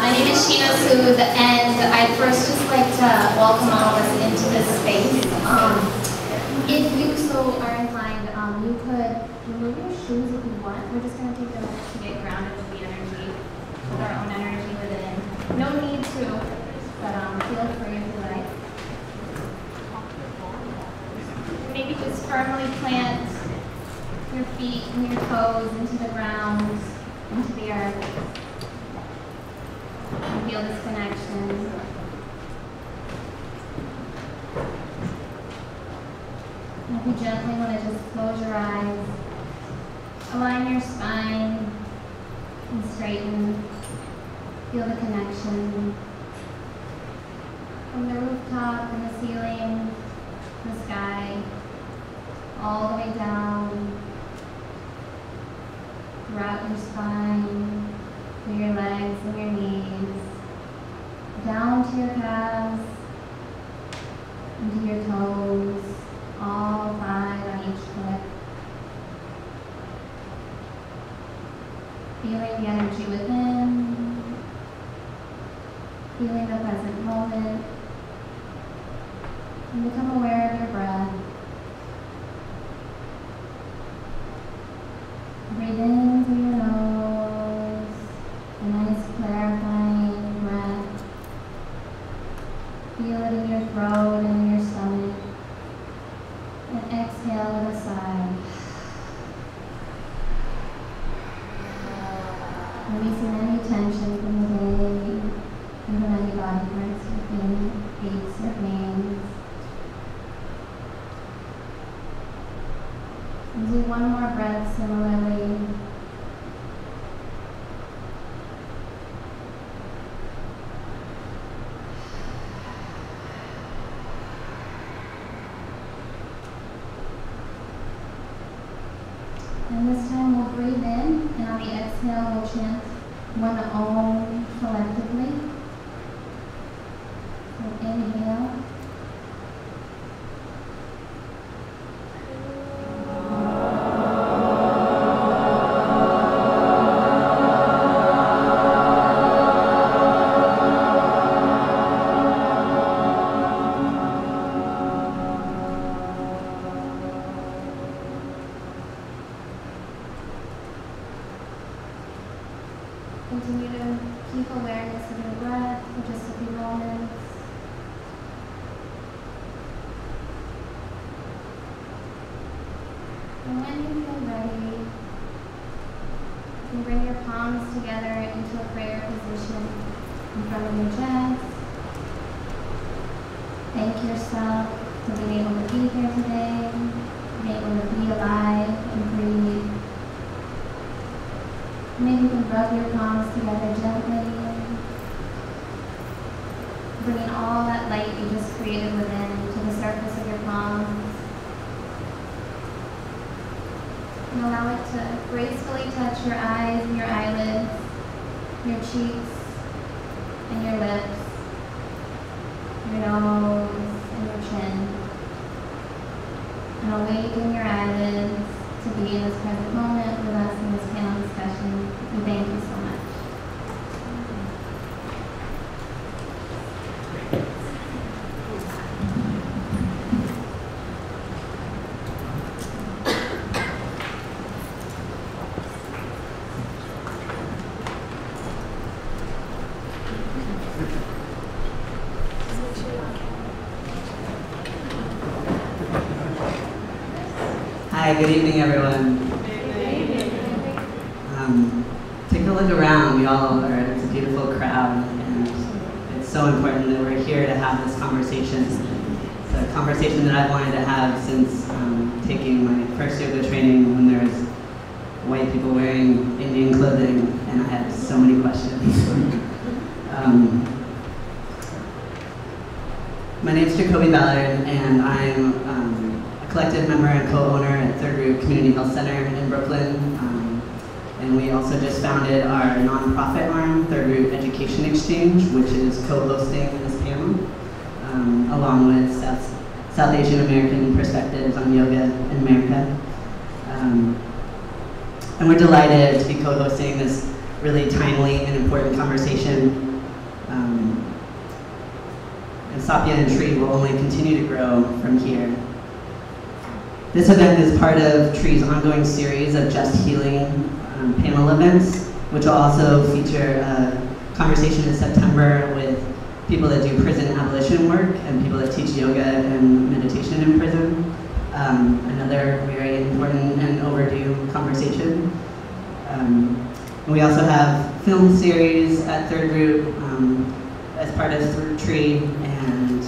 My name is Sheena Sood, and I'd first just like to welcome all of us into this space. If you so are inclined, you could remove your shoes if you want. We're just going to take a minute to get grounded with the energy, with our own energy within. No need to, but feel free if you like. Maybe just firmly plant your feet and your toes into the ground, into the earth. And feel this connection. And if you gently want to just close your eyes, align your spine and straighten. Feel the connection from the rooftop and the ceiling, the sky, all the way down throughout your spine, through your legs and your knees, down to your calves, into your toes, all 5 on each foot. Feeling the energy within, feeling the present moment, and become aware of your breath. Breathe in through your nose, a nice clarifying breath. Feel it in your throat and in your stomach. And exhale with a sigh. Releasing any tension from the day and from any body parts within, aches or pains. And do one more breath similarly. And this time we'll breathe in, and on the exhale we'll chant one Om collectively. So inhale. Continue to keep awareness of your breath for just a few moments. And when you feel ready, you can bring your palms together into a prayer position in front of your chest. Thank yourself for being able to be here today, being able to be alive and breathe. Maybe you can rub your palms together gently, bringing all that light you just created within to the surface of your palms. And allow it to gracefully touch your eyes and your eyelids, your cheeks and your lips, your nose and your chin. And awaken your eyelids to be in this present moment with us in this panel discussion. And thank you so much. Hi, good evening, everyone. Take a look around. We all are, it's a beautiful crowd, and it's so important that we're here to have this conversation. It's a conversation that I've wanted to have since taking my first yoga training when there was white people wearing Indian clothing, and I had so many questions. My name is Jacoby Ballard, and I'm a collective member and co-owner at Third Root Community Health Center in Brooklyn. And we also just founded our nonprofit arm, Third Root Education Exchange, which is co-hosting this panel, along with South Asian American perspectives on yoga in America. And we're delighted to be co-hosting this really timely and important conversation And SAAPYA and TREE will only continue to grow from here. This event is part of TREE's ongoing series of Just Healing panel events, which will also feature a conversation in September with people that do prison abolition work and people that teach yoga and meditation in prison. Another very important and overdue conversation. We also have film series at Third Root as part of TREE and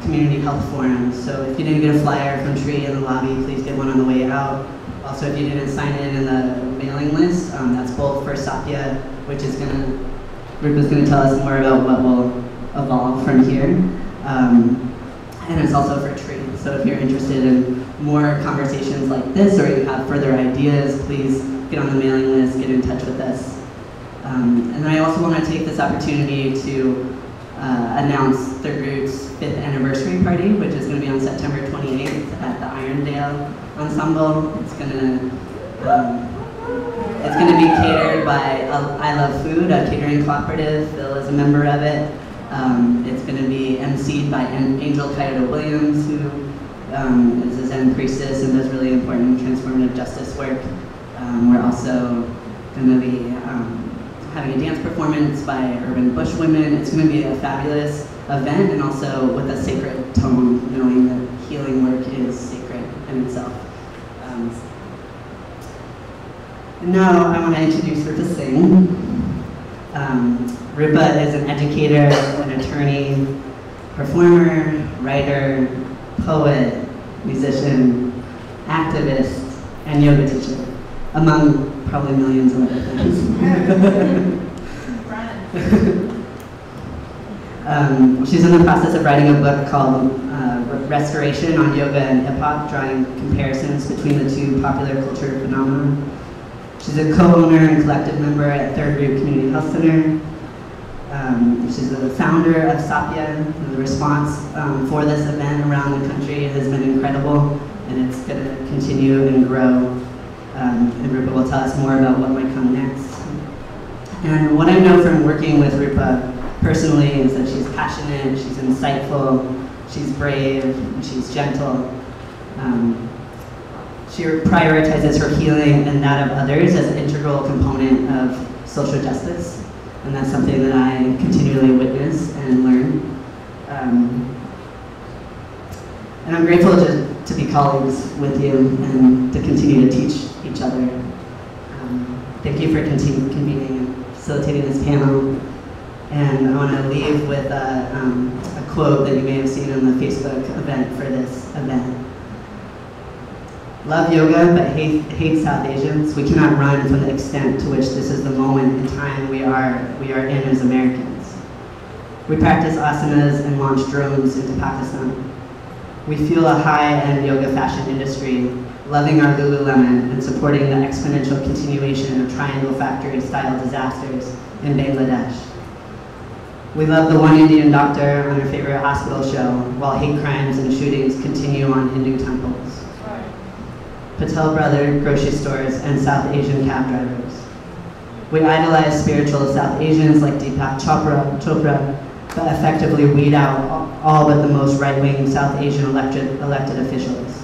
community health forums. So if you didn't get a flyer from TREE in the lobby, please get one on the way out. Also, if you didn't sign in the mailing list, that's both for SAAPYA, which is Rupa's gonna tell us more about what will evolve from here. And it's also for TREE. So if you're interested in more conversations like this, or you have further ideas, please get on the mailing list, get in touch with us. And I also want to take this opportunity to announce Third Root's 5th anniversary party, which is going to be on September 28th at the Irondale Ensemble. It's going to be catered by I Love Food, a catering cooperative. Phil is a member of it. It's going to be emceed by Angel Kyoto Williams, who is a Zen priestess and does really important transformative justice work. We're also going to be having a dance performance by urban bush women. It's going to be a fabulous event, and also with a sacred tone, knowing that healing work is sacred in itself. Now I want to introduce Rupa Singh. Rupa is an educator, an attorney, performer, writer, poet, musician, activist, and yoga teacher, among probably millions of other things. She's in the process of writing a book called Restoration on Yoga and Hip Hop, drawing comparisons between the two popular culture phenomena. She's a co-owner and collective member at Third Root Community Health Center. She's the founder of SAAPYA, and the response for this event around the country has been incredible, and it's going to continue and grow. And Rupa will tell us more about what might come next. And what I know from working with Rupa personally is that she's passionate, she's insightful, she's brave, and she's gentle. She prioritizes her healing and that of others as an integral component of social justice. And that's something that I continually witness and learn. And I'm grateful to be colleagues with you and to continue to teach each other. Thank you for convening and facilitating this panel. And I want to leave with a quote that you may have seen on the Facebook event for this event. Love yoga, but hate South Asians. We cannot run from the extent to which this is the moment in time we are in as Americans. We practice asanas and launch drones into Pakistan. We fuel a high-end yoga fashion industry, loving our Lululemon and supporting the exponential continuation of triangle factory-style disasters in Bangladesh. We love the one Indian doctor on our favorite hospital show, while hate crimes and shootings continue on Hindu temples. Patel Brother grocery stores, and South Asian cab drivers. We idolize spiritual South Asians like Deepak Chopra, but effectively weed out all but the most right-wing South Asian elected officials.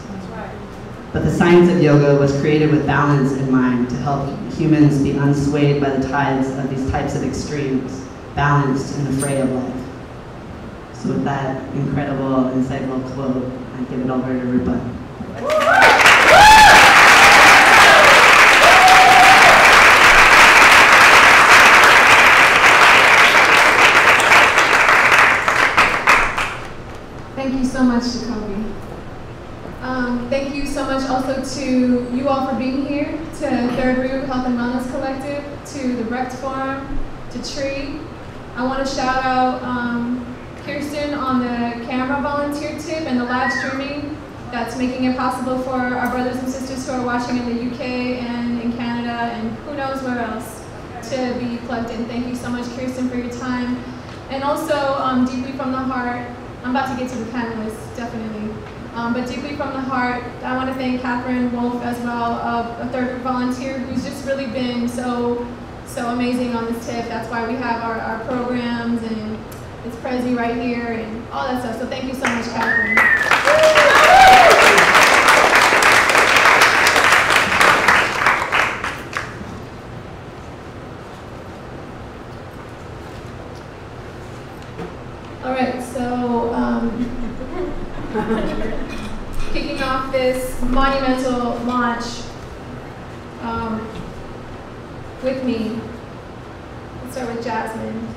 But the science of yoga was created with balance in mind to help humans be unswayed by the tides of these types of extremes, balanced in the fray of life. So with that incredible, insightful quote, I give it over to Rupa. Thank you so much, Jacoby. Thank you so much also to you all for being here, to Third Root Health and Wellness Collective, to the Brecht Forum, to TREE. I want to shout out Kirsten on the camera volunteer tip and the live streaming that's making it possible for our brothers and sisters who are watching in the UK and in Canada and who knows where else to be plugged in. Thank you so much, Kirsten, for your time. And also, deeply from the heart, I'm about to get to the panelists, definitely. But deeply from the heart, I want to thank Catherine Wolf as well, a Third Root volunteer, who's just really been so so amazing on this tip. That's why we have our programs, and it's Prezi right here and all that stuff. So thank you so much, Kathleen. All right, so kicking off this monumental launch with me, let's start with Jasmine.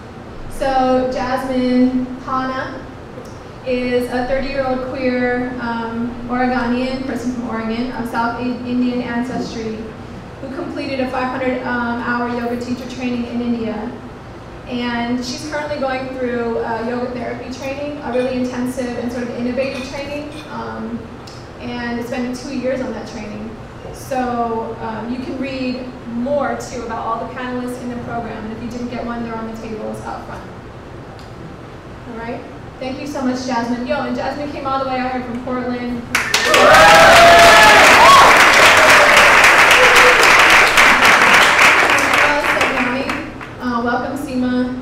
So Jasmine Hana is a 30-year-old queer Oregonian, person from Oregon, of South Indian ancestry, who completed a 500-hour yoga teacher training in India. And she's currently going through yoga therapy training, a really intensive and sort of innovative training, and spending 2 years on that training. So you can read more too about all the panelists in the program, and if you didn't get one, they're on the tables out front. All right, thank you so much, Jasmine. Yo, and Jasmine came all the way out here from Portland. Welcome, Seema.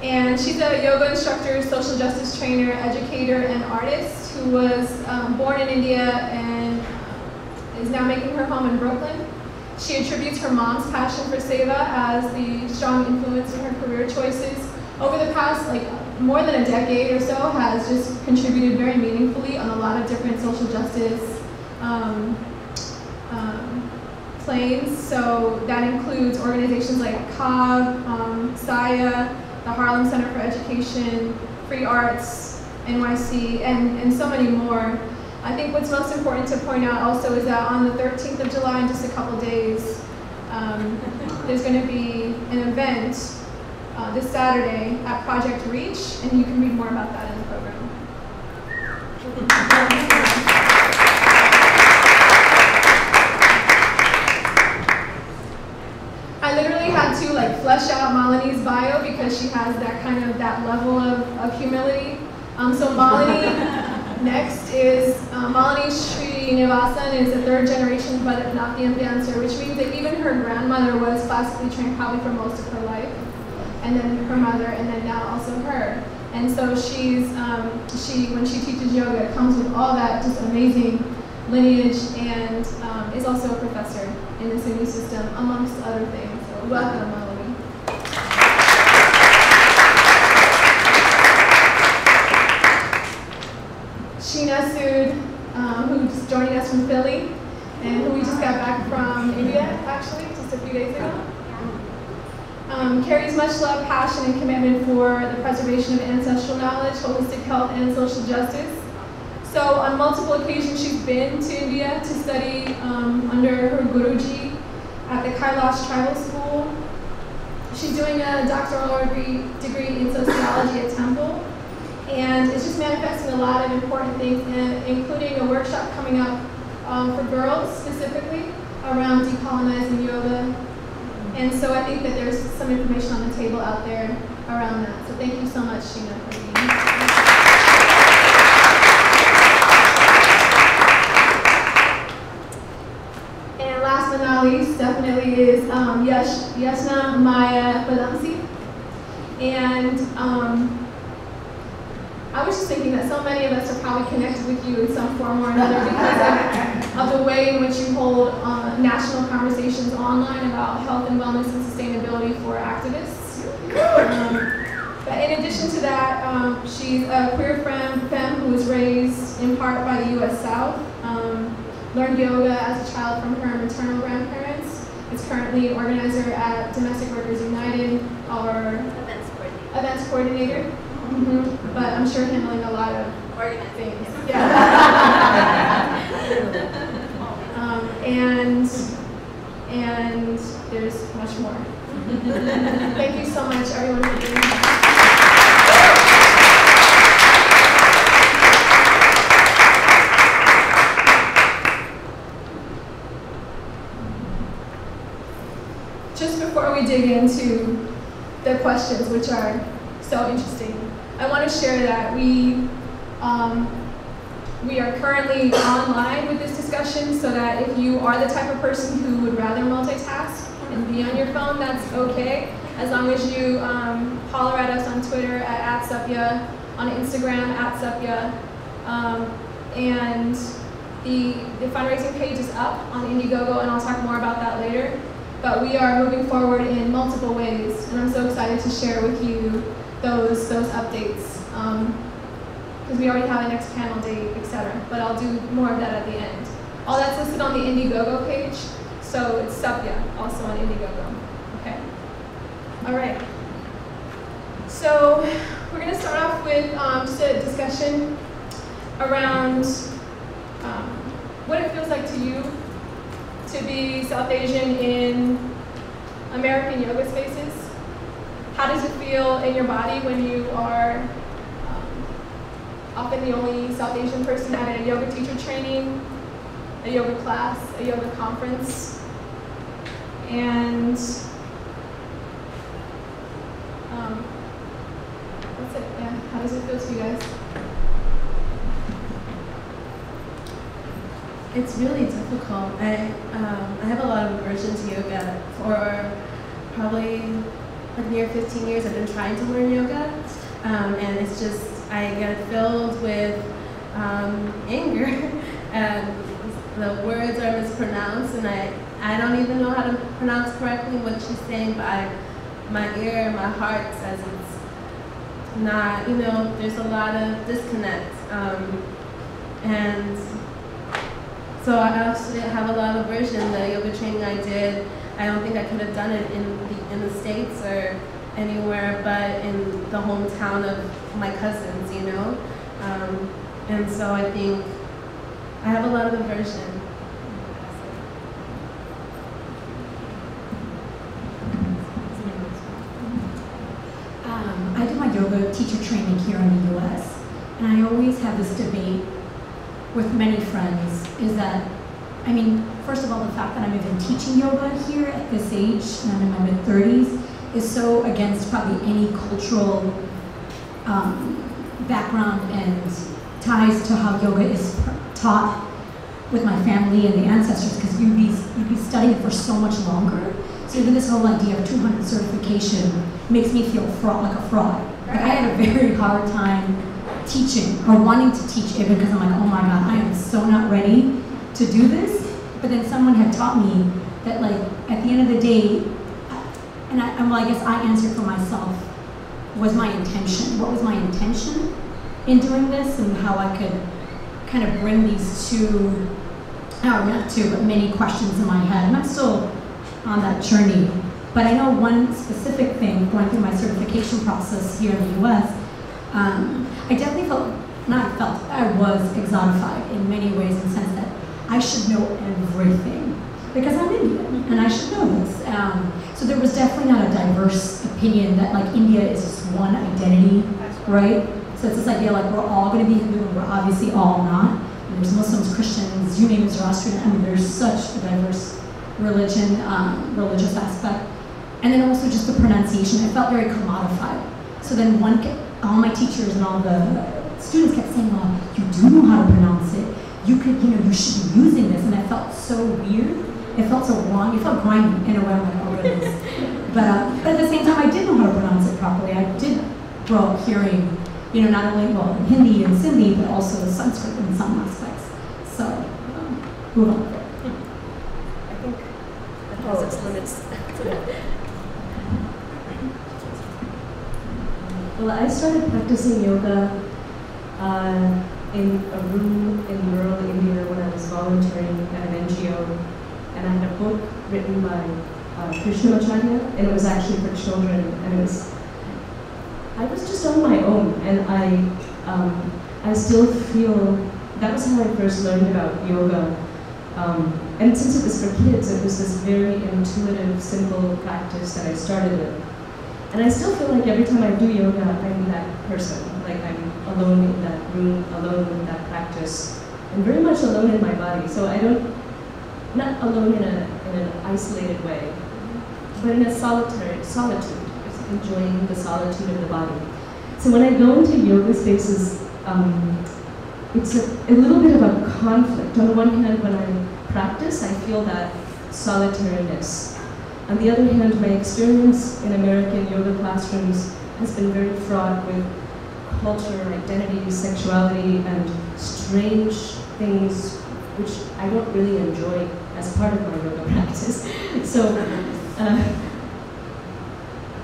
And she's a yoga instructor, social justice trainer, educator, and artist who was born in India and is now making her home in Brooklyn. She attributes her mom's passion for seva as the strong influence in her career choices. Over the past, more than a decade or so, has just contributed very meaningfully on a lot of different social justice planes. So that includes organizations like COB, SAAPYA, the Harlem Center for Education, Free Arts, NYC, and so many more. I think what's most important to point out also is that on the 13th of July, in just a couple days, there's going to be an event this Saturday at Project Reach, and you can read more about that in the program. I literally had to flesh out Malini's bio because she has that level of humility. So Malini next is Malini Srinivasan is a third generation Bharatanatyam dancer, which means that even her grandmother was classically trained probably for most of her life, and then her mother, and then now also her. And so she's when she teaches yoga, it comes with all that just amazing lineage, and is also a professor in the SUNY system, amongst other things. So welcome, Malini. Sheena Sood, who's joining us from Philly, and who we just got back from India, actually, just a few days ago. Carries much love, passion, and commitment for the preservation of ancestral knowledge, holistic health, and social justice. So on multiple occasions, she's been to India to study under her Guruji at the Kailash Tribal School. She's doing a doctoral degree in sociology at Temple, and it's just manifesting a lot of important things, including a workshop coming up for girls specifically around decolonizing yoga. And so I think that there's some information on the table out there around that. So thank you so much, Sheena, for being here. And last but not least, definitely is Yashna Maya Badamsi. And I was just thinking that so many of us are probably connected with you in some form or another because of the way in which you hold national conversations online about health and wellness and sustainability for activists. But in addition to that, she's a queer femme who was raised in part by the U.S. South, learned yoga as a child from her maternal grandparents, is currently an organizer at Domestic Workers United, or events coordinator. Mm-hmm. But I'm sure handling a lot of things. Yeah. And there's much more. Thank you so much, everyone, for being here. Just before we dig into the questions, which are so interesting, I want to share that we are currently online with this discussion, so that if you are the type of person who would rather multitask and be on your phone, that's okay. As long as you holler at us on Twitter at @SAAPYA, on Instagram @SAAPYA, and the fundraising page is up on Indiegogo, and I'll talk more about that later. But we are moving forward in multiple ways, and I'm so excited to share with you those updates. Because we already have a next panel date, etc. But I'll do more of that at the end. All that's listed on the Indiegogo page, so it's SAAPYA, also on Indiegogo. Okay. All right. So we're going to start off with just a discussion around what it feels like to you to be South Asian in American yoga spaces. How does it feel in your body when you are often the only South Asian person at a yoga teacher training, a yoga class, a yoga conference? And that's it, yeah. How does it feel to you guys? It's really difficult. I have a lot of aversion to yoga. For probably like near 15 years I've been trying to learn yoga, and it's just, I get filled with anger, and the words are mispronounced, and I don't even know how to pronounce correctly what she's saying, but my ear and my heart says it's not, you know, there's a lot of disconnect. And so I actually have a lot of aversion. The yoga training I did, I don't think I could have done it in the States or anywhere but in the hometown of my cousins, you know? And so I think I have a lot of aversion. I did my yoga teacher training here in the US, and I always have this debate with many friends, is that, I mean, first of all, the fact that I'm even teaching yoga here at this age, and I'm in my mid-30s, is so against probably any cultural background and ties to how yoga is taught with my family and the ancestors, because you'd be studying for so much longer. So even this whole idea of 200 certification makes me feel like a fraud. Like, I had a very hard time teaching or wanting to teach it, because I'm like, oh my God, I am so not ready to do this. But then someone had taught me that, like, at the end of the day, and I guess I answered for myself, was my intention. What was my intention in doing this, and how I could kind of bring these two, or not two, but many questions in my head. And I'm still on that journey. But I know one specific thing going through my certification process here in the US, I definitely I was exotified in many ways, in the sense that I should know everything, because I'm Indian, and I should know this. So there was definitely not a diverse opinion that, like, India is just one identity, right? So it's this idea like we're all going to be Hindu, and we're obviously all not. And there's Muslims, Christians, you name it, Zoroastrian. I mean, there's such a diverse religion, religious aspect. And then also just the pronunciation. It felt very commodified. So then all my teachers and all the students kept saying, well, you do know how to pronounce it. You could, you should be using this. And it felt so weird. It felt so wrong. It felt grimy in a way. I'm like, oh goodness. But at the same time, I did know how to pronounce it properly. I did grow up hearing, not only, well, Hindi and Sindhi, but also Sanskrit in some aspects. So, move on. I think that has its limits. Well, I started practicing yoga in a room in rural India when I was volunteering at an NGO, and I had a book written by Krishnamacharya, and it was actually for children, and I was just on my own, and I still feel, that was how I first learned about yoga, and since it was for kids, it was this very intuitive, simple practice that I started with. And I still feel like every time I do yoga, I'm that person. Like, I'm alone in that room, alone in that practice, and very much alone in my body. So not alone in an isolated way, but in a solitude, just enjoying the solitude of the body. So when I go into yoga spaces, it's a little bit of a conflict. On the one hand, when I practice, I feel that solitariness. On the other hand, my experience in American yoga classrooms has been very fraught with culture, identity, sexuality, and strange things which I don't really enjoy as part of my yoga practice. So,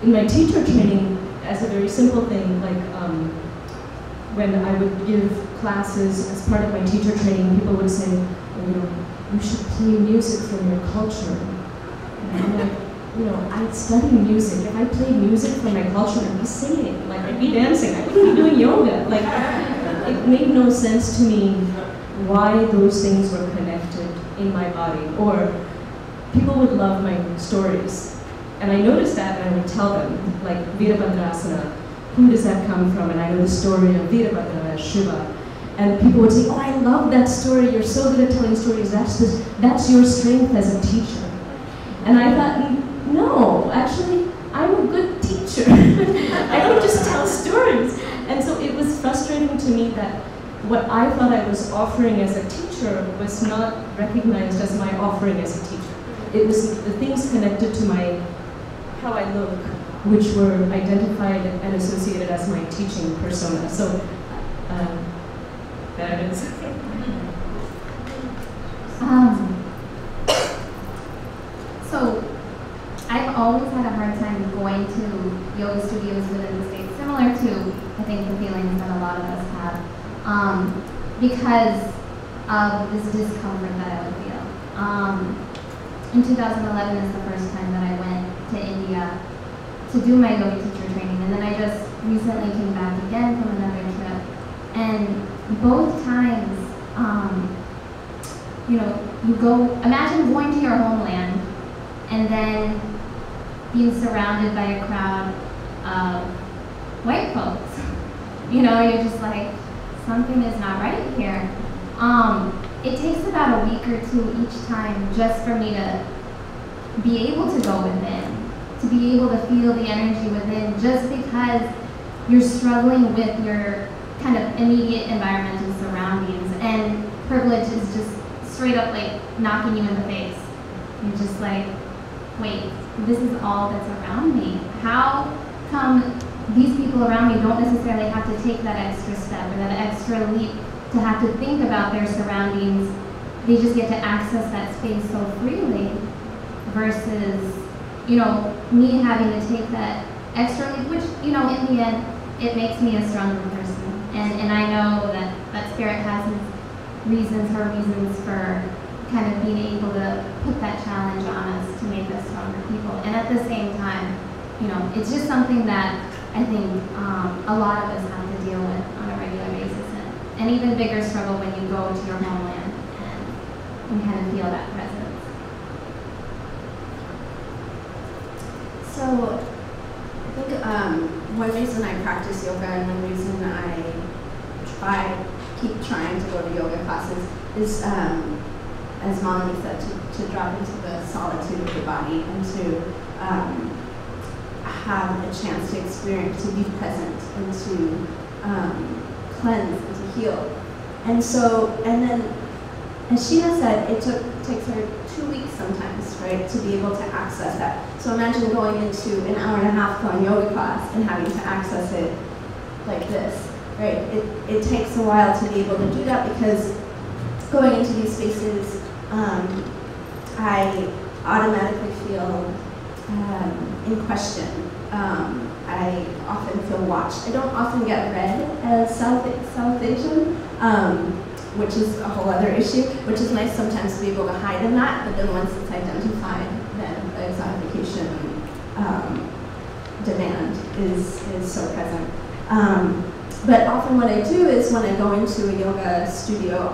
in my teacher training, as a very simple thing, like when I would give classes as part of my teacher training, people would say, well, you know, you should play music from your culture. And I'm like, you know, I study music. If I played music from my culture, I'd be singing, like I'd be dancing, I wouldn't be doing yoga. Like, it made no sense to me why those things were connected in my body. Or people would love my stories. And I noticed that and I would tell them, like Virabhadrasana, who does that come from? And I know the story of Virabhadra as Shiva. And people would say, oh, I love that story, you're so good at telling stories, that's your strength as a teacher. And I thought, no, actually, I'm a good teacher. I don't just tell stories. And so it was frustrating to me that what I thought I was offering as a teacher was not recognized as my offering as a teacher. It was the things connected to how I look, which were identified and associated as my teaching persona. So, there it is. So, I've always had a hard time going to yoga studios within the States, similar to, I think, the feelings that a lot of us have, because of this discomfort that I would feel. In 2011 is the first time that I went to India to do my yoga teacher training, and then I just recently came back again from another trip. And both times, you know, you go, imagine going to your homeland and then being surrounded by a crowd of white folks. You know, you're just like, something is not right here. It takes about a week or two each time just for me to be able to go within, to be able to feel the energy within, just because you're struggling with your kind of immediate environmental surroundings, and privilege is just straight up like knocking you in the face. You're just like, wait, this is all that's around me. How come these people around me don't necessarily have to take that extra step or that extra leap to have to think about their surroundings? They just get to access that space so freely, versus, you know, me having to take that extra leap, which, you know, in the end, it makes me a stronger person. And I know that Spirit has her reasons for kind of being able to put that challenge on us to make us stronger people. And at the same time, you know, it's just something that I think a lot of us have to deal with on a regular basis. And even bigger struggle when you go to your homeland and kind of feel that presence. So I think one reason I practice yoga and one reason I keep trying to go to yoga classes is, as Melanie said, to drop into the solitude of the body and to have a chance to experience, to be present, and to cleanse and to heal. And so, and then, as Sheena said, it takes her 2 weeks sometimes, right, to be able to access that. So imagine going into an hour and a half long yoga class and having to access it like this, right? It takes a while to be able to do that, because going into these spaces, I automatically feel in question. I often feel watched. I don't often get read as South Asian, which is a whole other issue, which is nice sometimes to be able to hide in that, but then once it's identified, then the exotification demand is so present. But often what I do is when I go into a yoga studio,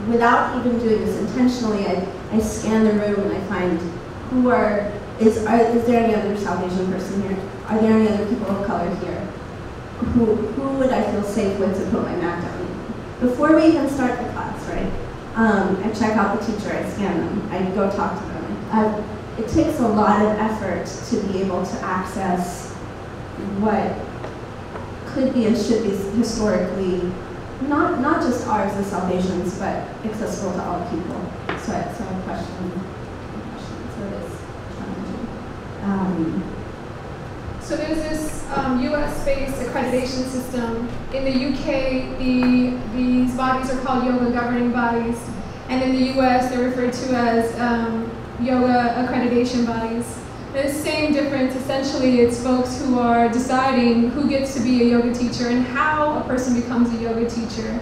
without even doing this intentionally, I scan the room and I find is there any other South Asian person here? Are there any other people of color here? Who would I feel safe with to put my mat down? Before we even start the class, right? I check out the teacher, I scan them, I go talk to them. It takes a lot of effort to be able to access what could be and should be historically, not just ours as South Asians, but accessible to all people. So I have a question. So it is challenging. So there's this US-based accreditation system. In the UK, these bodies are called yoga governing bodies, and in the US, they're referred to as yoga accreditation bodies. The same difference, essentially, it's folks who are deciding who gets to be a yoga teacher and how a person becomes a yoga teacher.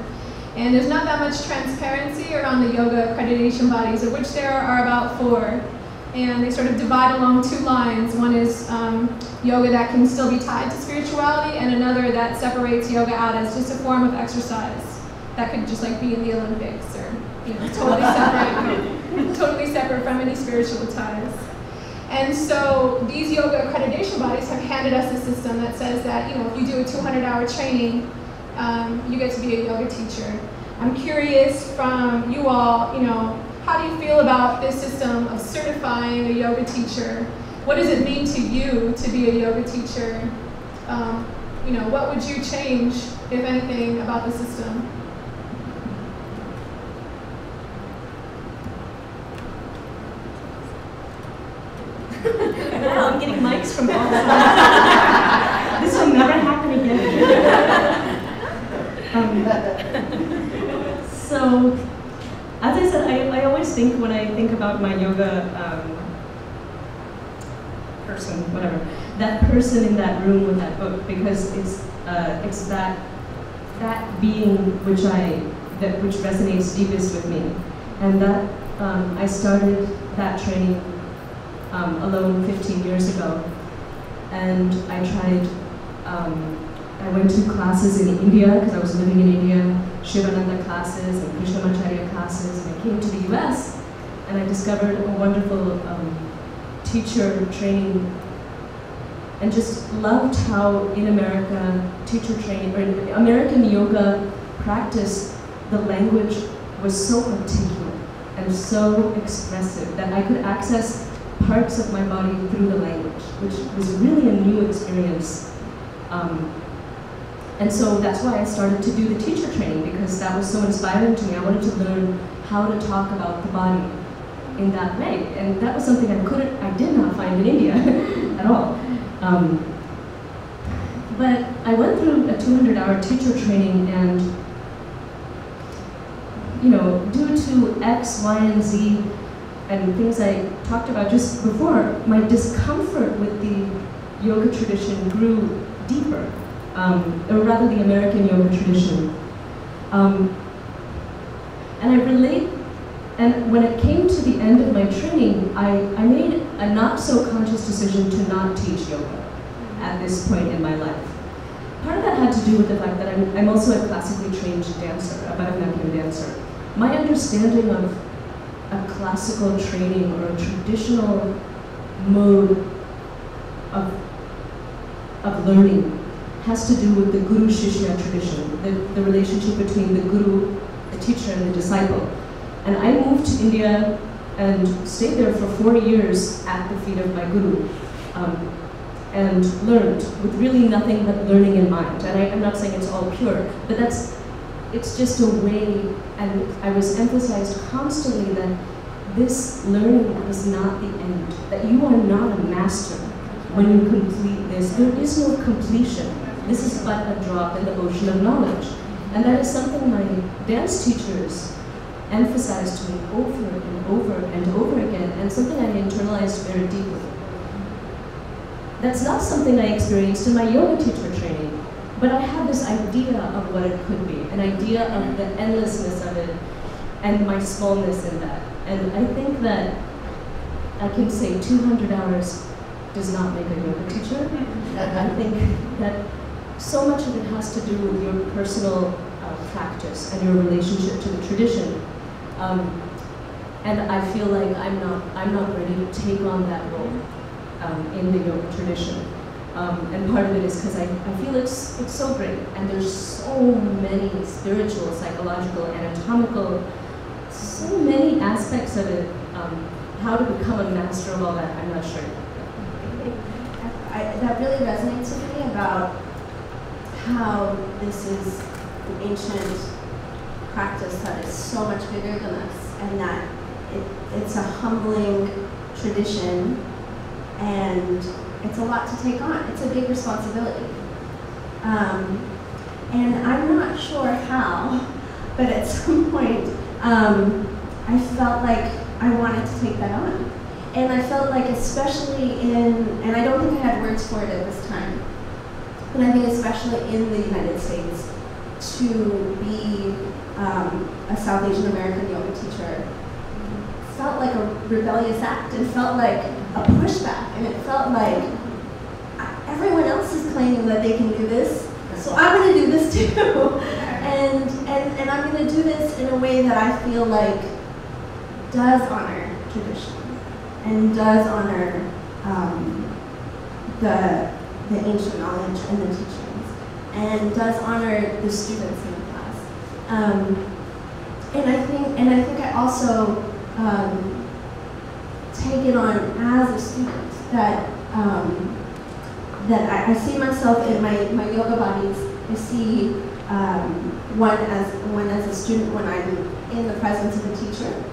And there's not that much transparency around the yoga accreditation bodies, of which there are about 4. And they sort of divide along 2 lines. One is yoga that can still be tied to spirituality, and another that separates yoga out as just a form of exercise that could just like be in the Olympics, or totally separate from any spiritual ties. And so these yoga accreditation bodies have handed us a system that says that if you do a 200-hour training, you get to be a yoga teacher. I'm curious from you all, how do you feel about this system of certifying a yoga teacher? What does it mean to you to be a yoga teacher? What would you change, if anything, about the system? Wow, I'm getting mics from all sides. This will never happen again. So, as I said, I always think when I think about my yoga person, whatever, that person in that room with that book, because it's that being which resonates deepest with me, and that I started that training alone 15 years ago, and I tried. I went to classes in India because I was living in India, Shivananda classes and Krishnamacharya classes, and I came to the US and I discovered a wonderful teacher training, and just loved how in America teacher training, or in American yoga practice, the language was so articulate and so expressive that I could access parts of my body through the language, which was really a new experience. And so that's why I started to do the teacher training, because that was so inspiring to me. I wanted to learn how to talk about the body in that way. And that was something I did not find in India at all. But I went through a 200-hour teacher training, and due to X, Y, and Z, and things I talked about just before, my discomfort with the yoga tradition grew deeper. Or rather the American yoga tradition. And I relate, and when it came to the end of my training, I made a not so conscious decision to not teach yoga at this point in my life. Part of that had to do with the fact that I'm also a classically trained dancer, a Bharatanatyam dancer. My understanding of a classical training or a traditional mode of learning has to do with the guru-shishya tradition, the relationship between the guru, the teacher, and the disciple. And I moved to India and stayed there for 4 years at the feet of my guru, and learned with really nothing but learning in mind. And I'm not saying it's all pure, but it's just a way, and I was emphasized constantly that this learning is not the end, that you are not a master when you complete this. There is no completion. This is but a drop in the ocean of knowledge. And that is something my dance teachers emphasized to me over and over and over again, and something I internalized very deeply. That's not something I experienced in my yoga teacher training, but I had this idea of what it could be, an idea of the endlessness of it and my smallness in that. And I think that I can say 200 hours does not make a yoga teacher. I think that so much of it has to do with your personal practice and your relationship to the tradition. And I feel like I'm not ready to take on that role in the yoga tradition. And part of it is because I feel it's so great, and there's so many spiritual, psychological, anatomical, so many aspects of it. How to become a master of all that, I'm not sure. That really resonates with me about how this is an ancient practice that is so much bigger than us, and that it's a humbling tradition, and it's a lot to take on. It's a big responsibility. And I'm not sure how, but at some point, I felt like I wanted to take that on. And I felt like especially and I don't think I had words for it at this time, but I think especially in the United States, to be a South Asian American yoga teacher felt like a rebellious act. It felt like a pushback, and it felt like everyone else is claiming that they can do this, so I'm going to do this too. and I'm going to do this in a way that I feel like does honor tradition and does honor the ancient knowledge and the teachings, and does honor the students in the class. And I think I also take it on as a student that that I see myself in my yoga bodies. I see one as a student when I'm in the presence of a teacher,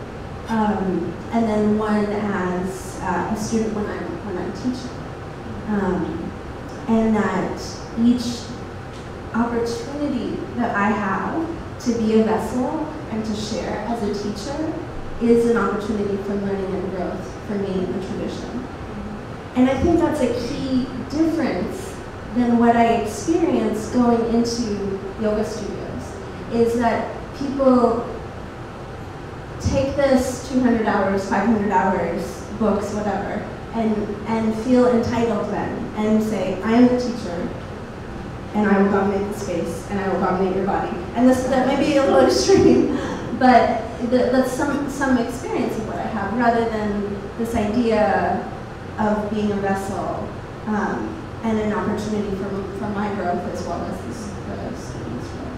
and then one as a student when I'm teaching. And that each opportunity that I have to be a vessel and to share as a teacher is an opportunity for learning and growth for me in the tradition. And I think that's a key difference than what I experienced going into yoga studios, is that people take this 200 hours, 500 hours, books, whatever, and feel entitled then, and say, I am the teacher, and I will dominate the space, and I will dominate your body. And that may be a little extreme, but that's some experience of what I have, rather than this idea of being a vessel and an opportunity for my growth as well as the students' growth.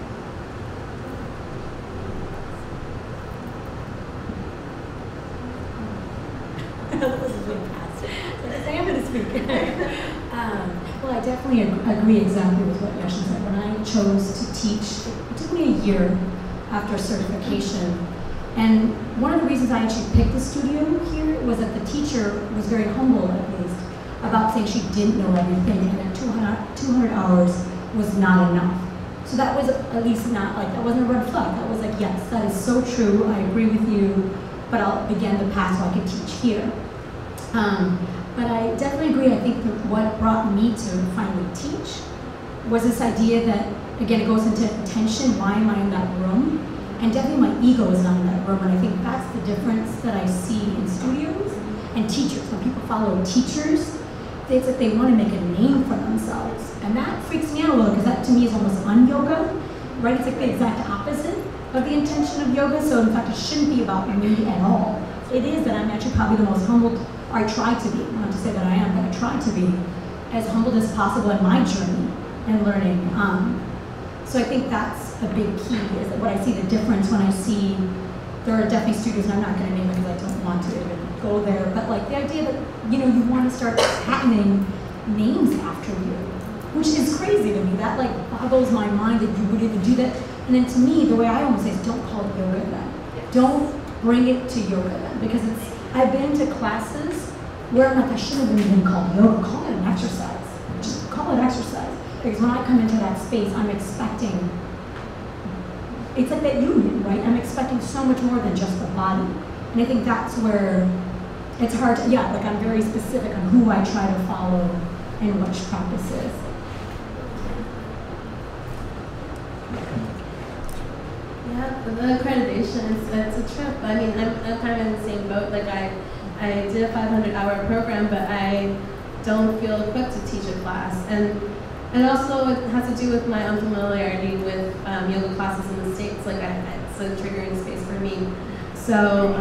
I am going to speak. Well, I definitely agree exactly with what Yashin said. When I chose to teach, it took me a year after certification. And one of the reasons I actually picked the studio here was that the teacher was very humble, at least, about saying she didn't know everything, and that 200 hours was not enough. So that was at least not like, that wasn't a red flag. That was like, yes, that is so true, I agree with you, but I'll begin the path so I can teach here. But I definitely agree. I think that what brought me to finally teach was this idea that, again, it goes into intention. Why am I in that room? And definitely my ego is not in that room. And I think that's the difference that I see in studios and teachers. When people follow teachers, it's like they want to make a name for themselves. And that freaks me out a little, because that to me is almost un-yoga, right? It's like the exact opposite of the intention of yoga. So in fact, it shouldn't be about me at all. It is that I'm actually probably the most humbled, or I try to be, not to say that I am, but I try to be as humbled as possible in my journey and learning. So I think that's a big key, is that what I see the difference when I see, there are definitely studios, and I'm not going to name it because I don't want to even go there, but like the idea that, you want to start patenting names after you, which is crazy to me. That like boggles my mind that you would even do that. And then to me, the way I almost say is, don't call it yoga then. Don't bring it to yoga then, because I've been to classes where I'm like, I shouldn't have even called yoga, call it an exercise. Just call it exercise. Because when I come into that space, I'm expecting, it's like that union, right? I'm expecting so much more than just the body. And I think that's where it's hard to, like I'm very specific on who I try to follow and which practices. Yeah, the accreditation, it's a trip. I mean, I'm kind of in the same boat. Like I did a 500-hour program, but I don't feel equipped to teach a class. And also it has to do with my unfamiliarity with yoga classes in the States. Like it's a triggering space for me. So,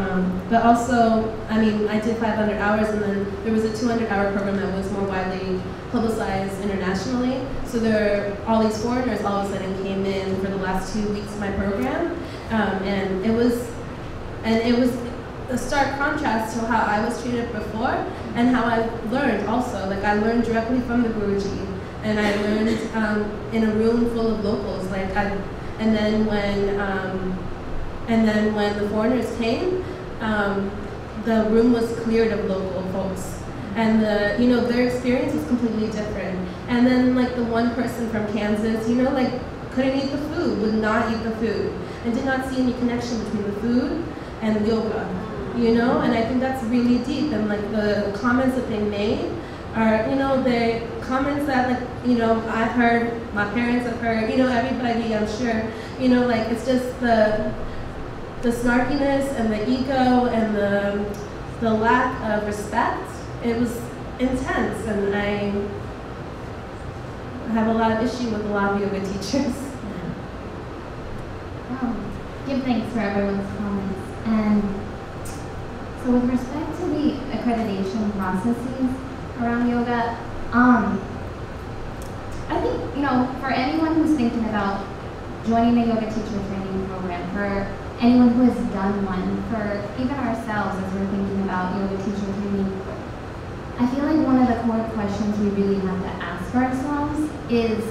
but also, I mean, I did 500 hours, and then there was a 200-hour program that was more widely publicized internationally. So all these foreigners all of a sudden came in for the last 2 weeks of my program, and it was a stark contrast to how I was treated before and how I learned also. Like I learned directly from the Guruji, and I learned in a room full of locals. And then when the foreigners came, the room was cleared of local folks. and their experience is completely different. And then like the one person from Kansas, like couldn't eat the food, would not eat the food, and did not see any connection between the food and yoga, and I think that's really deep. And like the comments that they made are, the comments that like, I've heard, my parents have heard, everybody, I'm sure, like it's just the snarkiness and the ego and the lack of respect. It was intense, and I have a lot of issue with a lot of yoga teachers. Give thanks for everyone's comments. And so with respect to the accreditation processes around yoga, I think, for anyone who's thinking about joining a yoga teacher training program, for anyone who has done one, for even ourselves as we're thinking about yoga teacher training, I feel like one of the core questions we really have to ask ourselves is,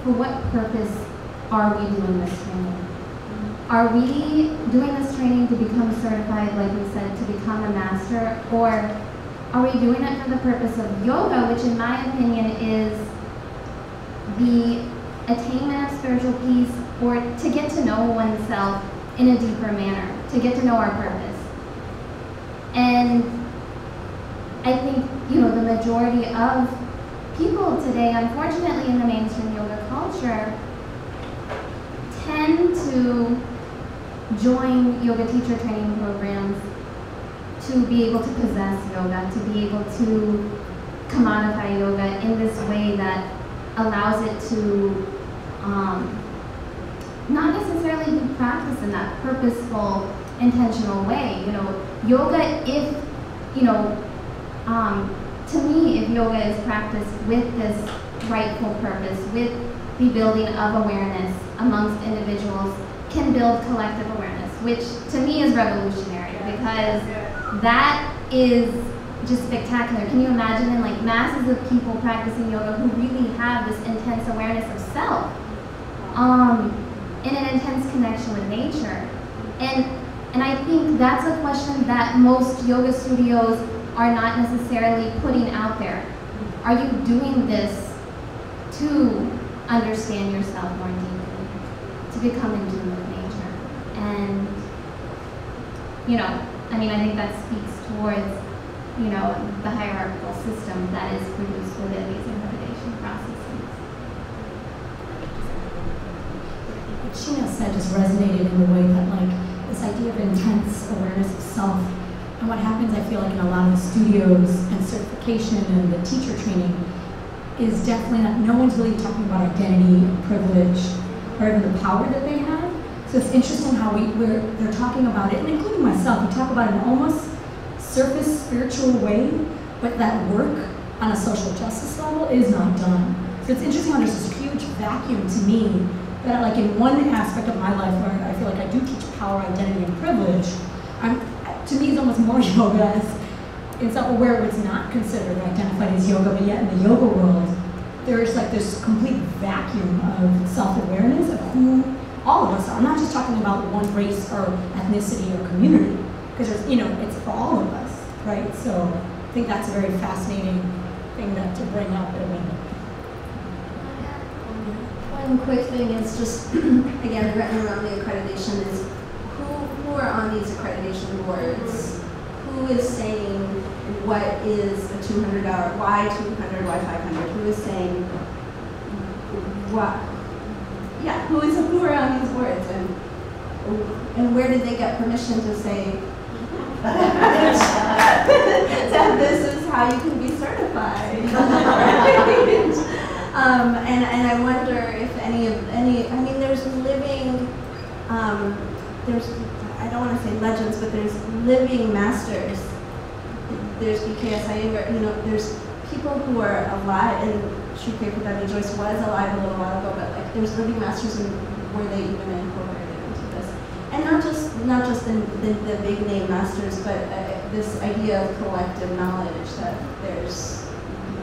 for what purpose are we doing this training? Are we doing this training to become certified, like we said, to become a master, or are we doing it for the purpose of yoga, which in my opinion is the attainment of spiritual peace, or to get to know oneself in a deeper manner, to get to know our purpose? And I think, the majority of people today, unfortunately in the mainstream yoga culture, tend to join yoga teacher training programs to be able to possess yoga, to be able to commodify yoga in this way that allows it to not necessarily be practiced in that purposeful, intentional way. Yoga, if, to me, if yoga is practiced with this rightful purpose, with the building of awareness amongst individuals, can build collective awareness, which to me is revolutionary, because that is just spectacular. Can you imagine in like masses of people practicing yoga who really have this intense awareness of self, in an intense connection with nature? And I think that's a question that most yoga studios are not necessarily putting out there. Are you doing this to understand yourself more deeply, to become in tune with nature? And, I think that speaks towards, the hierarchical system that is produced within these accreditation processes. What Sheena said just resonated in the way that, like, this idea of intense awareness of self, and what happens, I feel like, in a lot of the studios and certification and the teacher training is definitely that no one's really talking about identity and privilege or even the power that they have. So it's interesting how they're talking about it, and including myself, we talk about it in an almost surface spiritual way, but that work on a social justice level is not done. So it's interesting how there's this huge vacuum to me that, like, in one aspect of my life where I feel like I do teach power, identity, and privilege, to me it's almost more yoga as in somewhere where it's not considered or identified as yoga, but yet in the yoga world, there's like this complete vacuum of self-awareness of who all of us are. I'm not just talking about one race or ethnicity or community, because there's, it's for all of us, right? So I think that's a very fascinating thing to bring up. One quick thing is just, again, written around the accreditation is who are on these accreditation boards? Who is saying what is a $200, why 200, why 500? Who is saying what? Yeah, who are on these boards, and where did they get permission to say that this is how you can be certified? And I wonder if there's living, I don't want to say legends, but there's living masters. There's BKS Iyengar, there's people who are alive, and Sri Prabhupada Joyce was alive a little while ago, but like there's living masters where they even incorporated into this. And not just the big name masters, but this idea of collective knowledge,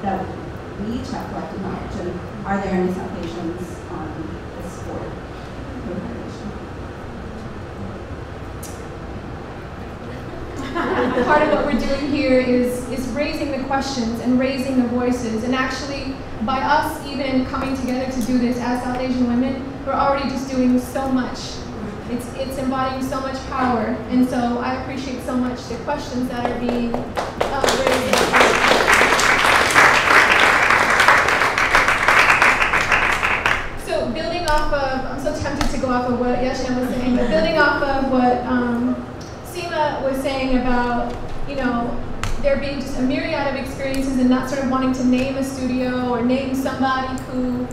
that we each have collective knowledge, and are there any citations on this board? part of what we're doing here is raising the questions and raising the voices. And actually, by us even coming together to do this as South Asian women, we're already just doing so much. It's embodying so much power. And so I appreciate so much the questions that are being raised. So building off of, I'm so tempted to go off of what Yashna was saying, but building off of what Seema was saying about, you know, there being just a myriad of experiences and not sort of wanting to name a studio or name somebody who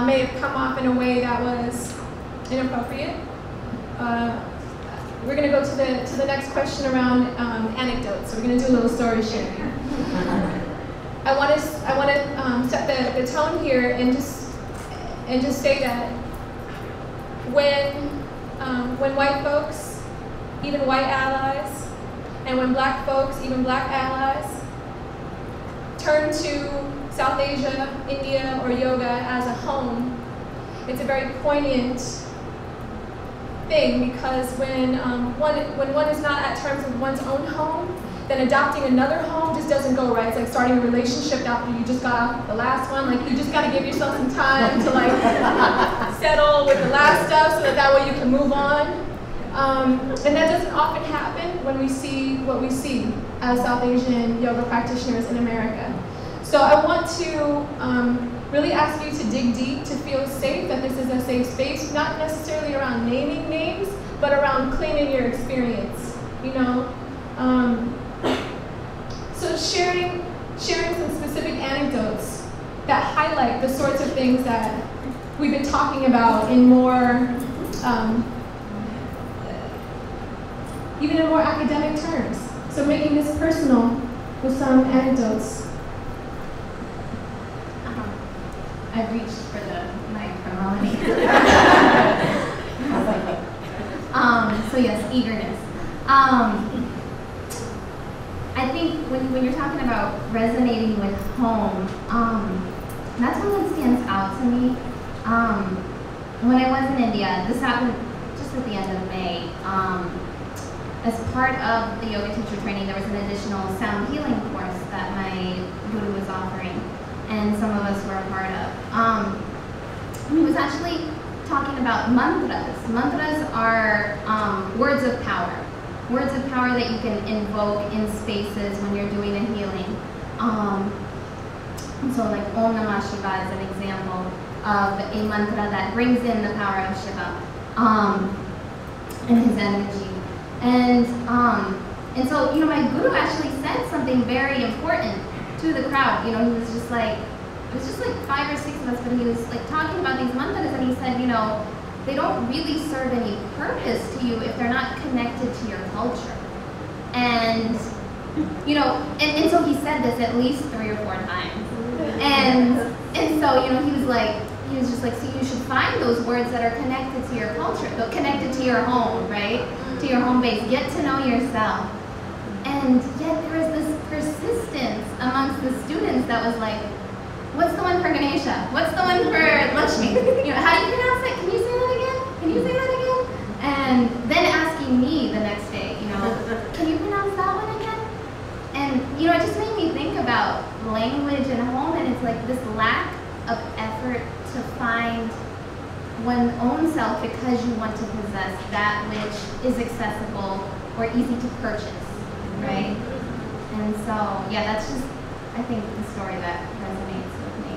may have come off in a way that was inappropriate. We're going to go to the next question around anecdotes. So we're going to do a little story sharing. I want to set the tone here and just say that when white folks, even white allies, and when black folks, even black allies, turn to South Asia, India, or yoga as a home, it's a very poignant thing, because when one is not at terms with one's own home, then adopting another home just doesn't go right. It's like starting a relationship after you just got off the last one. Like, you just got to give yourself some time to like settle with the last stuff so that way you can move on. And that doesn't often happen when we see what we see as South Asian yoga practitioners in America. So I want to really ask you to dig deep, to feel safe, that this is a safe space, not necessarily around naming names, but around claiming your experience, you know? So sharing some specific anecdotes that highlight the sorts of things that we've been talking about in more, even in more academic terms. So making this personal with some anecdotes. I've reached for the mic from Melanie. So yes, eagerness. I think when you're talking about resonating with home, that's one that stands out to me. When I was in India, this happened just at the end of May. As part of the yoga teacher training, there was an additional sound healing course that my guru was offering, and some of us were a part of. He was actually talking about mantras. Mantras are words of power. Words of power that you can invoke in spaces when you're doing a healing. So like Om Namah Shiva is an example of a mantra that brings in the power of Shiva and his energy. And so, you know, my guru actually said something very important to the crowd. You know, he was just like, it was just like 5 or 6 of us, but he was like talking about these mantras, and he said, you know, they don't really serve any purpose to you if they're not connected to your culture. And, you know, and so he said this at least 3 or 4 times. And so, you know, he was just like, so you should find those words that are connected to your culture, connected to your home, right? To your home base. Get to know yourself. And yet there was this persistence amongst the students that was like, what's the one for Ganesha? What's the one for Lakshmi? You know, how do you pronounce it? Can you say that again? Can you say that again? And then asking me the next day, you know, can you pronounce that one again? And, you know, it just made me think about language and home, and it's like this lack of effort to find one's own self because you want to possess that which is accessible or easy to purchase, right? And so, yeah, that's just, I think, the story that resonates with me.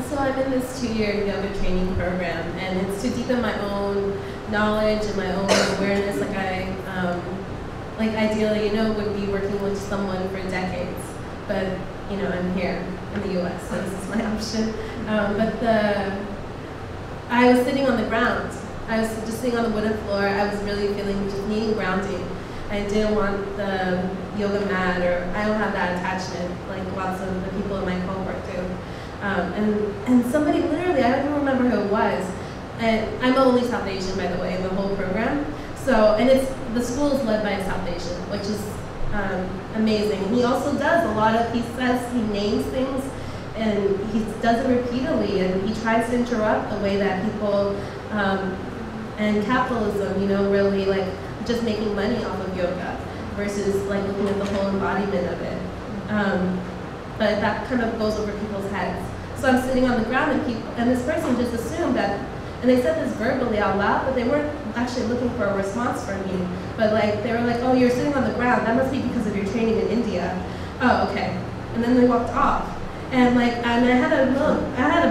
So I'm in this 2-year yoga training program, and it's to deepen my own knowledge and my own awareness. Like ideally, you know, would be working with someone for decades, but you know, I'm here in the U.S., so this is my option. I was sitting on the ground. I was just sitting on the wooden floor. I was really feeling just needing grounding. I didn't want the yoga mat, or I don't have that attachment like lots of the people in my cohort do. And somebody literally, I don't even remember who it was. And I'm the only South Asian, by the way, in the whole program. So, and the school is led by a South Asian, which is amazing. He also does a lot of, he names things, and he does it repeatedly, and he tries to interrupt the way that people and capitalism, you know, really like just making money off of yoga versus like looking at the whole embodiment of it. But that kind of goes over people's heads. So I'm sitting on the ground and this person just assumed that, and they said this verbally out loud, but they weren't actually looking for a response from me. But like, they were like, oh, you're sitting on the ground, that must be because of your training in India. Oh, okay. And then they walked off. And like, and I had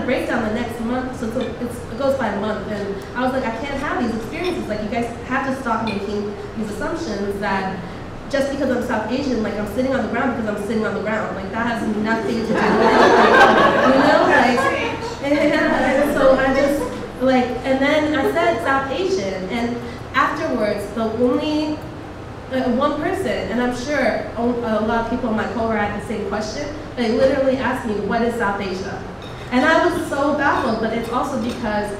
a breakdown the next month, so it goes by a month, and I was like, I can't have these experiences. Like, you guys have to stop making these assumptions that just because I'm South Asian, like I'm sitting on the ground because I'm sitting on the ground. Like that has nothing to do with anything, you know? Like, and so I just like, and then I said South Asian, and afterwards, the only one person, and I'm sure a lot of people in my cohort had the same question, they literally asked me, what is South Asia? And I was so baffled, but it's also because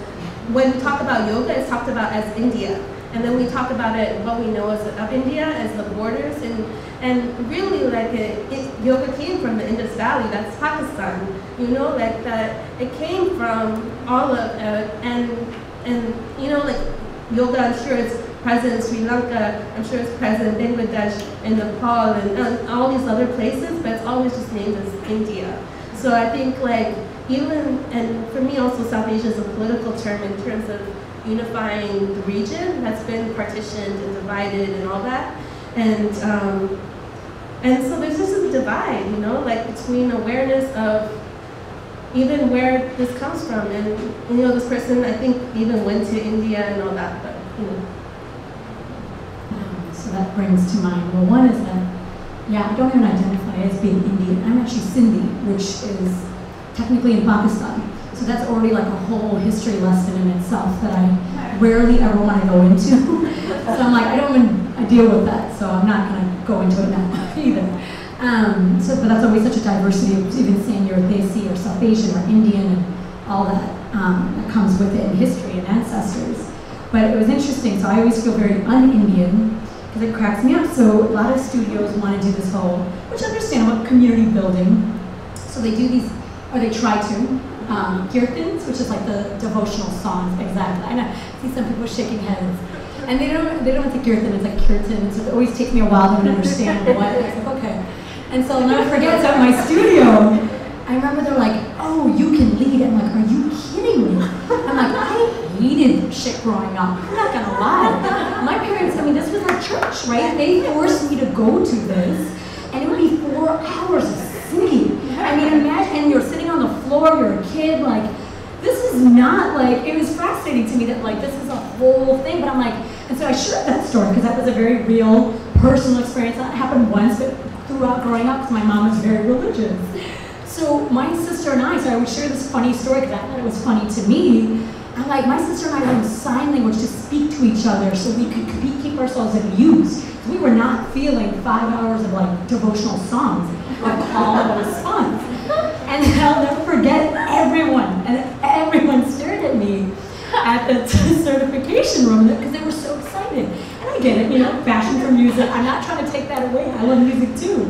when we talk about yoga, it's talked about as India. And then we talk about it, what we know as of India, as the borders, and really like yoga came from the Indus Valley, that's Pakistan, you know, like that, it came from all of, and you know, like yoga, I'm sure it's present in Sri Lanka, I'm sure it's present in Bangladesh, and Nepal, and all these other places, but it's always just named as India. So I think like, even, and for me also South Asia is a political term in terms of unifying the region that's been partitioned and divided and all that. And so there's just a divide, you know, like between awareness of even where this comes from. And you know, this person I think even went to India and all that, but you know. So that brings to mind, well, one is that, yeah, I don't even identify as being Indian. I'm actually Sindhi, which is technically in Pakistan. So that's already like a whole history lesson in itself that I rarely ever want to go into. So I'm like, I don't even deal with that, so I'm not going to go into it now either. But that's always such a diversity of even saying you're Desi or South Asian or Indian and all that that comes with it in history and ancestors. But it was interesting, so I always feel very un-Indian because it cracks me up. So a lot of studios want to do this whole, which understandable, community building. So they do these, or they try to, kirtans, which is like the devotional songs, exactly. I know, I see some people shaking heads. And they don't think kirtan, it's like kirtan, so it always takes me a while to understand what, it's like, okay. And so I'll never forget, so at my studio, I remember they're like, oh, you can lead. I'm like, are you kidding me? I'm like, I hated shit growing up, I'm not gonna lie. My parents, I mean, this was our church, right? They forced me to go to this, and it would be 4 hours of singing. I mean, imagine, and you're sitting on the floor, you're a kid, like, this is not like, it was fascinating to me that like, this is a whole thing, but I'm like, and so I shared that story because that was a very real, personal experience that happened once, but throughout growing up, because my mom was very religious. So my sister and I, so I would share this funny story because I thought it was funny to me. I'm like, my sister and I learned sign language to speak to each other so we could keep ourselves amused. We were not feeling 5 hours of like devotional songs of call and response. And I'll never forget everyone stared at me at the certification room because they were so excited. And I get it, you know, passion for music. I'm not trying to take that away. I love music too.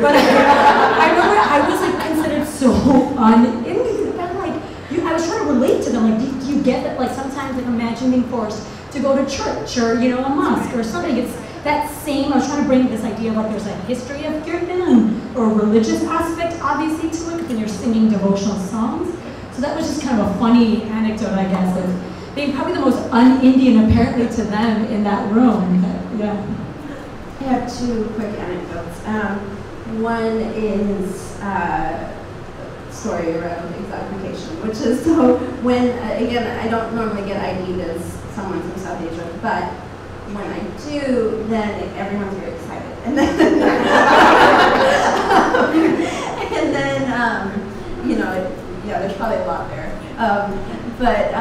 But I remember I was like considered so un-Indian. I'm like, I was trying to relate to them. Like, do you get that? Like sometimes, like imagine being forced to go to church or you know a mosque or something. It's that same. I was trying to bring this idea of like there's a history of kirtan or a religious aspect, obviously, to it because you're singing devotional songs. So that was just kind of a funny anecdote, I guess, of being probably the most un-Indian apparently to them in that room. But, yeah. I have 2 quick anecdotes. One is story around exotification, which is so when, again, I don't normally get ID'd as someone from South Asia, but when I do, then everyone's very excited. And then, you know, yeah, there's probably a lot there. But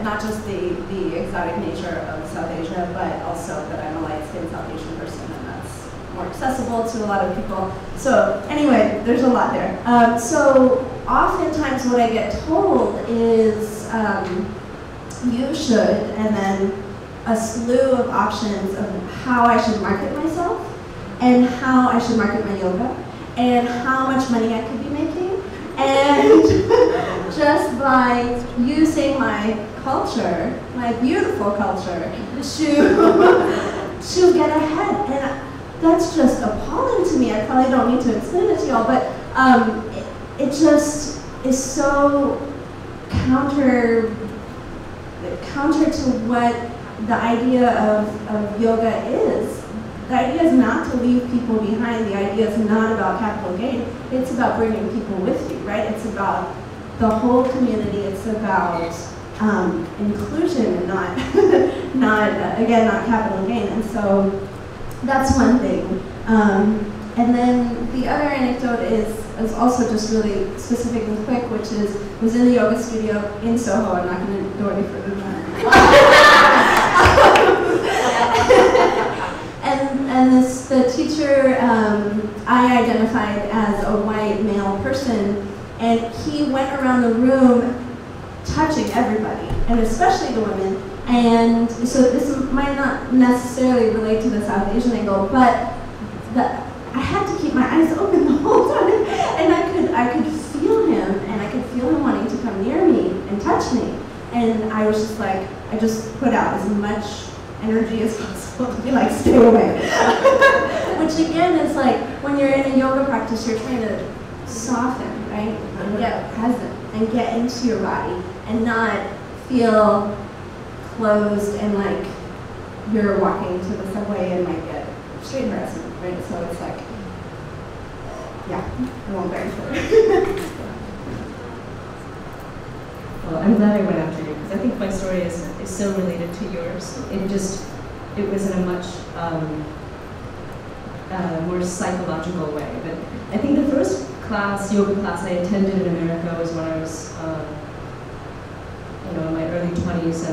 not just the exotic nature of South Asia, but also that I'm a light-skinned South Asian person, and that's more accessible to a lot of people. So anyway, there's a lot there. So oftentimes what I get told is you should, and then a slew of options of how I should market myself, and how I should market my yoga, and how much money I could be making. And just by using my culture, my beautiful culture, to get ahead. And that's just appalling to me. I probably don't need to explain it to y'all, but it just is so counter to what the idea of yoga is. The idea is not to leave people behind. The idea is not about capital gain. It's about bringing people with you, right? It's about the whole community. It's about inclusion and not capital gain. And so that's one thing. And then the other anecdote is also just really specific and quick, which was in the yoga studio in Soho. I'm not going to go any further than that. And the teacher I identified as a white male person, and he went around the room touching everybody, and especially the women. And so this might not necessarily relate to the South Asian angle, but I had to keep my eyes open the whole time, and I could feel him, and I could feel him wanting to come near me and touch me. And I was just like, I just put out as much energy as possible to be like, stay away. Which again is like, when you're in a yoga practice, you're trying to soften, right? And get present and get into your body and not feel closed and like you're walking to the subway and might get street harassment, right? So it's like, yeah, I won't go further. Well, I'm glad I went after you, because I think my story is so related to yours. It was in a much more psychological way. But I think the first yoga class I attended in America was when I was, in my early 20s,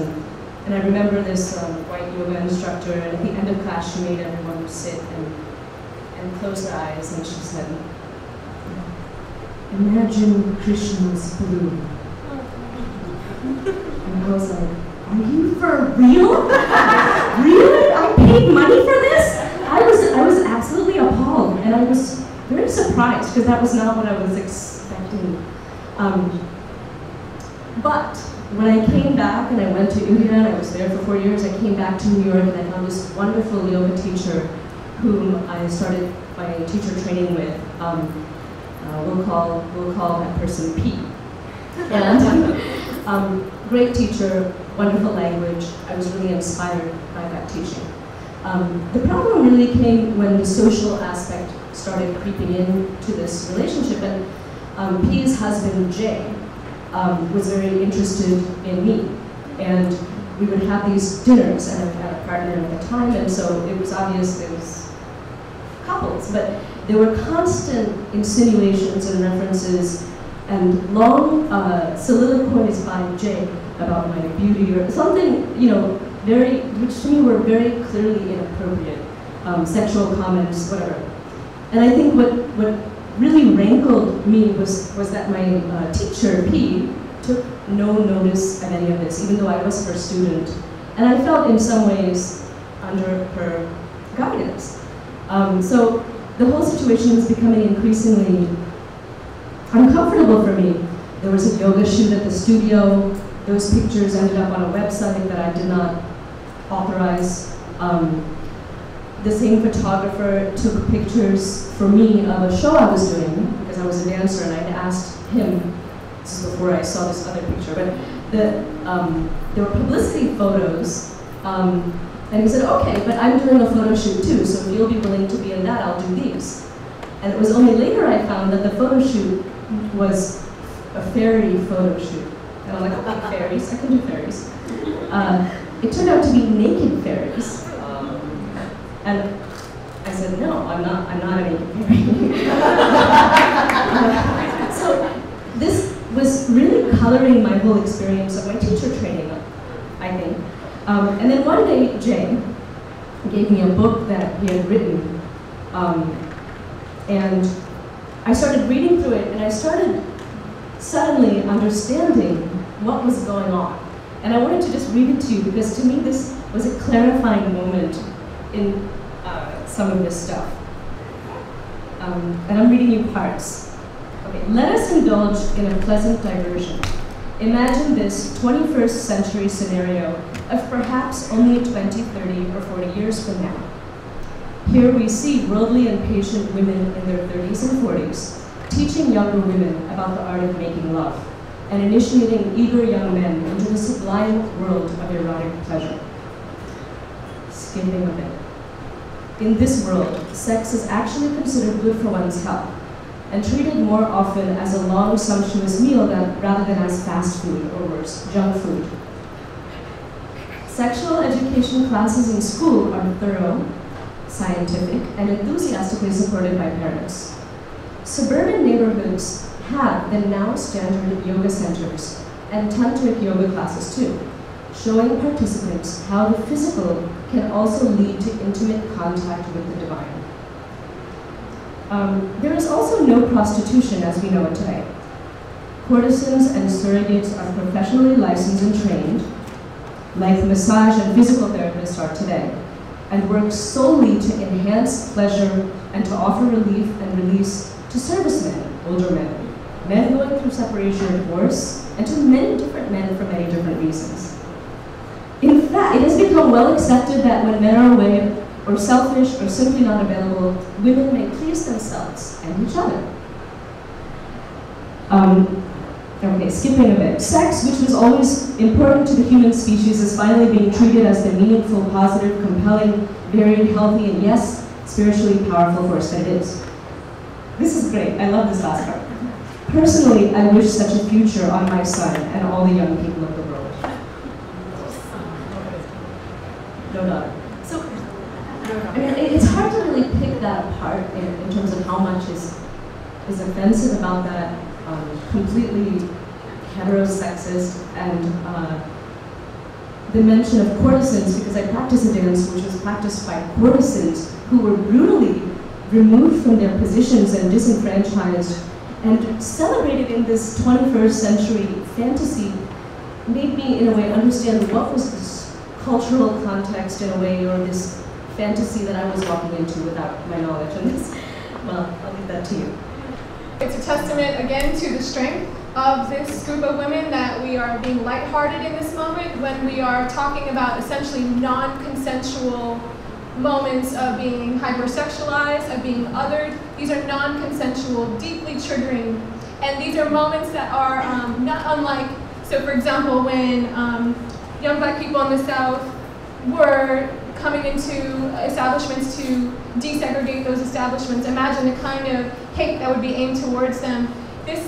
and I remember this white yoga instructor, and at the end of class she made everyone sit and close their eyes, and she said, "Imagine Krishna's blue." And I was like, "Are you for real? Really? I paid money for this?" I was absolutely appalled, and I was very surprised, because that was not what I was expecting. But when I came back and I went to India and I was there for 4 years, I came back to New York and I found this wonderful yoga teacher whom I started my teacher training with. We'll call that person P. And great teacher, wonderful language. I was really inspired by that teaching. The problem really came when the social aspect started creeping into this relationship, and P's husband, Jay, was very interested in me. And we would have these dinners, and I had a partner at the time, and so it was obvious it was couples, but there were constant insinuations and references and long soliloquies by Jay about my beauty or something, which to me were very clearly inappropriate, sexual comments, whatever. And I think what really rankled me was that my teacher, P, took no notice of any of this, even though I was her student. And I felt in some ways under her guidance. So the whole situation was becoming increasingly uncomfortable for me. There was a yoga shoot at the studio. Those pictures ended up on a website that I did not authorize. The same photographer took pictures for me of a show I was doing, because I was a dancer, and I had asked him, this is before I saw this other picture, but there were publicity photos, and he said, okay, but I'm doing a photo shoot too, so if you'll be willing to be in that, I'll do these. And it was only later I found that the photo shoot was a fairy photo shoot. And I'm like, okay, fairies, I can do fairies. It turned out to be naked fairies. And I said, no, I'm not a naked fairy. So this was really coloring my whole experience of my teacher training, I think. And then one day, Jay gave me a book that he had written. And I started reading through it, and I started suddenly understanding what was going on. And I wanted to just read it to you, because to me this was a clarifying moment in some of this stuff. And I'm reading you parts. Okay, let us indulge in a pleasant diversion. Imagine this 21st century scenario of perhaps only 20, 30, or 40 years from now. Here we see worldly and patient women in their 30s and 40s teaching younger women about the art of making love and initiating eager young men into the sublime world of erotic pleasure. Skipping a bit. In this world, sex is actually considered good for one's health and treated more often as a long, sumptuous meal rather than as fast food, or worse, junk food. Sexual education classes in school are thorough, scientific, and enthusiastically supported by parents. Suburban neighborhoods have the now standard yoga centers and tantric yoga classes too, showing participants how the physical can also lead to intimate contact with the divine. There is also no prostitution as we know it today. Courtesans and surrogates are professionally licensed and trained, like massage and physical therapists are today, and work solely to enhance pleasure and to offer relief and release to servicemen, older men, men going through separation or divorce, and to many different men for many different reasons. In fact, it has become well accepted that when men are away, or selfish, or simply not available, women may please themselves and each other. Okay, skipping a bit. Sex, which was always important to the human species, is finally being treated as the meaningful, positive, compelling, varied, healthy, and yes, spiritually powerful force that it is. This is great. I love this last part. Personally, I wish such a future on my son and all the young people of the world. No daughter. I mean, it's hard to really pick that apart in terms of how much is offensive about that, completely heterosexist, and the mention of courtesans, because I practice a dance which was practiced by courtesans who were brutally removed from their positions and disenfranchised and celebrated in this 21st century fantasy, made me in a way understand what was this cultural context in a way, or this fantasy that I was walking into without my knowledge. And this, well, I'll leave that to you. It's a testament, again, to the strength of this group of women that we are being lighthearted in this moment when we are talking about essentially non-consensual moments of being hypersexualized, of being othered. These are non-consensual, deeply triggering, and these are moments that are not unlike, so for example, when young black people in the South were coming into establishments to desegregate those establishments. Imagine the kind of hate that would be aimed towards them. This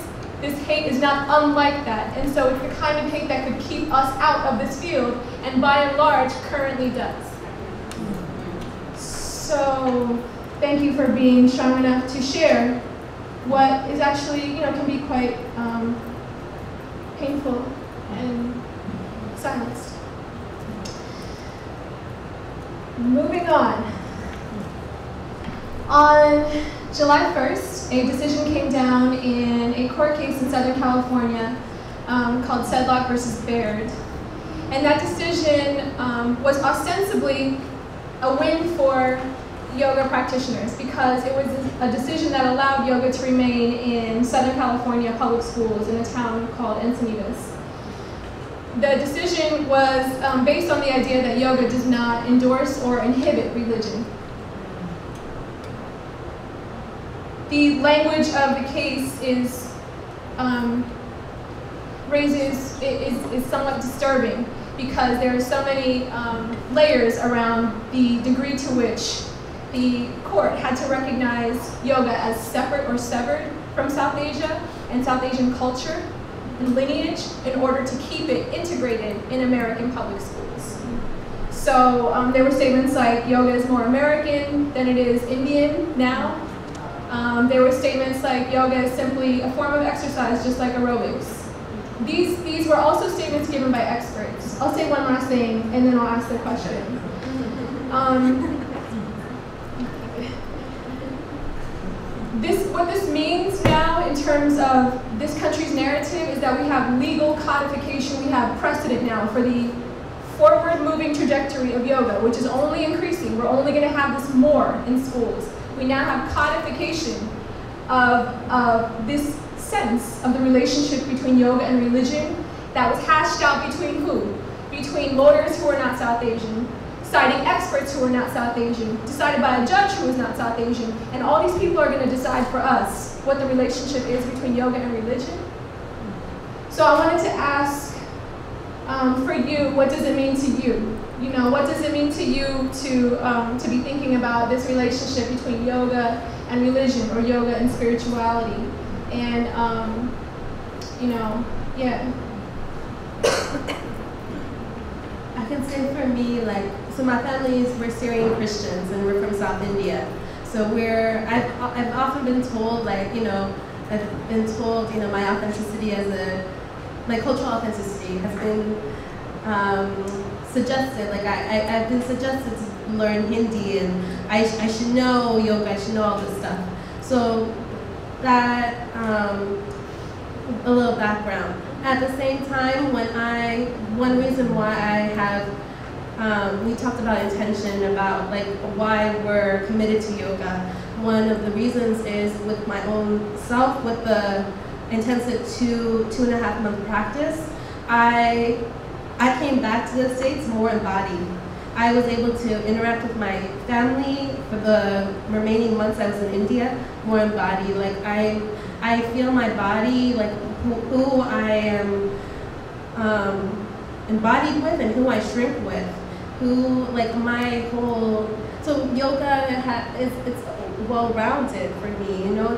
hate is not unlike that, and so it's the kind of hate that could keep us out of this field, and by and large currently does. So thank you for being strong enough to share what is actually, can be quite painful and silenced. Moving on. On July 1st, a decision came down in a court case in Southern California called Sedlock versus Baird. And that decision was ostensibly a win for yoga practitioners because it was a decision that allowed yoga to remain in Southern California public schools in a town called Encinitas. The decision was based on the idea that yoga does not endorse or inhibit religion. The language of the case is somewhat disturbing because there are so many layers around the degree to which the court had to recognize yoga as separate or severed from South Asia and South Asian culture and lineage in order to keep it integrated in American public schools. So there were statements like yoga is more American than it is Indian now. There were statements like yoga is simply a form of exercise just like aerobics. These were also statements given by experts. I'll say one last thing and then I'll ask the question. What this means now in terms of this country's narrative is that we have legal codification, we have precedent now for the forward-moving trajectory of yoga, which is only increasing. We're only going to have this more in schools. We now have codification of this sense of the relationship between yoga and religion that was hashed out between who? Between lawyers who are not South Asian, citing experts who are not South Asian, decided by a judge who is not South Asian, and all these people are going to decide for us what the relationship is between yoga and religion. So I wanted to ask for you, what does it mean to you? You know, what does it mean to you to be thinking about this relationship between yoga and religion, or yoga and spirituality? And, you know, yeah. I can say for me, like, so my family we're Syrian Christians and we're from South India. So I've often been told, like, you know, I've been told, you know, my authenticity my cultural authenticity has been suggested, like I've been suggested to learn Hindi, and I should know yoga, I should know all this stuff. So that, a little background. At the same time, one reason why I have, we talked about intention, about like why we're committed to yoga. One of the reasons is with my own self, with the intensive 2.5 month practice, I came back to the States more embodied. I was able to interact with my family for the remaining months I was in India more embodied. Like I feel my body, like who I am embodied with and who I shrink with, who like my whole, so yoga it's well-rounded for me, you know,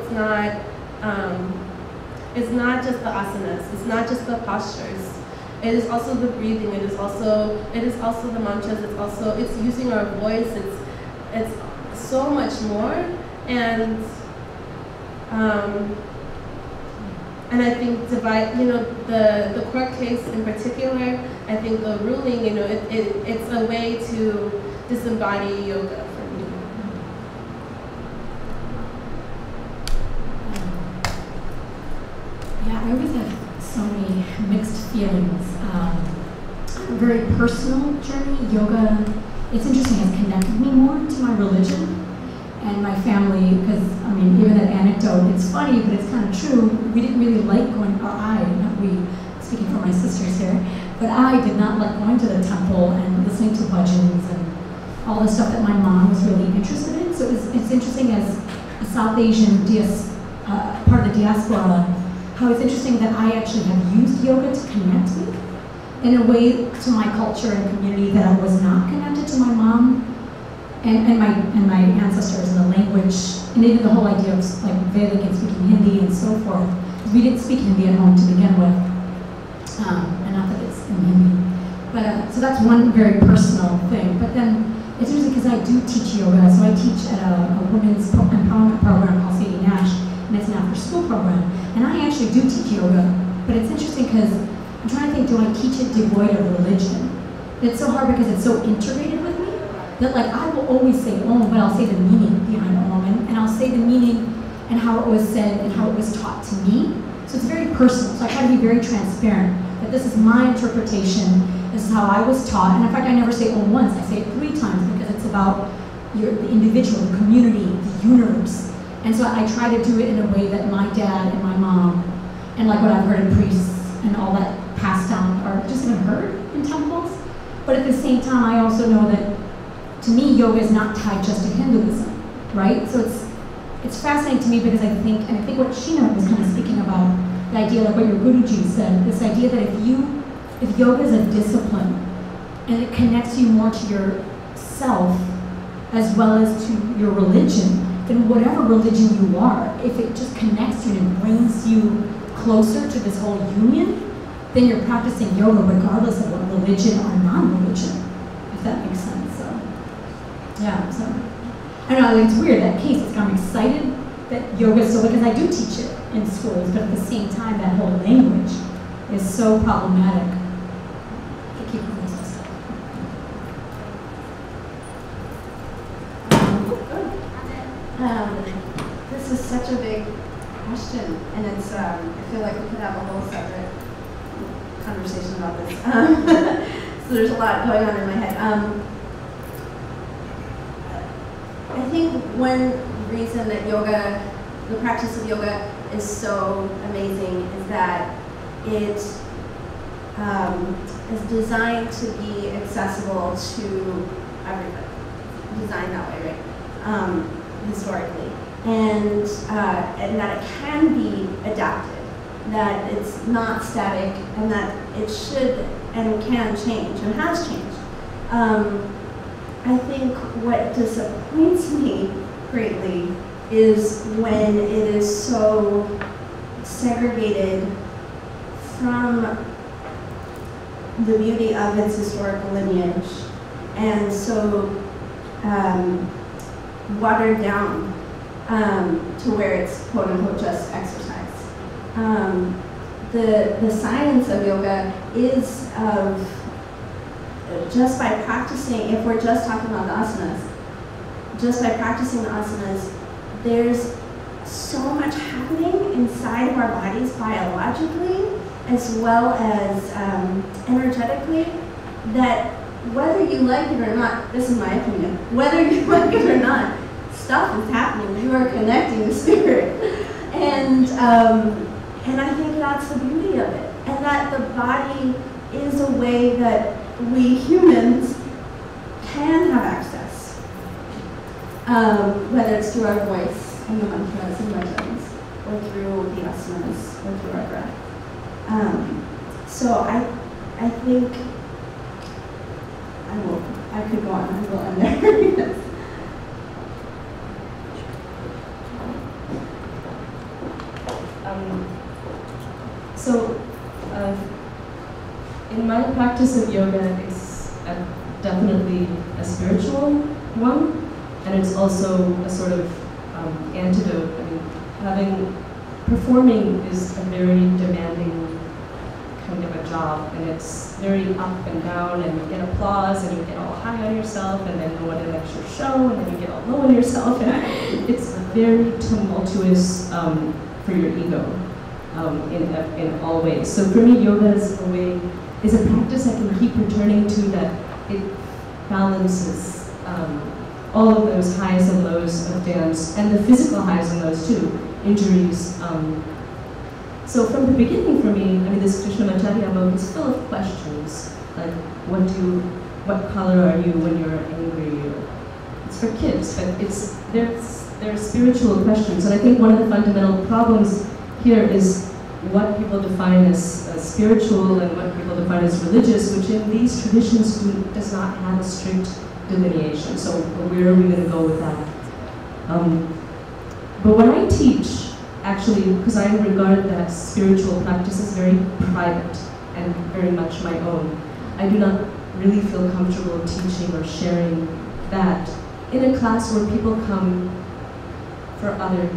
it's not just the asanas, it's not just the postures. It is also the breathing, it is also the mantras, it's using our voice, it's so much more. And I think you know, the court case in particular, I think the ruling, you know, it's a way to disembody yoga for me. Yeah, I always have so many mixed feelings. A very personal journey. Yoga, it's interesting, has connected me more to my religion and my family, because, I mean, even that anecdote, it's funny, but it's kind of true. We didn't really like going, or I, not we, speaking for my sisters here, but I did not like going to the temple and listening to bhajans and all the stuff that my mom was really interested in. So it's interesting as a South Asian part of the diaspora, how it's interesting that I actually have used yoga to connect me in a way to my culture and community that I was not connected to my mom and my ancestors, and the language, and even the whole idea of like Vedic and speaking Hindi and so forth. We didn't speak Hindi at home to begin with, and not that it's in Hindi. But so that's one very personal thing. But then it's interesting because I do teach yoga. So I teach at a women's empowerment program called Sadie Nash, and it's an after-school program. And I actually do teach yoga, but it's interesting because I'm trying to think, do I teach it devoid of religion? It's so hard because it's so integrated with me that, like, I will always say Om, but I'll say the meaning behind Om, and I'll say the meaning and how it was said and how it was taught to me. So it's very personal. So I try to be very transparent that this is my interpretation, this is how I was taught. And in fact, I never say Om once, I say it 3 times because it's about the individual, the community, the universe. And so I try to do it in a way that my dad and my mom, and like what I've heard in priests and all that passed down, are just even heard in temples. But at the same time, I also know that, to me, yoga is not tied just to Hinduism, right? So it's fascinating to me because I think what Sheena was kind of speaking about, the idea, like what your Guruji said, this idea that if yoga is a discipline and it connects you more to yourself as well as to your religion, then whatever religion you are, if it just connects you and brings you closer to this whole union, then you're practicing yoga regardless of what religion or non-religion, if that makes sense. So, yeah, so, I don't know, it's weird, that case, I'm excited that yoga is so, because I do teach it in schools, but at the same time, that whole language is so problematic. I keep going to this. This is such a big question, and it's, I feel like we could have a whole separate conversation about this. So there's a lot going on in my head. I think one reason that yoga, the practice of yoga, is so amazing is that is designed to be accessible to everybody. Designed that way, right? Historically, and that it can be adapted, that it's not static, and that it should and can change and has changed. I think what disappoints me greatly is when it is so segregated from the beauty of its historical lineage, and so watered down to where it's quote unquote just exercise. The science of yoga is of just by practicing, if we're just talking about the asanas, just by practicing the asanas, there's so much happening inside of our bodies biologically as well as energetically that whether you like it or not, this is my opinion, whether you like it or not, stuff is happening. You are connecting the spirit. And I think that's the beauty of it. And that the body is a way that we humans can have access. Whether it's through our voice and the mantras and legends, or through the asanas, or through our breath. So I think I could go on, I will end there. Yes. In my practice of yoga, it's definitely a spiritual one, and it's also a sort of antidote. I mean, performing is a very demanding kind of a job, and it's very up and down, and you get applause, and you get all high on yourself, and then no one likes your show, and then you get all low on yourself, and it's very tumultuous for your ego in all ways. So for me, yoga is a practice I can keep returning to, that it balances all of those highs and lows of dance, and the physical highs and lows too, injuries. So from the beginning for me, I mean, this Krishnamacharya book is full of questions, like what color are you when you're angry? It's for kids, but they're spiritual questions, and I think one of the fundamental problems here is what people define as spiritual and what people define as religious, which in these traditions does not have a strict delineation. So where are we going to go with that? But when I teach, actually, because I regard that spiritual practice as very private and very much my own, I do not really feel comfortable teaching or sharing that in a class where people come for other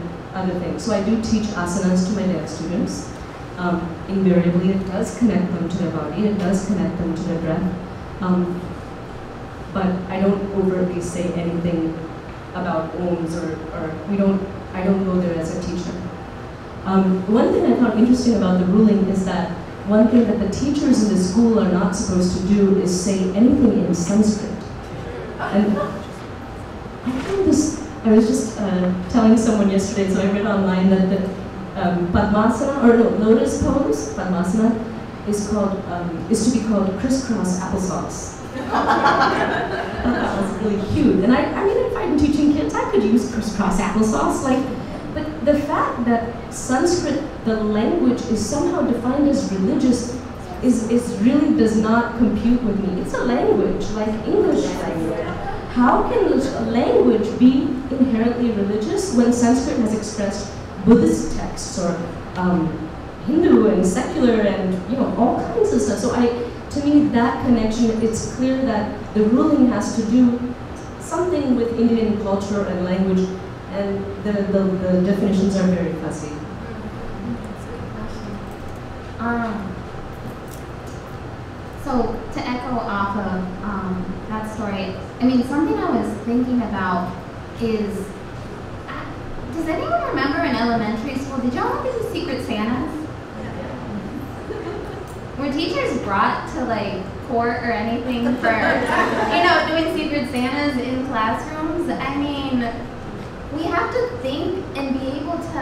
things. So I do teach asanas to my dance students. Invariably, it does connect them to their body, it does connect them to their breath. But I don't overtly say anything about ohms I don't go there as a teacher. One thing I found interesting about the ruling is that one thing that the teachers in the school are not supposed to do is say anything in Sanskrit. And I found this, I was just telling someone yesterday, so I read online that the Padmasana, or no, lotus pose, Padmasana, is to be called crisscross applesauce. That was really cute. And I mean, if I'm teaching kids, I could use crisscross applesauce. But the fact that Sanskrit, the language, is somehow defined as religious is really does not compute with me. It's a language, like English language. How can a language be inherently religious when Sanskrit has expressed Buddhist texts or Hindu and secular and all kinds of stuff? So to me, that connection, it's clear that the ruling has to do something with Indian culture and language, and the definitions are very fuzzy. So to echo off of that story, I mean, something I was thinking about is, does anyone remember in elementary school, did y'all ever do Secret Santas? Were teachers brought to court or anything for, doing Secret Santas in classrooms? I mean, we have to think and be able to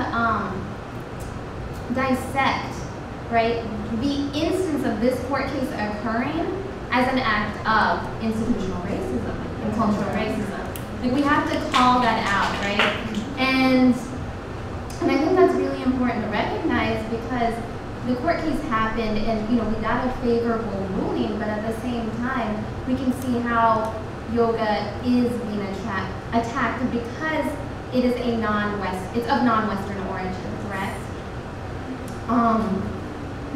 dissect right? The instance of this court case occurring as an act of institutional racism and cultural racism. Like, we have to call that out, right? And I think that's really important to recognize, because the court case happened and, you know, we got a favorable ruling, but at the same time, we can see how yoga is being attacked because it is it's of non-Western origin, correct?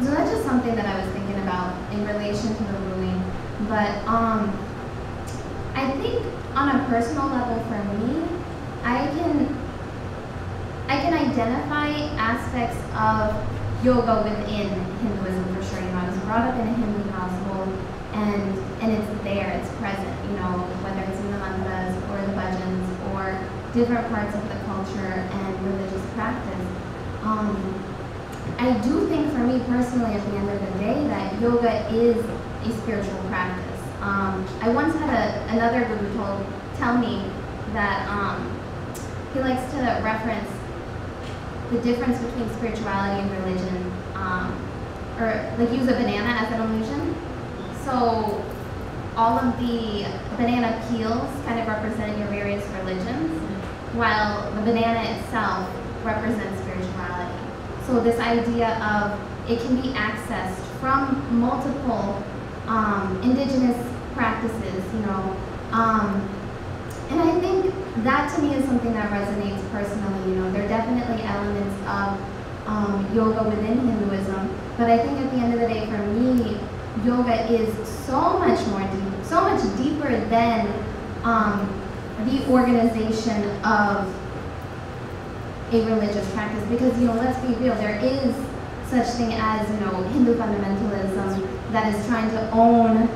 So that's just something that I was thinking about in relation to the ruling. But I think on a personal level for me, I can identify aspects of yoga within Hinduism for sure. You know, I was brought up in a Hindu household, and it's there, it's present, you know, whether it's in the mantras or the bhajans or different parts of the culture and religious practice. I do think for me personally, at the end of the day, that yoga is a spiritual practice. I once had another guru tell me that he likes to reference the difference between spirituality and religion, or like use a banana as an illusion. So all of the banana peels kind of represent your various religions, while the banana itself represents spirituality. So this idea of it can be accessed from multiple indigenous practices, you know, and I think that to me is something that resonates personally. You know, there are definitely elements of yoga within Hinduism, but I think at the end of the day, for me, yoga is so much deeper than the organization of a religious practice. Because, you know, let's be real, there is such thing as, you know, Hindu fundamentalism that is trying to own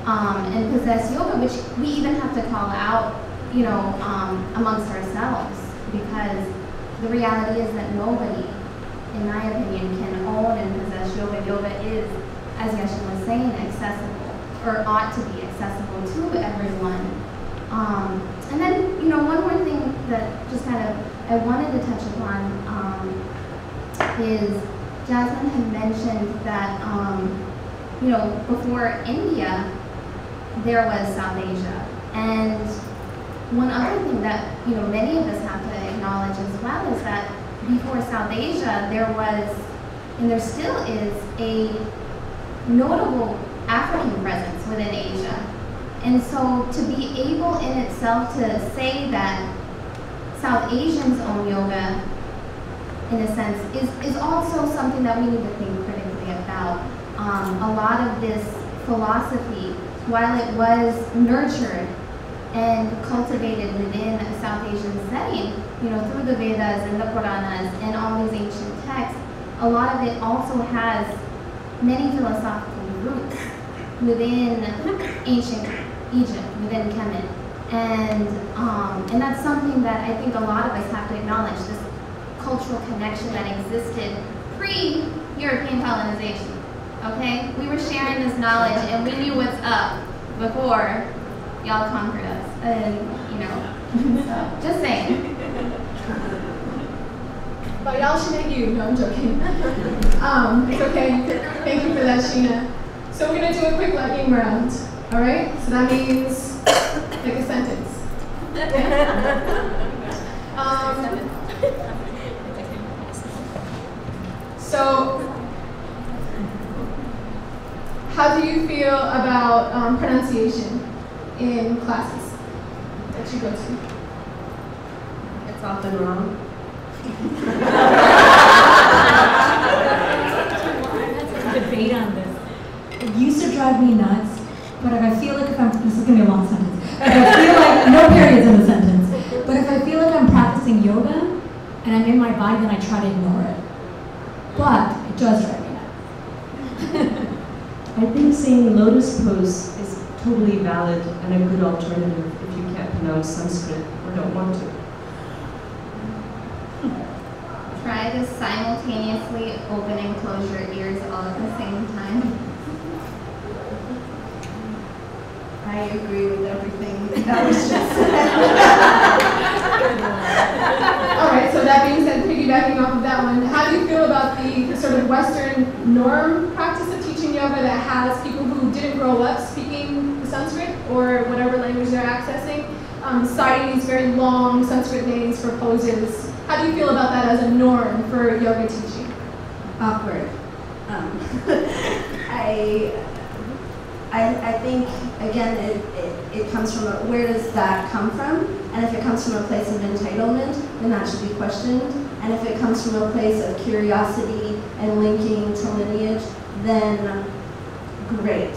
and possess yoga, which we even have to call out, you know, amongst ourselves, because the reality is that nobody, in my opinion, can own and possess yoga. Yoga is, as Yashin was saying, accessible, or ought to be accessible to everyone. And then, you know, one more thing that just kind of I wanted to touch upon is Jasmine had mentioned that, you know, before India, there was South Asia. And one other thing that, you know, many of us have to acknowledge as well is that before South Asia, there was, and there still is, a notable African presence within Asia. And so to be able in itself to say that South Asians own yoga, in a sense, is also something that we need to think critically about. A lot of this philosophy, while it was nurtured and cultivated within a South Asian setting, you know, through the Vedas and the Puranas and all these ancient texts, a lot of it also has many philosophical roots within ancient Egypt, within Kemet. And that's something that I think a lot of us have to acknowledge, this cultural connection that existed pre-European colonization, okay? We were sharing this knowledge and we knew what's up before y'all conquered us, and, you know, so, just saying. But y'all should make you. No, I'm joking. It's okay. Thank you for that, Sheena. So we're gonna do a quick lightning round. All right? So that means pick a sentence. So, how do you feel about pronunciation in classes that you go to? It's often wrong. Debate on this. It used to drive me nuts, but if I feel like this is gonna be a long sentence. If I feel like, no periods in the sentence, but if I feel like I'm practicing yoga and I'm in my body, then I try to ignore it. But it does drive me nuts. I think saying lotus pose is totally valid and a good alternative if you can't pronounce Sanskrit or don't want to. Try to simultaneously open and close your ears all at the same time. I agree with everything that was just said. All right, so that being said, piggybacking off of that one, how do you feel about about the sort of Western norm practice of teaching yoga that has people who didn't grow up speaking Sanskrit or whatever language they're accessing, citing these very long Sanskrit names for poses. How do you feel about that as a norm for yoga teaching? Awkward. I think, again, it comes from where does that come from? And if it comes from a place of entitlement, then that should be questioned. And if it comes from a place of curiosity and linking to lineage, then great.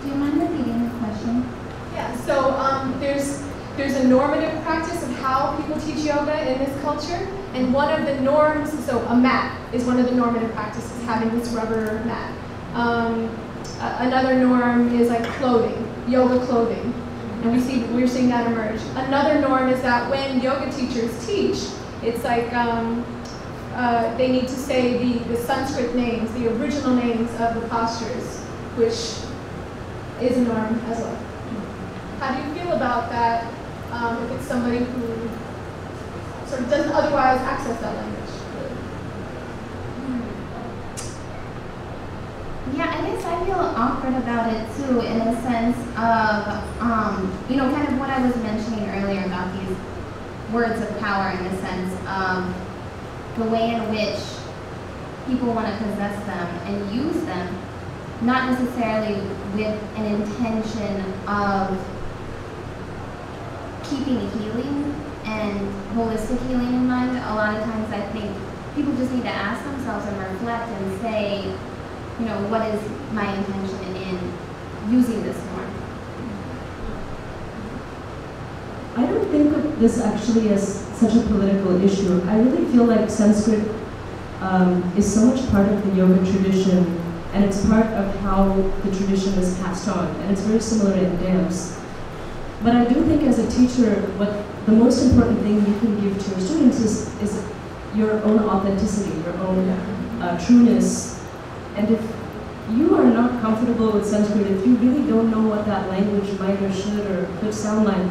Do you mind repeating the question? Yeah, so there's a normative practice of how people teach yoga in this culture, and one of the norms, so a mat is one of the normative practices, having this rubber mat. Another norm is like clothing, yoga clothing, and we're seeing that emerge. Another norm is that when yoga teachers teach, it's like they need to say the Sanskrit names, the original names of the postures, which is a norm as well. How do you feel about that if it's somebody who sort of doesn't otherwise access that language? Yeah, I guess I feel awkward about it too, in the sense of, kind of what I was mentioning earlier about these words of power, in the sense of the way in which people want to possess them and use them, not necessarily with an intention of keeping healing and holistic healing in mind. A lot of times I think people just need to ask themselves and reflect and say, what is my intention in using this norm? I don't think of this actually as such a political issue. I really feel like Sanskrit is so much part of the yoga tradition, and it's part of how the tradition is passed on, and it's very similar in dance. But I do think as a teacher, what the most important thing you can give to your students is your own authenticity, your own trueness. And if you are not comfortable with Sanskrit, if you really don't know what that language might or should or could sound like,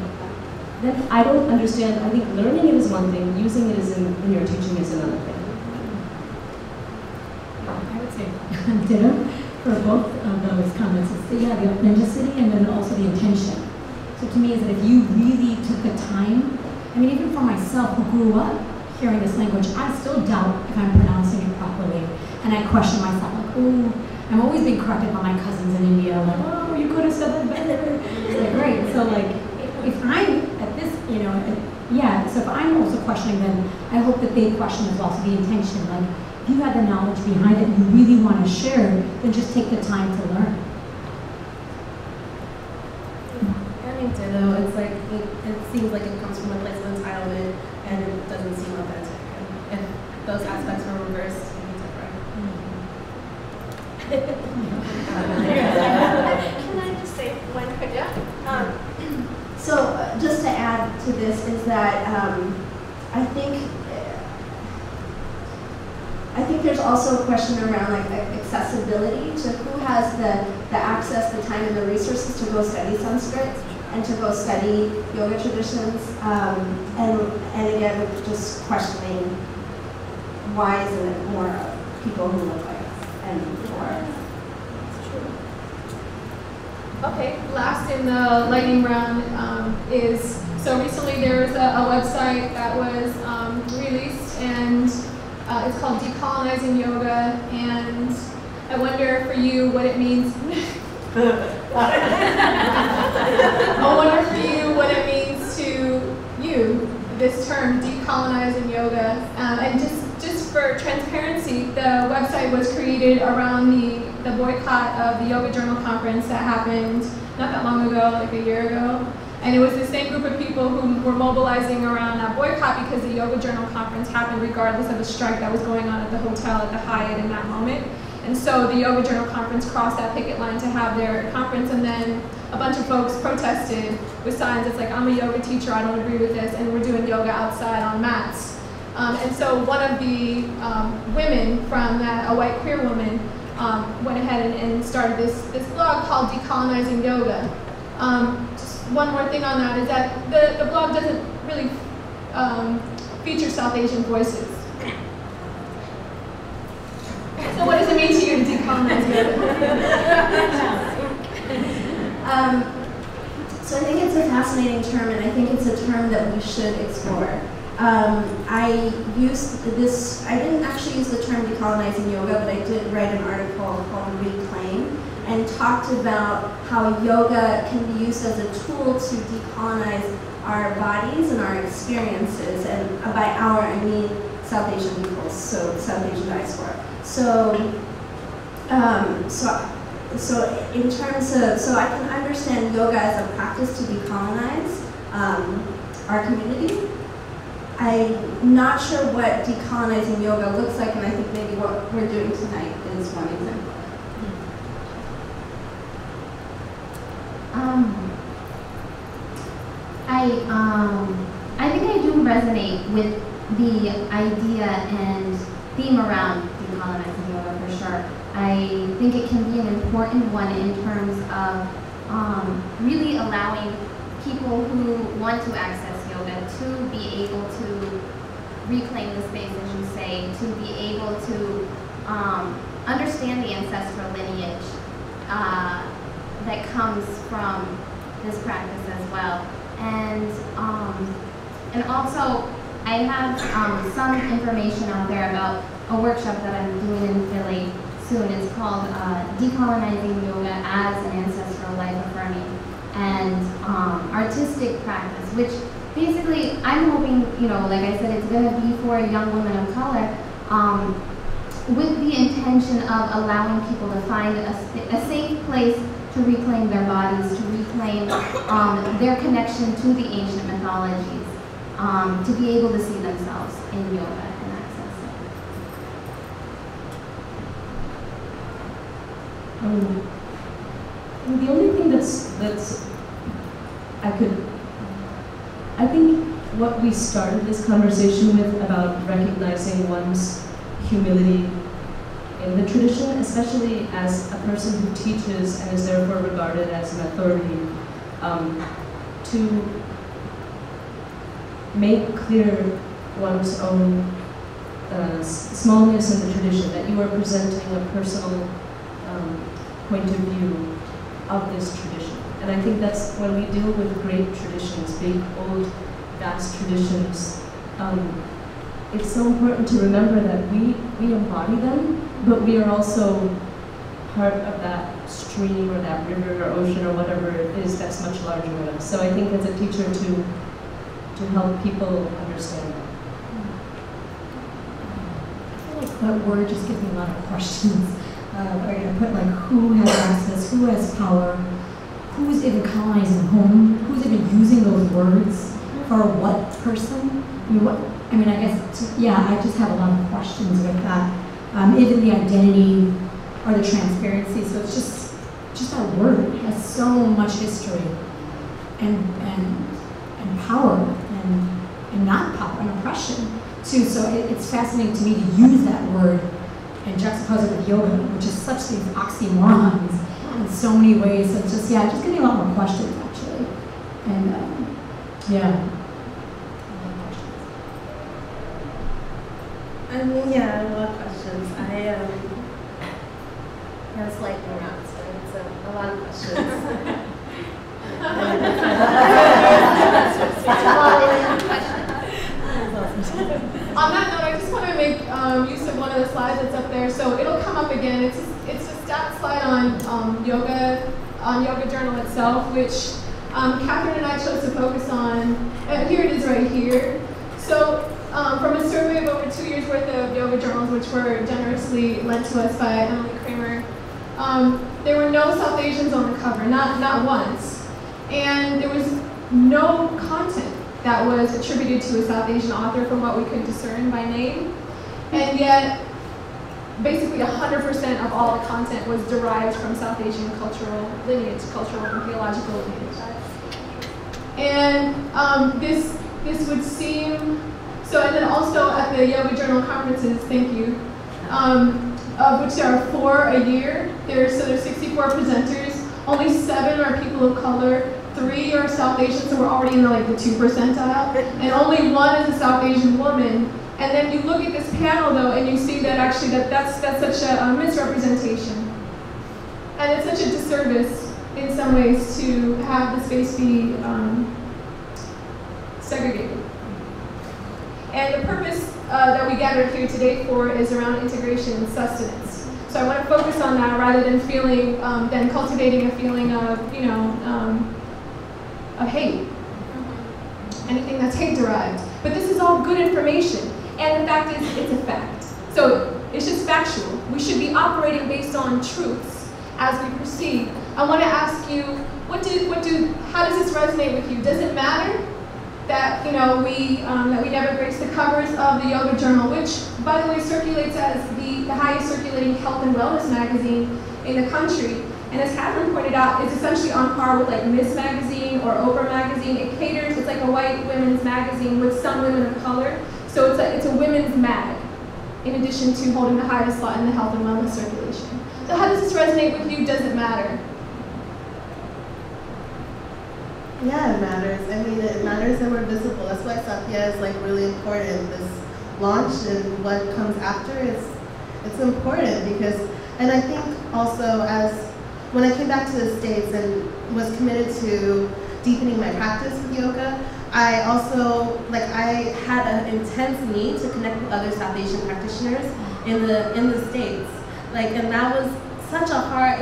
then I don't understand. I think learning it is one thing, using it in your teaching is another thing. I would say ditto for both of those comments. It's the authenticity and then also the intention. So to me is that if you really took the time, even for myself who grew up hearing this language, I still doubt if I'm pronouncing it properly. And I question myself, like, oh, I'm always being corrected by my cousins in India, like, oh, you could have said that better. It's like, great. So like, if I'm at this, so if I'm also questioning, then I hope that they question as well. So the intention, like, if you have the knowledge behind it and you really want to share, then just take the time to learn. Ditto. It's like it seems like it comes from a place of entitlement, and it doesn't seem authentic. And if those aspects were reversed, it'd be different. Can I just say one quick? So just to add to this is that I think there's also a question around like accessibility to who has the access, the time, and the resources to go study Sanskrit and to go study yoga traditions, and again, just questioning why isn't it more people who look like us and more. Okay, last in the lightning round is, so recently there was a website that was released, and it's called Decolonizing Yoga, and I wonder for you what it means. I wonder for you what it means to you, this term, decolonizing yoga. And just for transparency, the website was created around the boycott of the Yoga Journal Conference that happened not that long ago, like a year ago. And it was the same group of people who were mobilizing around that boycott because the Yoga Journal Conference happened regardless of a strike that was going on at the hotel at the Hyatt in that moment. And so the Yoga Journal Conference crossed that picket line to have their conference, and then a bunch of folks protested with signs. It's like, I'm a yoga teacher, I don't agree with this, and we're doing yoga outside on mats. And so one of the women from that, a white queer woman, went ahead and started this blog called Decolonizing Yoga. Just one more thing on that is that the blog doesn't really feature South Asian voices. So what does it mean to you to decolonize yoga? So I think it's a fascinating term, and I think it's a term that we should explore. I didn't actually use the term decolonizing yoga, but I did write an article called Reclaim, and talked about how yoga can be used as a tool to decolonize our bodies and our experiences, and by our, I mean South Asian peoples, so South Asian diaspora. So in terms of, so I can understand yoga as a practice to decolonize our community. I'm not sure what decolonizing yoga looks like, and I think maybe what we're doing tonight is one example. I think I do resonate with the idea and theme around decolonizing yoga for sure. I think it can be an important one in terms of really allowing people who want to access yoga to be able to reclaim the space, as you say, to be able to understand the ancestral lineage that comes from this practice as well. And also, I have some information out there about a workshop that I'm doing in Philly soon. It's called Decolonizing Yoga as an Ancestral Life Affirming and Artistic Practice, which basically I'm hoping, like I said, it's going to be for young women of color with the intention of allowing people to find a safe place to reclaim their bodies, to reclaim their connection to the ancient mythologies, to be able to see themselves in yoga and access it. The only thing I think what we started this conversation with about recognizing one's humility in the tradition, especially as a person who teaches and is therefore regarded as an authority, to make clear one's own smallness in the tradition, that you are presenting a personal point of view of this tradition. And I think that's when we deal with great traditions, big, old, vast traditions, it's so important to remember that we embody them, but we are also part of that stream or that river or ocean or whatever it is that's much larger than us. So I think as a teacher to help people understand that. I feel like that word just gives me a lot of questions. Are you going to put like who has access, who has power, who's even colonizing whom, who's even using those words for what person? I just have a lot of questions with that. Even the identity or the transparency. So it's just that word. It has so much history and power and not power and oppression too. So it's fascinating to me to use that word and juxtapose it with yoga, which is such these oxymorons in so many ways. So it's just gives me a lot more questions actually. And I have a lot of questions. I was like nuts, right? So a lot of questions. On that note, I just want to make use of one of the slides that's up there. So it'll come up again. It's a stat slide on yoga Journal itself, which Catherine and I chose to focus on. Here it is right here. So from a survey of over 2 years worth of yoga journals, which were generously lent to us by Emily Kramer, there were no South Asians on the cover, not once. And there was no content that was attributed to a South Asian author from what we could discern by name. And yet, basically 100% of all the content was derived from South Asian cultural lineage, cultural and theological lineage. And this would seem, and then also at the Yoga Journal conferences, thank you, of which there are 4 a year. There's 64 presenters, only 7 are people of color, 3 are South Asian, so we're already in the 2 percentile, and only 1 is a South Asian woman. And then you look at this panel though, and you see that actually that's such a misrepresentation. And it's such a disservice in some ways to have the space be segregated. And the purpose that we gathered here today for is around integration and sustenance. So I want to focus on that rather than than cultivating a feeling of, of hate. Anything that's hate derived. But this is all good information. And the fact is, it's a fact. So it's just factual. We should be operating based on truths as we proceed. I want to ask you, how does this resonate with you? Does it matter that we never grace the covers of the Yoga Journal, which, by the way, circulates as the highest circulating health and wellness magazine in the country? And as Catherine pointed out, it's essentially on par with like Miss Magazine or Oprah Magazine. It caters, it's like a white women's magazine with some women of color. So it's a women's mag, in addition to holding the highest slot in the health and wellness circulation. So how does this resonate with you? Does it matter? Yeah, it matters. I mean, it matters that we're visible. That's why SAAPYA is like really important. This launch and what comes after it's important because, and I think also when I came back to the States and was committed to deepening my practice with yoga, I also, I had an intense need to connect with other South Asian practitioners in the States. And that was such a hard,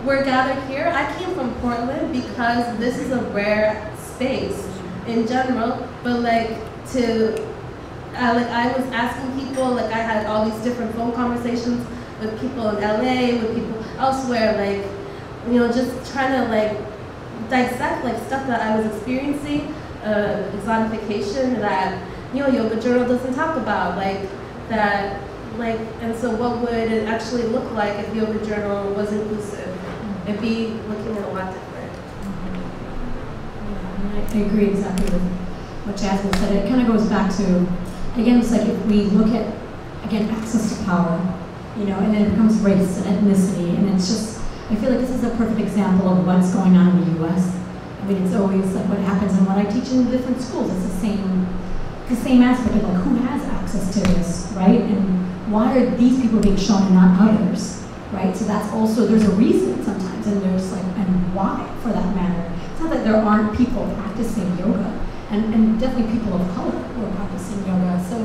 we're gathered here. I came from Portland because this is a rare space in general, but I was asking people, I had all these different phone conversations with people in LA, with people elsewhere, just trying to dissect stuff that I was experiencing, exotification that Yoga Journal doesn't talk about, and so what would it actually look like if Yoga Journal was inclusive? It'd be looking at a lot different. Yeah, I agree exactly with what Jasmine said. It kind of goes back to, again, it's if we look at, again, access to power, and then it becomes race and ethnicity, and it's just, I feel like this is a perfect example of what's going on in the U.S. It's always what happens in what I teach in different schools. It's the same aspect of who has access to this, right? And why are these people being shown and not others, right? So that's also, there's a reason sometimes, and there's and why for that matter. It's not that there aren't people practicing yoga, and definitely people of color who are practicing yoga. So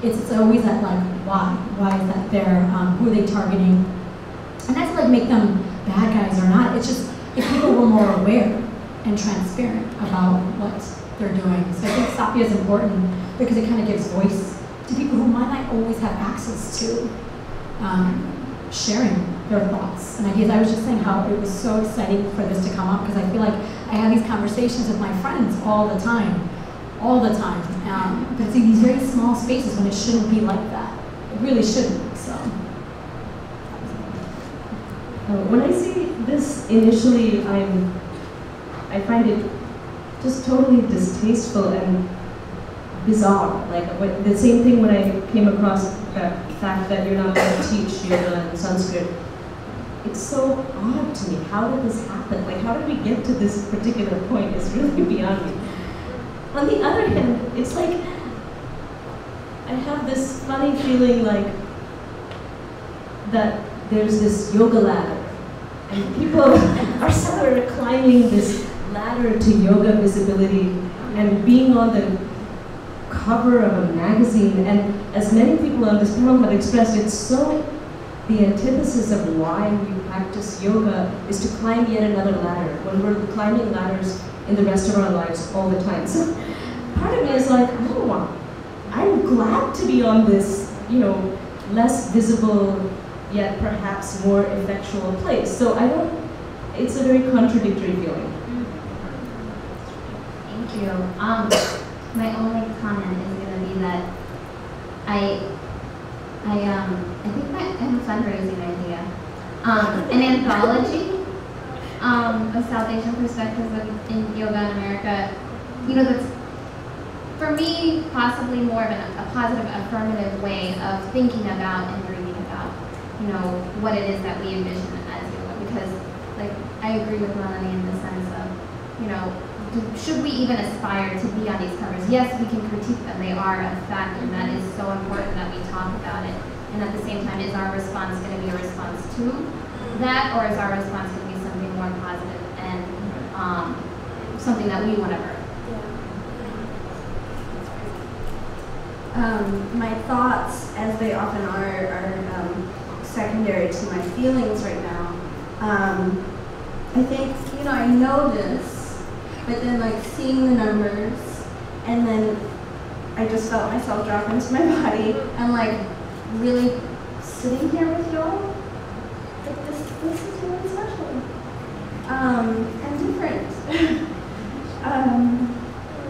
it's always that why? Why is that there? Who are they targeting? And that's make them bad guys or not. It's just if people were more aware and transparent about what they're doing. So I think SAAPYA is important because it kind of gives voice to people who might not always have access to sharing their thoughts and ideas. I was just saying how it was so exciting for this to come up because I feel like I have these conversations with my friends all the time. But it's in these very small spaces when it shouldn't be like that. It really shouldn't, so. When I see this initially, I find it just totally distasteful and bizarre. The same thing when I came across the fact that you're not going to teach yoga in Sanskrit. It's so odd to me. How did this happen? How did we get to this particular point? It's really beyond me. On the other hand, it's I have this funny feeling that there's this yoga ladder, and people are somewhere climbing this ladder to yoga visibility and being on the cover of a magazine. And as many people on this panel have expressed, it's so the antithesis of why we practice yoga is to climb yet another ladder when we're climbing ladders in the rest of our lives all the time. So part of me is I'm glad to be on this, less visible yet perhaps more effectual place. So it's a very contradictory feeling. Thank you. My only comment is going to be that I think I have a fundraising idea. An anthology of South Asian perspectives in yoga in America. That's for me possibly more of a positive, affirmative way of thinking about and reading about, what it is that we envision as yoga. Because, I agree with Melanie in the sense of, should we even aspire to be on these covers? Yes, we can critique them. They are a fact, and that is so important that we talk about it. And at the same time, is our response going to be a response to that, or is our response going to be something more positive and something that we want to hurt? My thoughts, as they often are secondary to my feelings right now. I think, I know this, but then like seeing the numbers, and then I just felt myself drop into my body, and like really sitting here with y'all, like this is really special, and different.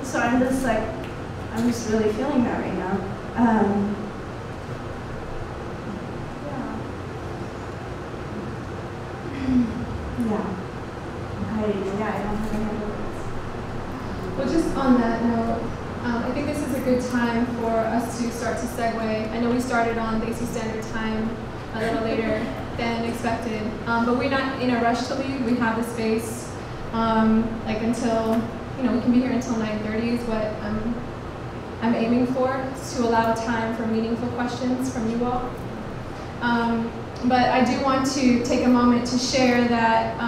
So I'm just really feeling that right now. I don't have any other words. Well, just on that note, I think this is a good time for us to start to segue. I know we started on the AC Standard Time a little later than expected, but we're not in a rush to leave. We have the space until, we can be here until 9:30 is what I'm aiming for, to allow time for meaningful questions from you all. But I do want to take a moment to share that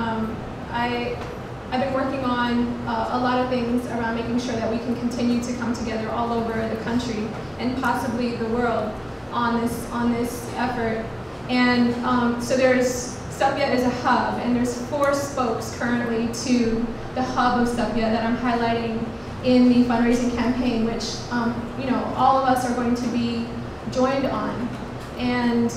I've been working on a lot of things around making sure that we can continue to come together all over the country and possibly the world on this effort. And so SAAPYA is a hub, and there's 4 spokes currently to the hub of SAAPYA that I'm highlighting in the fundraising campaign, which all of us are going to be joined on, and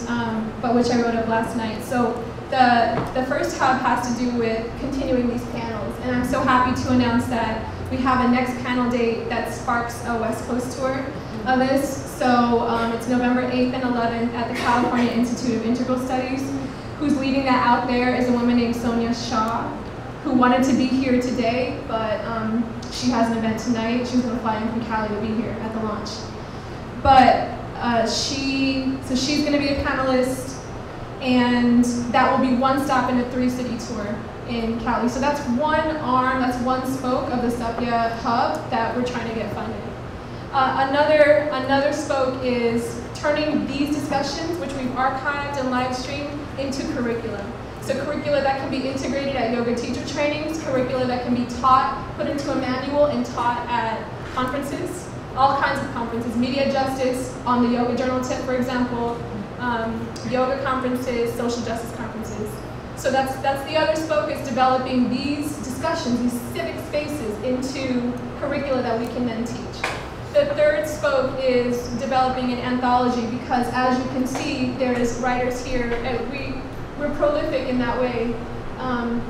but which I wrote up last night. So the first hub has to do with continuing these panels, and I'm so happy to announce that we have a next panel date that sparks a West Coast tour of this. So it's November 8th and 11th at the California Institute of Integral Studies. Who's leading that out there is a woman named Sonia Shaw, who wanted to be here today, but she has an event tonight. She was going to fly in from Cali to be here at the launch. But she's going to be a panelist, and that will be one stop in a 3-city tour in Cali. So that's one arm, that's one spoke of the SAAPYA hub that we're trying to get funded. Another spoke is turning these discussions, which we've archived and live streamed, into curricula. So curricula that can be integrated at yoga teacher trainings, curricula that can be taught, put into a manual and taught at conferences, all kinds of conferences, media justice, on the Yoga Journal tip, for example, yoga conferences, social justice conferences. So that's the other spoke, is developing these discussions, these civic spaces, into curricula that we can then teach. The third spoke is developing an anthology, because as you can see, there's writers here, and we're prolific in that way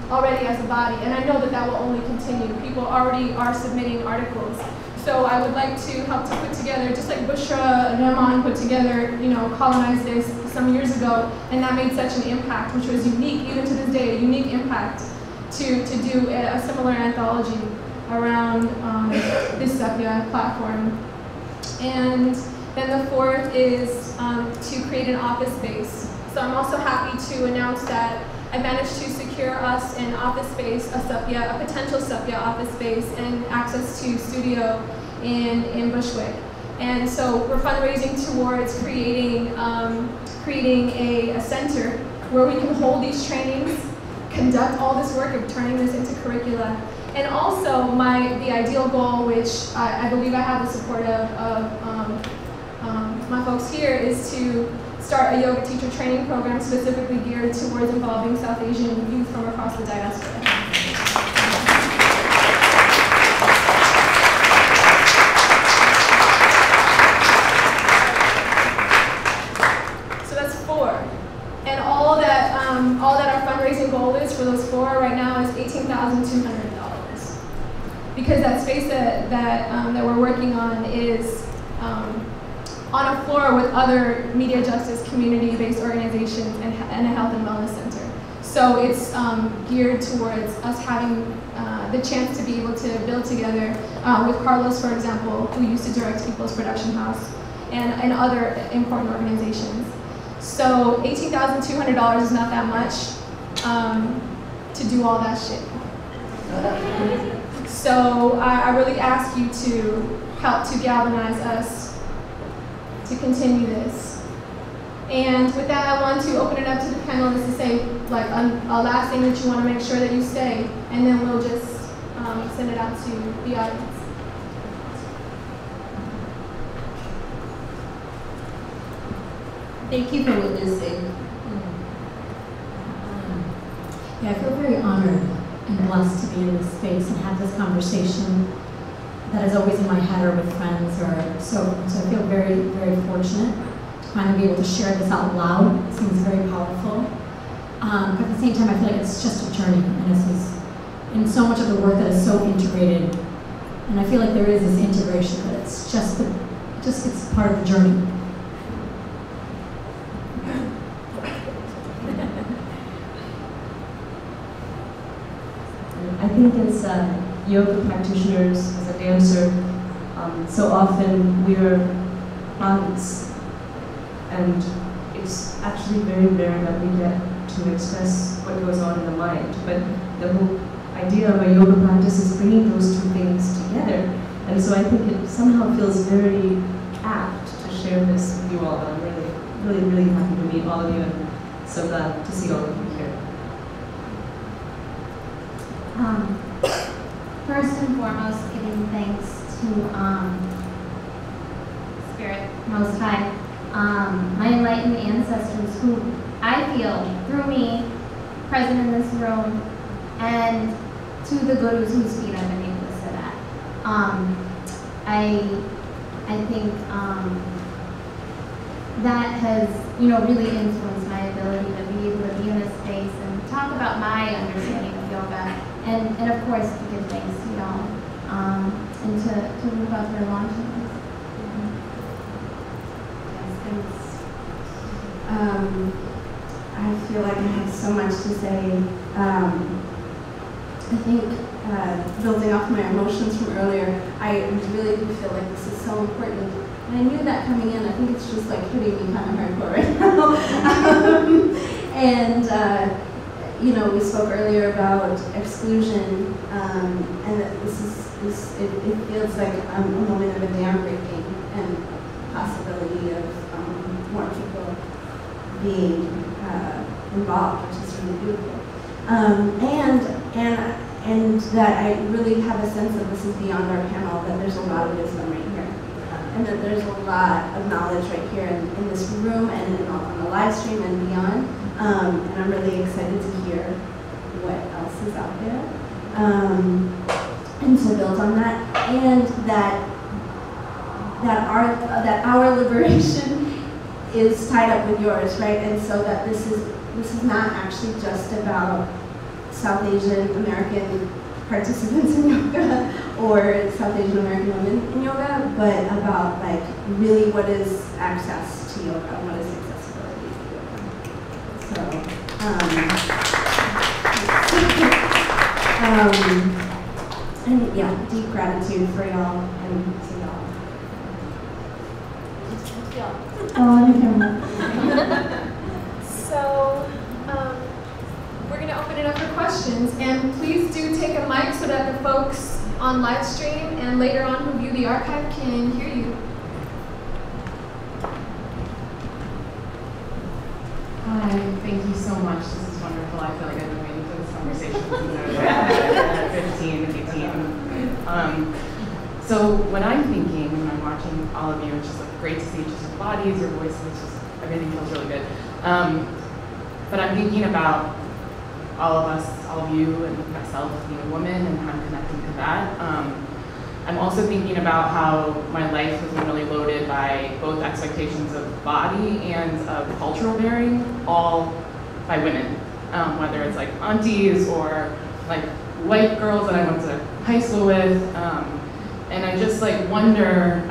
already as a body, and I know that will only continue. People already are submitting articles. So I would like to help to put together, just like Bushra Rahman put together, Colonize This some years ago, and that made such an impact, which was unique, even to this day, a unique impact to do a similar anthology around this SAAPYA platform. And then the fourth is to create an office space. So I'm also happy to announce that I managed to secure us an office space, a potential SAAPYA office space, and access to studio in Bushwick. And so we're fundraising towards creating a center where we can hold these trainings, conduct all this work of turning this into curricula. And also the ideal goal, which I believe I have the support of my folks here, is to start a yoga teacher training program specifically geared towards involving South Asian youth from across the diaspora. So that's 4. And all that our fundraising goal is for those 4 right now is $18,200. Because that space that we're working on is on a floor with other media justice community-based organizations and a health and wellness center. So it's geared towards us having the chance to be able to build together with Carlos, for example, who used to direct People's Production House, and other important organizations. So $18,200 is not that much to do all that shit. So I really ask you to help to galvanize us to continue this. And with that, I want to open it up to the panelists to say like a last thing that you want to make sure that you stay, and then we'll just send it out to the audience. Thank you for witnessing. Yeah, I feel very honored and blessed to be in this space and have this conversation that is always in my head or with friends or so I feel very, very fortunate to finally be able to share this out loud. It seems very powerful. But at the same time, I feel like it's just a journey, and this is in so much of the work that is so integrated. And I feel like there is this integration, but it's just it's part of the journey. I think as yoga practitioners, as a dancer, so often we're bodies, and it's actually very rare that we get to express what goes on in the mind. But the whole idea of a yoga practice is bringing those two things together, and so I think it somehow feels very apt to share this with you all. And I'm really happy to meet all of you, and so glad to see all of you here. First and foremost, giving thanks to Spirit Most High, my enlightened ancestors who I feel, through me, present in this room, and to the gurus whose feet I've been able to sit at. I think that has, really influenced my ability to be able to be in this space and talk about my understanding of yoga. And of course, to give thanks to y'all, and to move out for launching this. Yes, thanks. I feel like I have so much to say. I think, building off my emotions from earlier, I really do feel like this is so important. And I knew that coming in. I think it's just like hitting me kind of hardcore right now. We spoke earlier about exclusion, and that it feels like a moment of a dam breaking and possibility of more people being involved, which is really beautiful. And that I really have a sense that this is beyond our panel, that there's a lot of wisdom right here. And that there's a lot of knowledge right here in this room and on the live stream and beyond. And I'm really excited to hear what else is out there. And to build on that, and that our liberation is tied up with yours, right? And so that this is not actually just about South Asian American participants in yoga or South Asian American women in yoga, but about like really what is access to yoga and what is accessibility to yoga. And yeah, deep gratitude for y'all and to y'all. So, we're going to open it up for questions, and please do take a mic so that the folks on live stream and later on who view the archive can hear you. Hi, thank you so much. This is wonderful. I feel like I've been waiting for this conversation since I was 15, 18. So what I'm thinking when I'm watching all of you, it's just like great to see just your bodies, your voices, just everything feels really good. But I'm thinking about all of us, all of you, and myself being a woman and how I'm connecting to that. I'm also thinking about how my life has been really loaded by both expectations of body and of cultural bearing, all by women, whether it's like aunties or like white girls that I went to high school with, and I just like wonder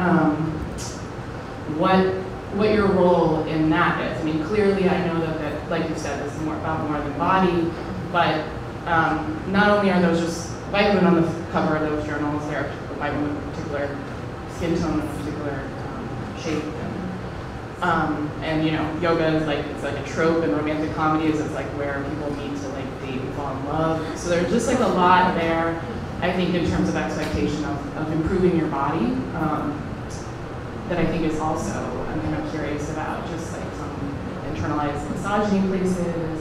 what your role in that is. I mean, clearly I know that like you said, this is about more than body, but not only are those just white women on the cover of those journals, there are white women with particular skin tone and particular shape. And you know, yoga is like, it's like a trope in romantic comedies. It's like where people meet to like date and fall in love. So there's just like a lot there I think in terms of expectation of improving your body, that I think is also, I'm kind of curious about just like some internalized misogyny places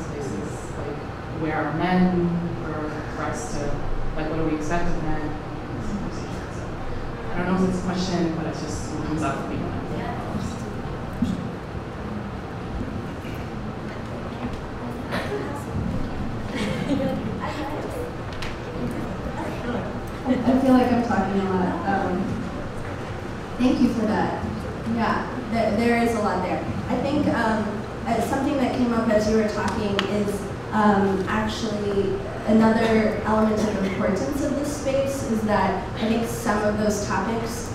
like where are men for us to, like what do we expect of men? So, I don't know if it's a question, but it's just what comes up for me. I feel like I'm talking a lot. Thank you for that. Yeah, there is a lot there. I think something that came up as you were talking is actually another element of importance of this space is that I think some of those topics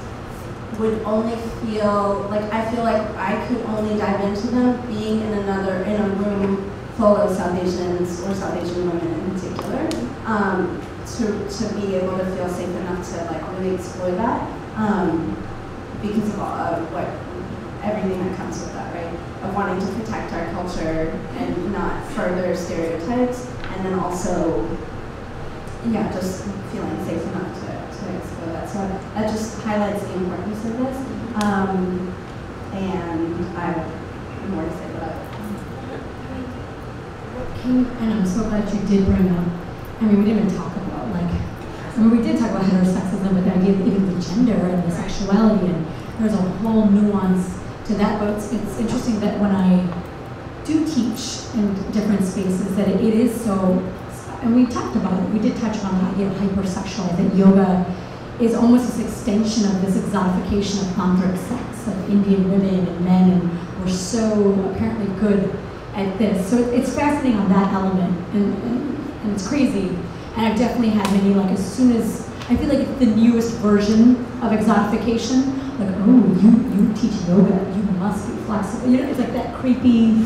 would only feel like, I feel like I could only dive into them being in a room full of South Asians or South Asian women in particular. To be able to feel safe enough to like really explore that because of all everything that comes with that, right? Of wanting to protect our culture and not further stereotypes, and then also, yeah, just feeling safe enough to explore that. So that just highlights the importance of this, and I have more to say about it. And I'm so glad you did bring up, I mean, we didn't even talk about we did talk about heterosexism, but the idea of even the gender and the sexuality, and there's a whole nuance to that. But it's interesting that when I do teach in different spaces, that it is so, and we talked about it, we did touch on the idea of hypersexuality, that yoga is almost this extension of this exotification of tantric sex, of Indian women and men, and we're so apparently good at this. So it's fascinating on that element, and it's crazy. And I've definitely had many, like, as soon as, I feel like it's the newest version of exotification, like, oh, you teach yoga, you must be flexible. You know, it's like that creepy,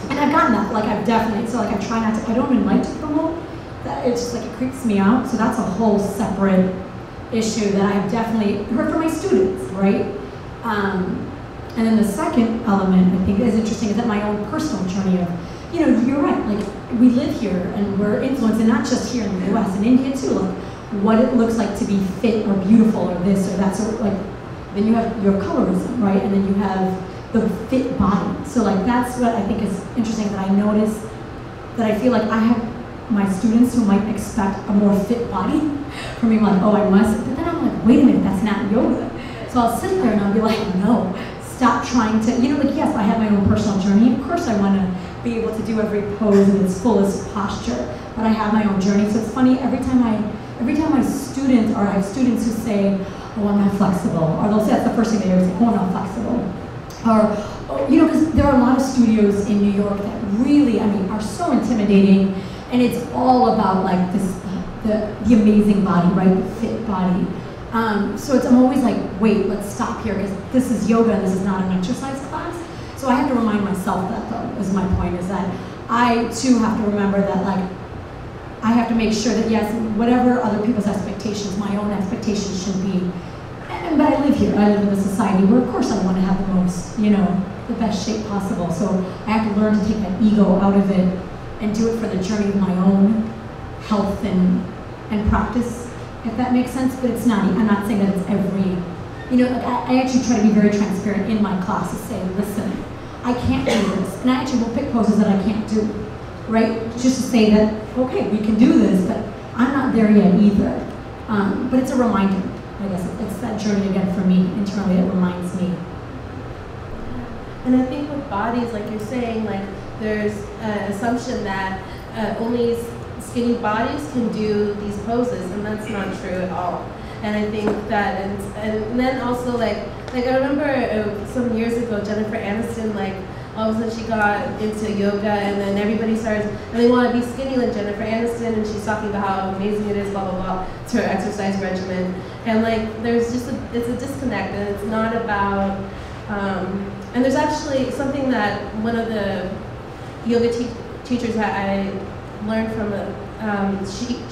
and I've gotten that, like, I've definitely, so like, I try not to, I don't even like to promote that, it's just like, it creeps me out, so that's a whole separate issue that I've definitely heard from my students, right? And then the second element, I think, is interesting, is that my own personal journey of, you know, you're right, like, we live here and we're influenced, and not just here in the US, in India too, like, what it looks like to be fit or beautiful or this or that, so like, then you have your colorism, right, and then you have the fit body. So like, that's what I think is interesting, that I notice that I feel like I have my students who might expect a more fit body from me, like, oh, I must, but then I'm like, wait a minute, that's not yoga. So I'll sit there and I'll be like, no, stop trying to, you know, like, yes, I have my own personal journey. Of course I want to be able to do every pose in its fullest posture, but I have my own journey. So it's funny, every time my students, or I have students who say, oh, I'm not flexible, or they'll say, that's the first thing they always say, oh, I'm not flexible. Or, oh, you know, because there are a lot of studios in New York that really, I mean, are so intimidating, and it's all about like this, the amazing body, right, the fit body. So I'm always like, wait, let's stop here, because this is yoga and this is not an exercise class. So I have to remind myself that, though, is my point, is that I too have to remember that, like, I have to make sure that, yes, whatever other people's expectations, my own expectations should be, but I live here, I live in a society where, of course, I want to have the most, you know, the best shape possible. So I have to learn to take that ego out of it and do it for the journey of my own health and practice, if that makes sense. But it's not, I'm not saying that it's every, you know, like I actually try to be very transparent in my classes, saying, listen, I can't do this, and I actually will pick poses that I can't do, right? Just to say that, okay, we can do this, but I'm not there yet either. But it's a reminder, I guess. It's that journey again for me, internally, it reminds me. And I think with bodies, like you're saying, like there's an assumption that only skinny bodies can do these poses, and that's not true at all. And I think that, and then also like I remember some years ago, Jennifer Aniston, like all of a sudden she got into yoga, and then everybody started, and they want to be skinny like Jennifer Aniston, and she's talking about how amazing it is, blah blah blah, to her exercise regimen. And like there's just it's a disconnect, and it's not about. And there's actually something that one of the yoga teachers that I learned from,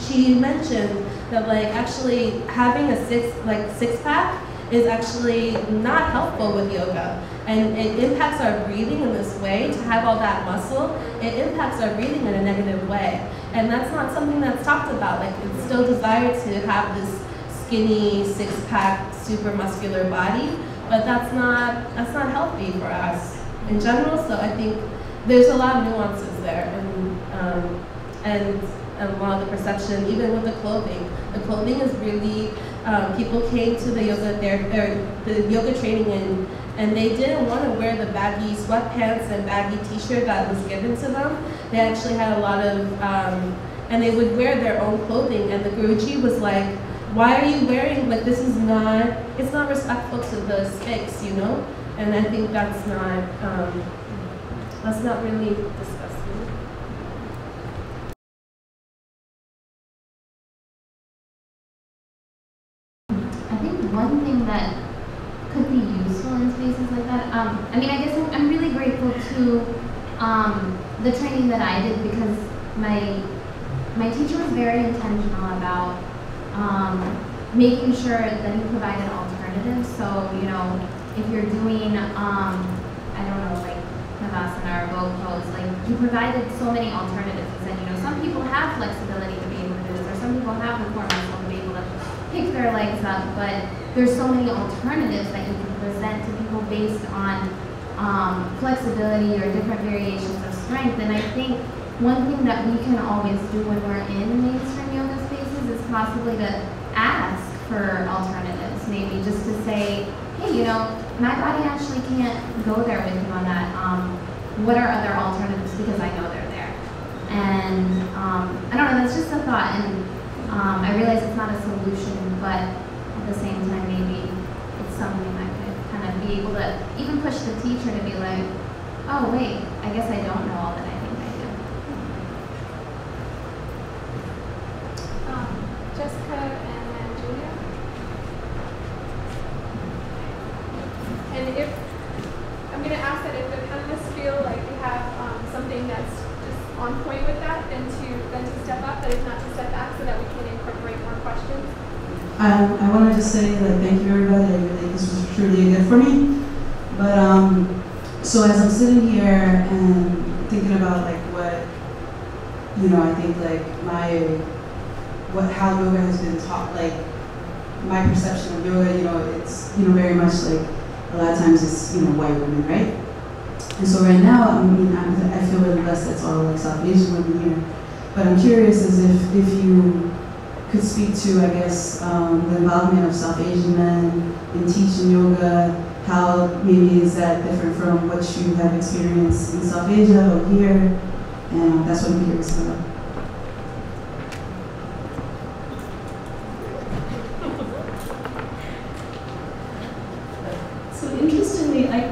she mentioned that like actually having a six pack is actually not helpful with yoga. And it impacts our breathing in this way. To have all that muscle, it impacts our breathing in a negative way. And that's not something that's talked about. Like, it's still desired to have this skinny, six-pack, super muscular body, but that's not healthy for us in general. So I think there's a lot of nuances there, and a lot of the perception, even with the clothing. The clothing is really, people came to the yoga training and they didn't want to wear the baggy sweatpants and baggy t-shirt that was given to them. They actually had a lot of, and they would wear their own clothing, and the Guruji was like, why are you wearing, like, this is not, it's not respectful to the space, you know? And I think that's not really discussed. I think one thing that could be useful in spaces like that, I mean, I guess I'm really grateful to the training that I did, because my teacher was very intentional about making sure that he provided alternatives. So, you know, if you're doing, I don't know, like Navasana or bow pose, like, he provided so many alternatives. He said, you know, some people have flexibility to be able to do this, or some people have the core muscle to be able to pick their legs up, but there's so many alternatives that you can present to people based on flexibility or different variations of strength. And I think one thing that we can always do when we're in mainstream yoga spaces is possibly to ask for alternatives, maybe just to say, hey, you know, my body actually can't go there with you on that. What are other alternatives? Because I know they're there. And I don't know, that's just a thought. And I realize it's not a solution, but at the same time, maybe it's something that could kind of be able to even push the teacher to be like, oh, wait, I guess I don't know all that I think I do. Jessica and Julia. And if, I'm going to ask that if the panelists feel like you have something that's just on point with that, then to step up, but if not, to step back so that we can incorporate more questions. I wanted to say, like, thank you everybody. I really, this was truly a gift for me. But so as I'm sitting here and thinking about, like, what, you know, I think, like, how yoga has been taught, like, my perception of yoga, you know, it's, you know, very much like, a lot of times it's, you know, white women, right? And so right now, I mean, I feel really blessed that's all, like, South Asian women here. But I'm curious as if you could speak to, I guess, the involvement of South Asian men in teaching yoga. How maybe is that different from what you have experienced in South Asia or here? And that's what I'm curious about. So interestingly, I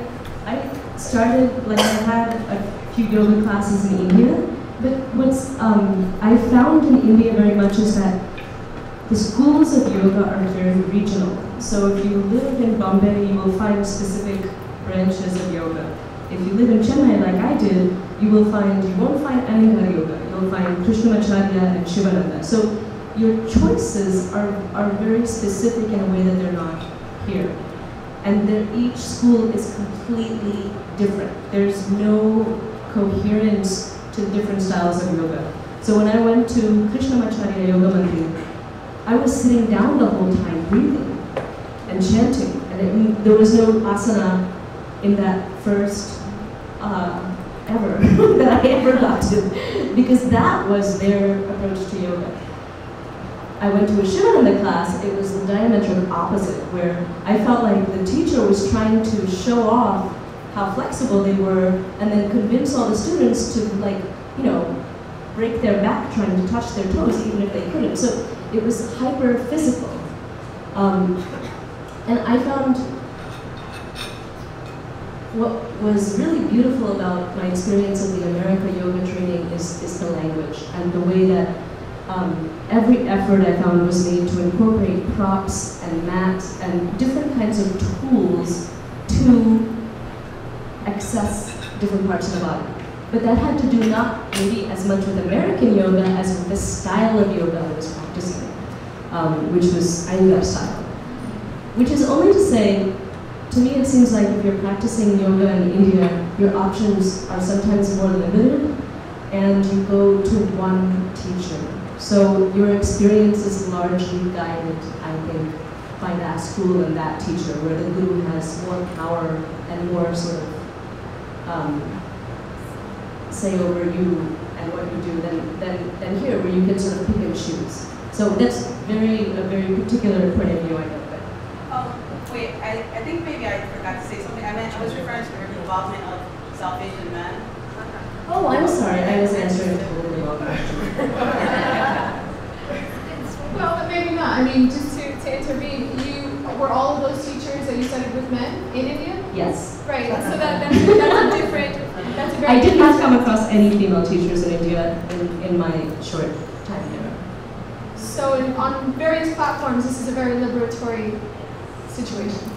started, like, I had a few yoga classes in India, but what's I found in India very much is that the schools of yoga are very regional. So if you live in Bombay, you will find specific branches of yoga. If you live in Chennai, like I did, you won't find Iyengar yoga. You'll find Krishnamacharya and Shivananda. So your choices are very specific in a way that they're not here. And each school is completely different. There's no coherence to different styles of yoga. So when I went to Krishnamacharya Yoga Mandir, I was sitting down the whole time breathing and chanting. And there was no asana in that first ever that I ever got to, because that was their approach to yoga. I went to a Shivananda class, it was the diametric opposite, where I felt like the teacher was trying to show off how flexible they were and then convince all the students to, like, you know, break their back trying to touch their toes even if they couldn't. So it was hyper physical. And I found what was really beautiful about my experience of the America yoga training is the language and the way that every effort I found was made to incorporate props and mats and different kinds of tools to access different parts of the body. But that had to do not maybe as much with American yoga as with the style of yoga I was practicing, which was Iyengar style. Which is only to say, to me it seems like if you're practicing yoga in India, your options are sometimes more limited, and you go to one teacher. So your experience is largely guided, I think, by that school and that teacher, where the guru has more power and more sort of say over you and what you do than here, where you can sort of pick and choose. So that's a very particular point of view, I know. Wait, I think maybe I forgot to say something. I was referring to the involvement of South Asian men. Oh, I'm sorry, I was answering totally wrong. Well, maybe not. I mean, just to intervene, were all of those teachers that you studied with men in India? Yes. Right. So that's a different. That's a very. I did not come across any female teachers in India in my short time here. So on various platforms, this is a very liberatory situation.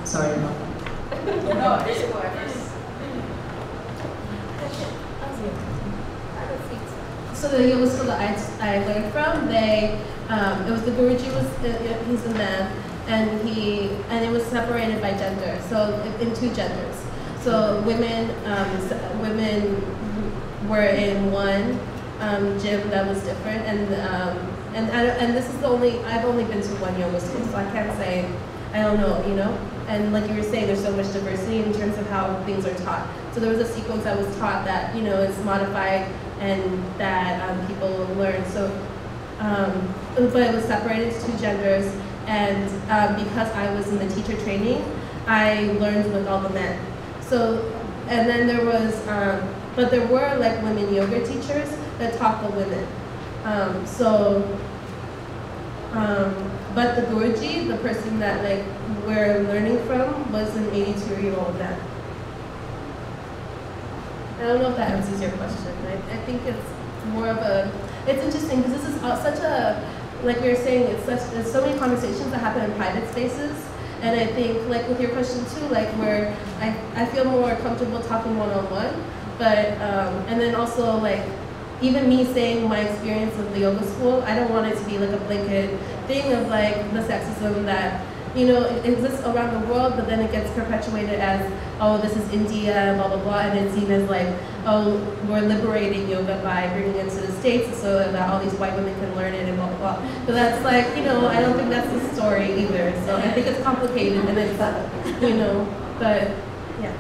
Sorry about that. No, it's whoever. So the yoga school that I learned from, it was the Guruji he's a man, and it was separated by gender, so in two genders. So women were in one gym that was different, and this is I've only been to one yoga school, so I can't say I don't know, you know. And like you were saying, there's so much diversity in terms of how things are taught. So there was a sequence that was taught that is modified and that people learn. So, but it was separated into two genders, and because I was in the teacher training, I learned with all the men. So, and then there was, but there were like women yoga teachers that taught the women. But the Guruji, the person that like we're learning from, was an 82-year-old man. I don't know if that answers your question. I think it's more of it's interesting because this is such a, like we were saying, there's so many conversations that happen in private spaces. And I think like with your question too, like where I feel more comfortable talking one-on-one, but, and then also like, even me saying my experience of the yoga school, I don't want it to be like a blanket thing of like the sexism that, it exists around the world, but then it gets perpetuated as, oh, this is India, blah, blah, blah, and it's seen as like, oh, we're liberating yoga by bringing it to the States so that all these white women can learn it and blah, blah, blah. But that's like, I don't think that's the story either. So I think it's complicated and it's, but yeah.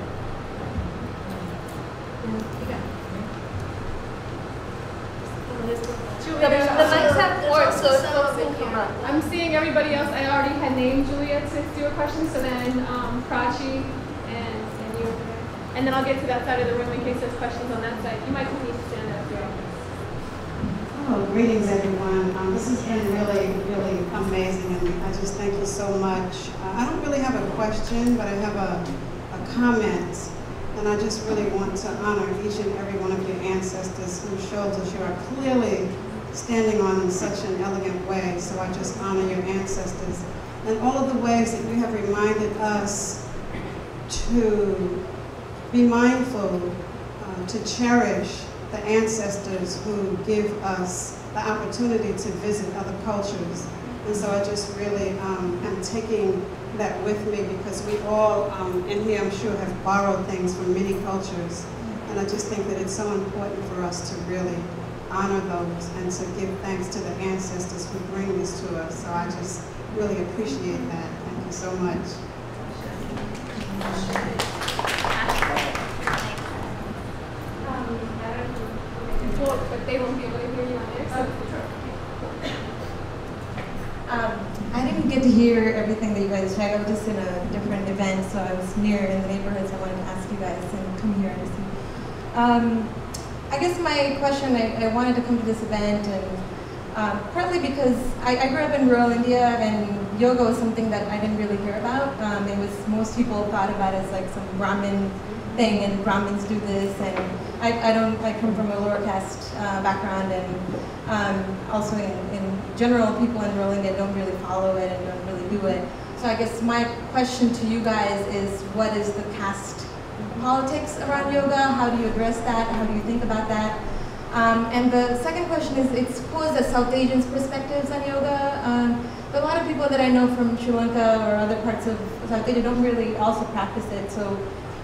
The mics have cords, so folks can come up. I'm seeing everybody else. I already had named Julia to do a question, so then Prachi and you over there. And then I'll get to that side of the room in case there's questions on that side. You might need to stand up here. Oh, greetings everyone. This has been really, really amazing, and I just thank you so much. I don't really have a question, but I have a comment. And I just really want to honor each and every one of your ancestors whose shoulders you are clearly standing on in such an elegant way. So I just honor your ancestors and all of the ways that you have reminded us to be mindful, to cherish the ancestors who give us the opportunity to visit other cultures. And so I just really am taking that with me because we all in here, I'm sure, have borrowed things from many cultures. And I just think that it's so important for us to really honor those and to give thanks to the ancestors who bring this to us. So I just really appreciate that. Thank you so much. But they won't be able to hear you on there. I didn't get to hear everything that you guys shared. I was just in a different event, so I was near in the neighborhood, so I wanted to ask you guys and come here and see. I guess my question, I wanted to come to this event, and partly because I grew up in rural India, and yoga was something that I didn't really hear about. It was, most people thought about it as like some Brahmin thing, and Brahmins do this, and I come from a lower caste background, and also in general, people in rural India don't really follow it and don't really do it. So I guess my question to you guys is, what is the caste politics around yoga? How do you address that? How do you think about that? And the second question is, it's posed as South Asians' perspectives on yoga. a lot of people that I know from Sri Lanka or other parts of South Asia don't really also practice it. So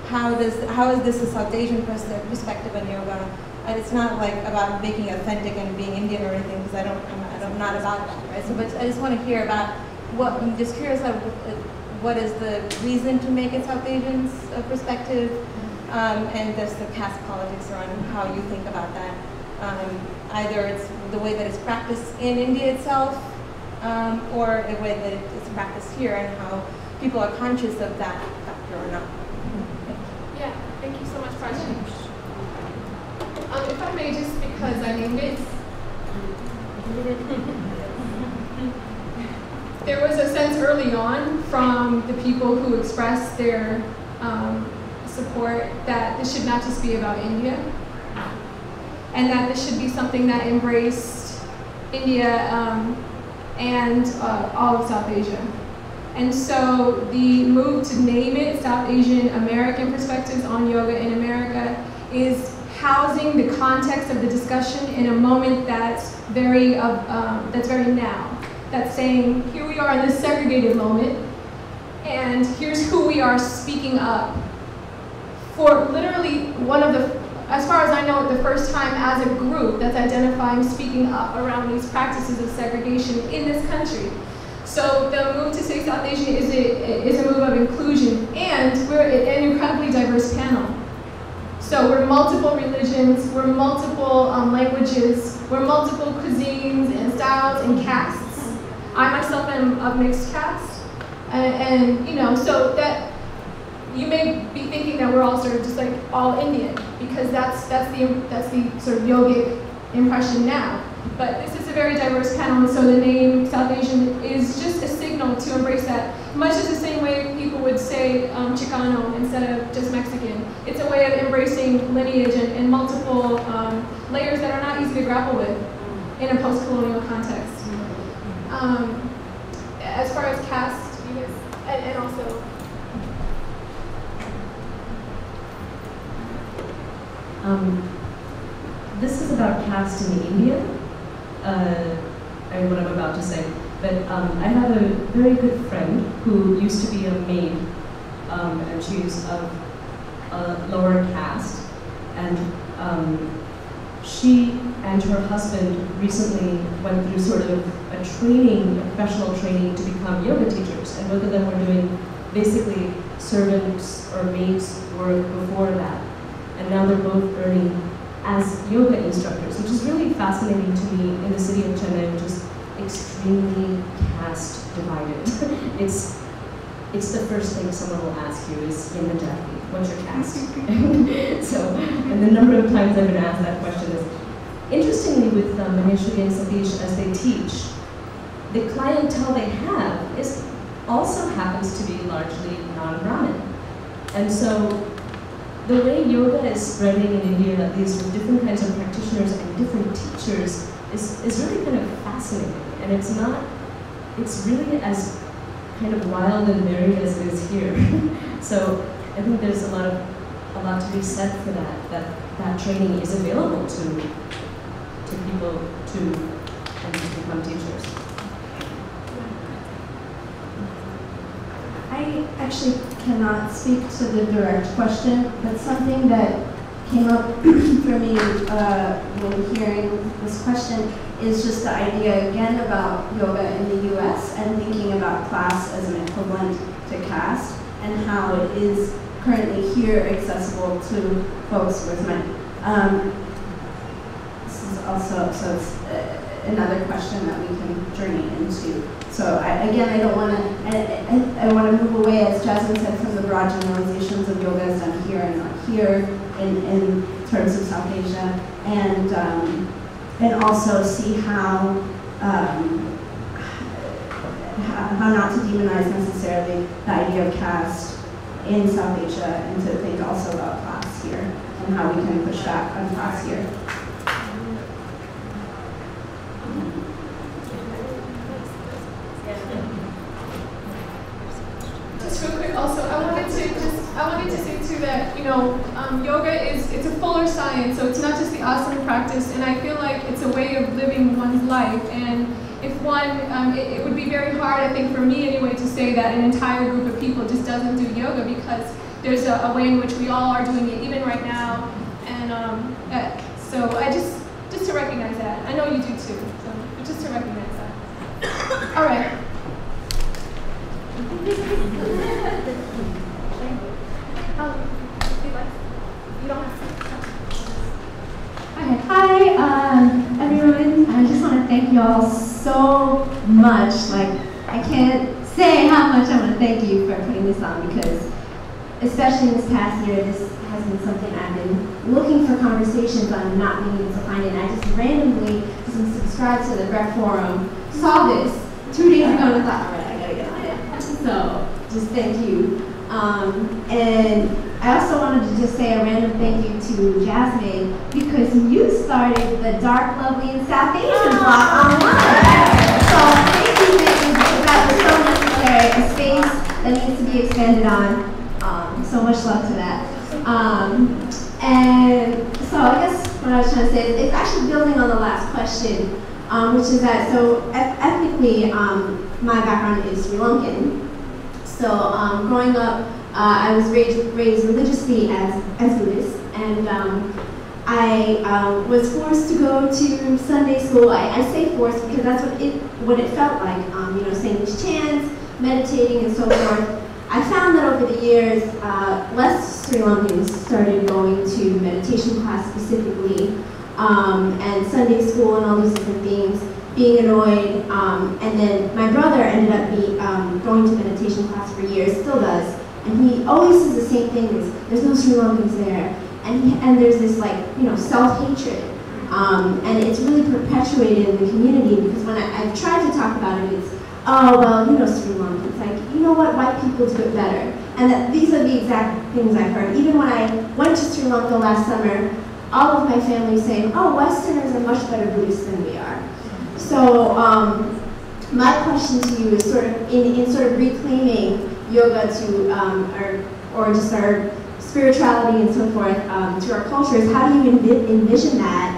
how is this a South Asian perspective on yoga? And it's not like about making authentic and being Indian or anything, because I'm not about that, right? So, but I just want to hear about I'm just curious about what is the reason to make it South Asian's perspective, and just the caste politics around how you think about that. Either it's the way that it's practiced in India itself, or the way that it's practiced here, and how people are conscious of that factor or not. Yeah, thank you so much for asking. If I may, just because I named it, there was a sense early on from the people who expressed their support that this should not just be about India, and that this should be something that embraced India and all of South Asia. And so the move to name it South Asian American Perspectives on Yoga in America is housing the context of the discussion in a moment that's very now. That's saying, here we are in this segregated moment, and here's who we are speaking up for literally one of the, as far as I know, the first time as a group that's identifying speaking up around these practices of segregation in this country. So the move to say South Asian is a move of inclusion, and we're an incredibly diverse panel. So we're multiple religions, we're multiple languages, we're multiple cuisines and styles and castes. I myself am of mixed caste, and you know, so that you may be thinking that we're all sort of just like all Indian, because that's the sort of yogic impression now. But this is a very diverse panel, and so the name South Asian is just a signal to embrace that, much as the same way people would say Chicano instead of just Mexican. It's a way of embracing lineage and multiple layers that are not easy to grapple with in a post-colonial context. As far as caste, you guys, and also. This is about caste in India, and what I'm about to say. But I have a very good friend who used to be a maid, and she's of a lower caste, and she and her husband recently went through sort of a training, a professional training to become yoga teachers, and both of them were doing basically servants or maids work before that, and now they're both earning as yoga instructors, which is really fascinating to me in the city of Chennai, which is extremely caste divided. It's the first thing someone will ask you is, what's your caste? So, and the number of times I've been asked that question is, interestingly with Maheshwari and Satish, as they teach, the clientele they have also happens to be largely non-Brahmin. And so the way yoga is spreading in India, at least with different kinds of practitioners and different teachers, is really kind of fascinating. And it's really as kind of wild and varied as it is here. So I think there's a lot to be said for that training is available to people to become teachers. I actually cannot speak to the direct question, but something that came up for me when hearing this question is just the idea again about yoga in the US and thinking about class as an equivalent to caste and how it is currently here accessible to folks with money. This is also it's another question that we can journey into. So I don't want to, I want to move away, as Jasmine said, from the broad generalizations of yoga as done here and not here in terms of South Asia, and also see how not to demonize necessarily the idea of caste in South Asia, and to think also about class here and how we can push back on class here. Just real quick, also, I wanted to say too that, you know, yoga it's a fuller science, so it's not just the asana practice, and I feel like it's a way of living one's life, and if one, it would be very hard, I think, for me anyway, to say that an entire group of people just doesn't do yoga, because there's a way in which we all are doing it, even right now. And so I just to recognize that. I know you do too, so just to recognize that. All right. You don't have to. Hi, everyone. I just want to thank you all so much. Like, I can't say how much I want to thank you for putting this on, because especially in this past year, this has been something I've been looking for conversations on and not being able to find it. And I just randomly subscribed to the Rec Forum, saw this 2 days ago, and I thought, all right, I gotta get on it. So, just thank you. And I also wanted to just say a random thank you to Jasmine, because you started the Dark, Lovely, and South Asian block online. So thank you, that was so necessary. A space that needs to be expanded on. So much love to that. And so I guess what I was trying to say is it's actually building on the last question, which is that, so ethnically, my background is Sri Lankan. So growing up, I was raised religiously as Buddhist, and I was forced to go to Sunday school. I say forced because that's what it felt like, you know, saying these chants, meditating, and so forth. I found that over the years, less Sri Lankans started going to meditation class specifically, and Sunday school and all these different things, being annoyed, and then my brother ended up going to meditation class for years, still does, and he always says the same thing, is there's no Sri Lankans there, and there's this, like, you know, self-hatred, and it's really perpetuated in the community, because when I've tried to talk about it, it's, oh, well, you know, Sri Lankans, like, you know what, white people do it better, and that these are the exact things I've heard. Even when I went to Sri Lanka last summer, all of my family saying, oh, Westerners are much better Buddhists than we are. So my question to you is sort of in sort of reclaiming yoga to, or just our spirituality and so forth to our cultures, how do you envision that?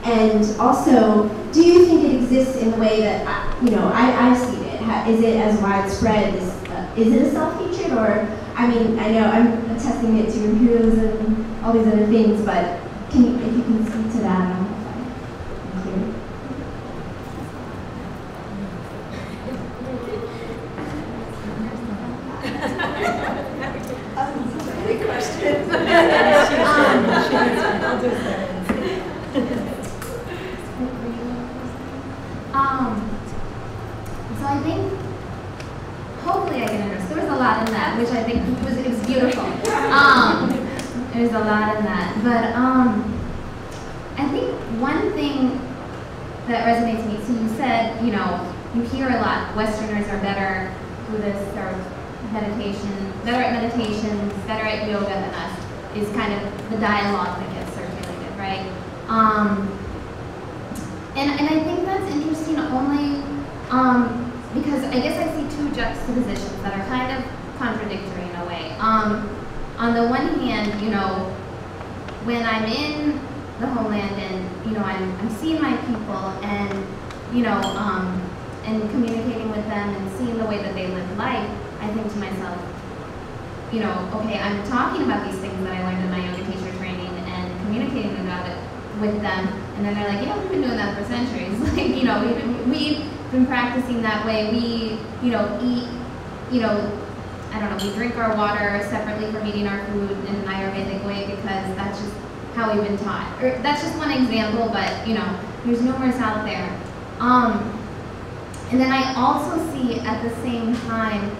And also, do you think it exists in the way that, you know, I've seen it? Is it as widespread? Is it a self-hatred? Or, I mean, I know I'm attesting it to imperialism and all these other things, but if you can speak to that, I don't know if I'm clear. Great question. So I think, hopefully I can understand. There was a lot in that, which I think it was beautiful. There's a lot in that, but I think one thing that resonates with me. So you said, you know, you hear a lot, Westerners are better Buddhists or meditation, better at meditations, better at yoga than us, is kind of the dialogue that gets circulated, right? And I think that's interesting only because I guess I see two juxtapositions that are kind of contradictory in a way. On the one hand, you know, when I'm in the homeland and, you know, I'm seeing my people and, you know, and communicating with them and seeing the way that they live life, I think to myself, you know, okay, I'm talking about these things that I learned in my yoga teacher training and communicating about it with them, and then they're like, yeah, we've been doing that for centuries. Like, you know, we've been practicing that way. We, you know, eat, you know, I don't know, we drink our water separately from eating our food in an Ayurvedic way because that's just how we've been taught. Or that's just one example, but, you know, there's numerous out there. And then I also see at the same time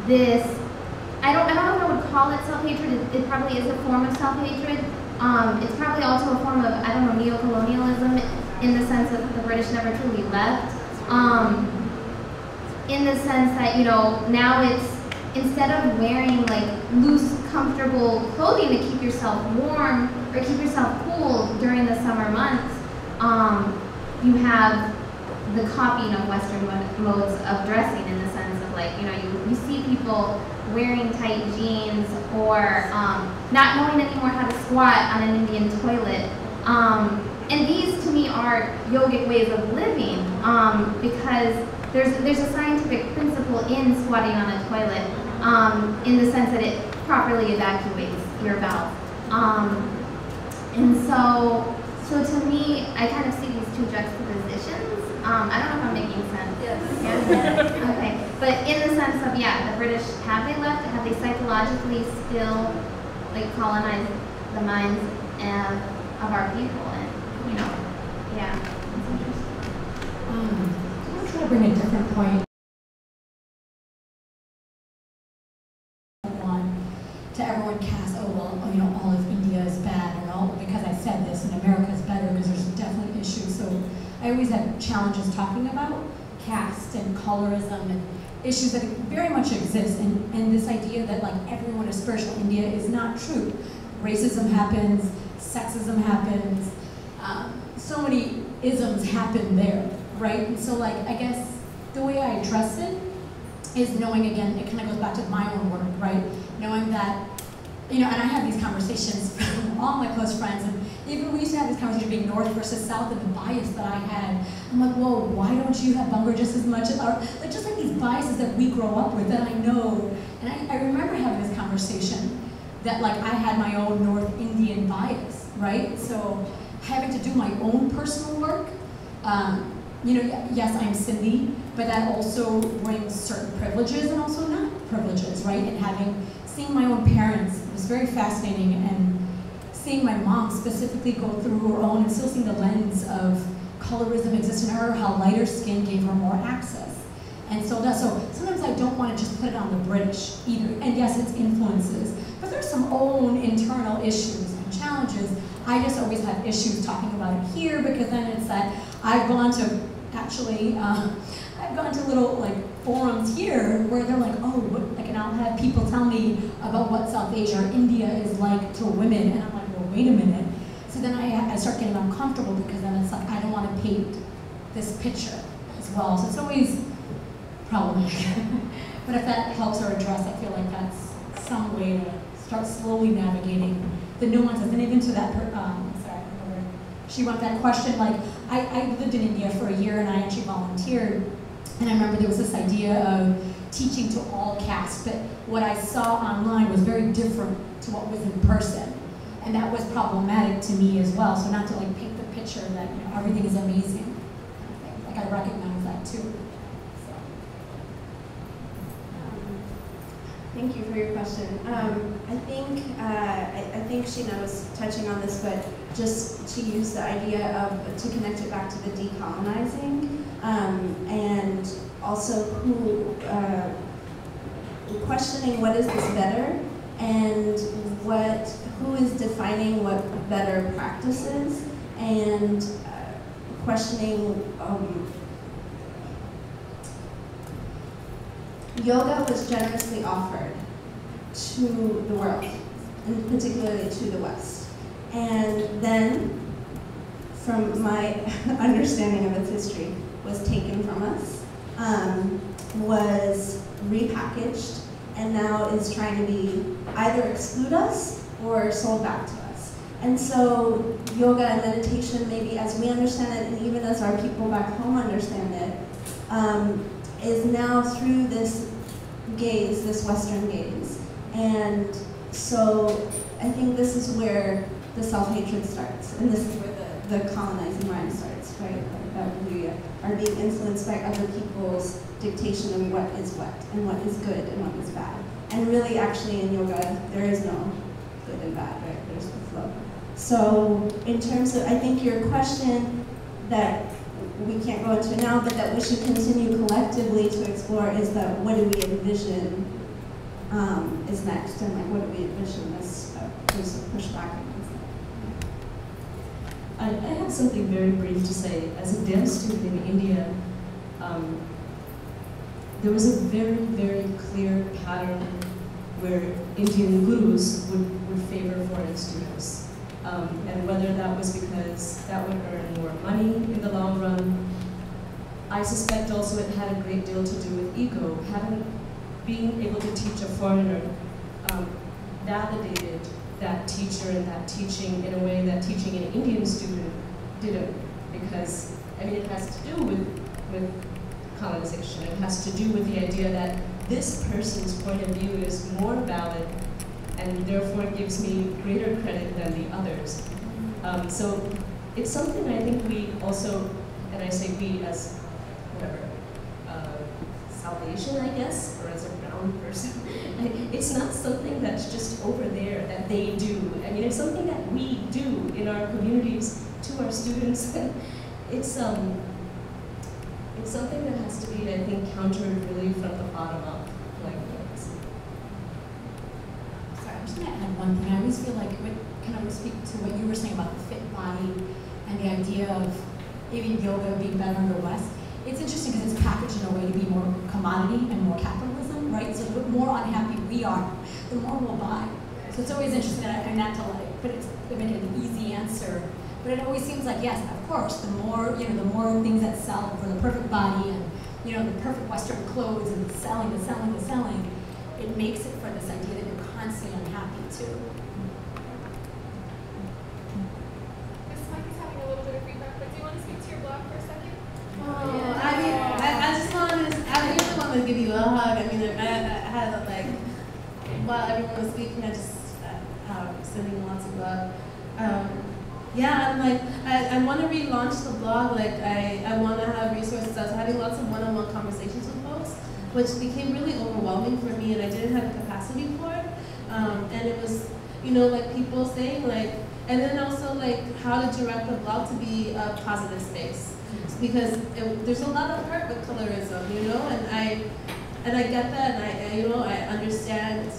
this, I don't know if I would call it self-hatred. It probably is a form of self-hatred. It's probably also a form of, I don't know, neo-colonialism in the sense that the British never truly left. In the sense that, you know, now it's, instead of wearing like loose, comfortable clothing to keep yourself warm or keep yourself cool during the summer months, you have the copying of Western modes of dressing in the sense of, like, you know, you see people wearing tight jeans or not knowing anymore how to squat on an Indian toilet. and these to me are yogic ways of living, because there's a scientific principle in squatting on a toilet, in the sense that it properly evacuates your bowels. And so to me, I kind of see these two juxtapositions. I don't know if I'm making sense. Yes. Okay. But in the sense of, yeah, the British, have they psychologically still like colonized the minds of our people? And, you know, yeah, it's interesting. I'm trying to bring a different point. To everyone cast, oh well, you know, all of India is bad, and all because I said this, and America is better because there's definitely issues. So I always have challenges talking about caste and colorism and issues that very much exist, and this idea that like everyone is spiritual in India is not true. Racism happens, sexism happens, so many isms happen there, right? And so like I guess the way I address it is knowing, again, it kind of goes back to my own work, right? Knowing that, you know, and I have these conversations with all my close friends, and even we used to have this conversation being North versus South, and the bias that I had. I'm like, whoa, why don't you have Bungar just as much? Or like, just like these biases that we grow up with that I know. And I remember having this conversation that like I had my own North Indian bias, right? So having to do my own personal work, you know, yes, I'm Sindhi, but that also brings certain privileges and also not privileges, right? And seeing my own parents was very fascinating, and seeing my mom specifically go through her own and still seeing the lens of colorism exist in her, how lighter skin gave her more access. And so sometimes I don't want to just put it on the British either. And yes, it's influences, but there's some own internal issues and challenges. I just always have issues talking about it here, because then it's that I've gone to little like forums here where they're like, oh, like, and I'll have people tell me about what South Asia or India is like to women, and I'm like, well, wait a minute. So then I start getting uncomfortable, because then it's like I don't want to paint this picture as well. So it's always problematic. But if that helps her address, I feel like that's some way to start slowly navigating the nuances. And even to that, she wrote that question, like, I lived in India for a year, and I actually volunteered. And I remember there was this idea of teaching to all castes, but what I saw online was very different to what was in person. And that was problematic to me as well. So not to like paint the picture that, you know, everything is amazing. Like I recognize that too. So. Thank you for your question. I think Sheena was touching on this, but just to use the idea of, to connect it back to the decolonizing, and also questioning what is this better, and who is defining what better practices, and questioning yoga was generously offered to the world, and particularly to the West. And then, from my understanding of its history, was taken from us, was repackaged, and now is trying to be either exclude us or sold back to us. And so yoga and meditation, maybe as we understand it, and even as our people back home understand it, is now through this gaze, this Western gaze. And so I think this is where the self-hatred starts, and this is where the colonizing mind starts, right? That we are being influenced by other people's dictation of what is what, and what is good, and what is bad. And really, actually, in yoga, there is no good and bad, right? There's the flow. So, in terms of, I think your question that we can't go into now, but that we should continue collectively to explore is that what do we envision is next, and like what do we envision as pushback against that? I have something very brief to say. As a dance student in India, there was a very, very clear pattern where Indian gurus would favor foreign students. And whether that was because that would earn more money in the long run, I suspect also it had a great deal to do with ego. Being able to teach a foreigner validated that teacher and that teaching in a way that teaching an Indian student didn't, because I mean, it has to do with colonization. It has to do with the idea that this person's point of view is more valid and therefore gives me greater credit than the others. So it's something I think we also, and I say we as whatever, salvation, I guess, or as a brown person. It's not something that's just over there that they do. I mean, it's something that we do in our communities to our students. It's something that has to be, I think, countered really from the bottom up, like this. Sorry, I'm just going to add one thing. I always feel like, can I speak to what you were saying about the fit body and the idea of maybe yoga being better in the West? It's interesting because it's packaged in a way to be more commodity and more capitalism, right? So the more unhappy we are, the more we'll buy. So it's always interesting that I not to like, but it's make it an easy answer. But it always seems like, yes, of course, the more things that sell for the perfect body and, the perfect Western clothes and selling, it makes it for this idea that you're constantly unhappy too. This mic is having a little bit of feedback, but do you want to speak to your blog for a second? Oh, I mean, I just wanted to, I really wanted to give you a hug. I mean, I had like, while everyone was speaking, I just sending lots of love. Yeah, I'm like, I want to relaunch the blog. Like, I want to have resources. I was having lots of one-on-one conversations with folks, which became really overwhelming for me, and I didn't have the capacity for it. And it was, like people saying like, and then also like how to direct the blog to be a positive space, because there's a lot of hurt with colorism, and I get that, and I understand,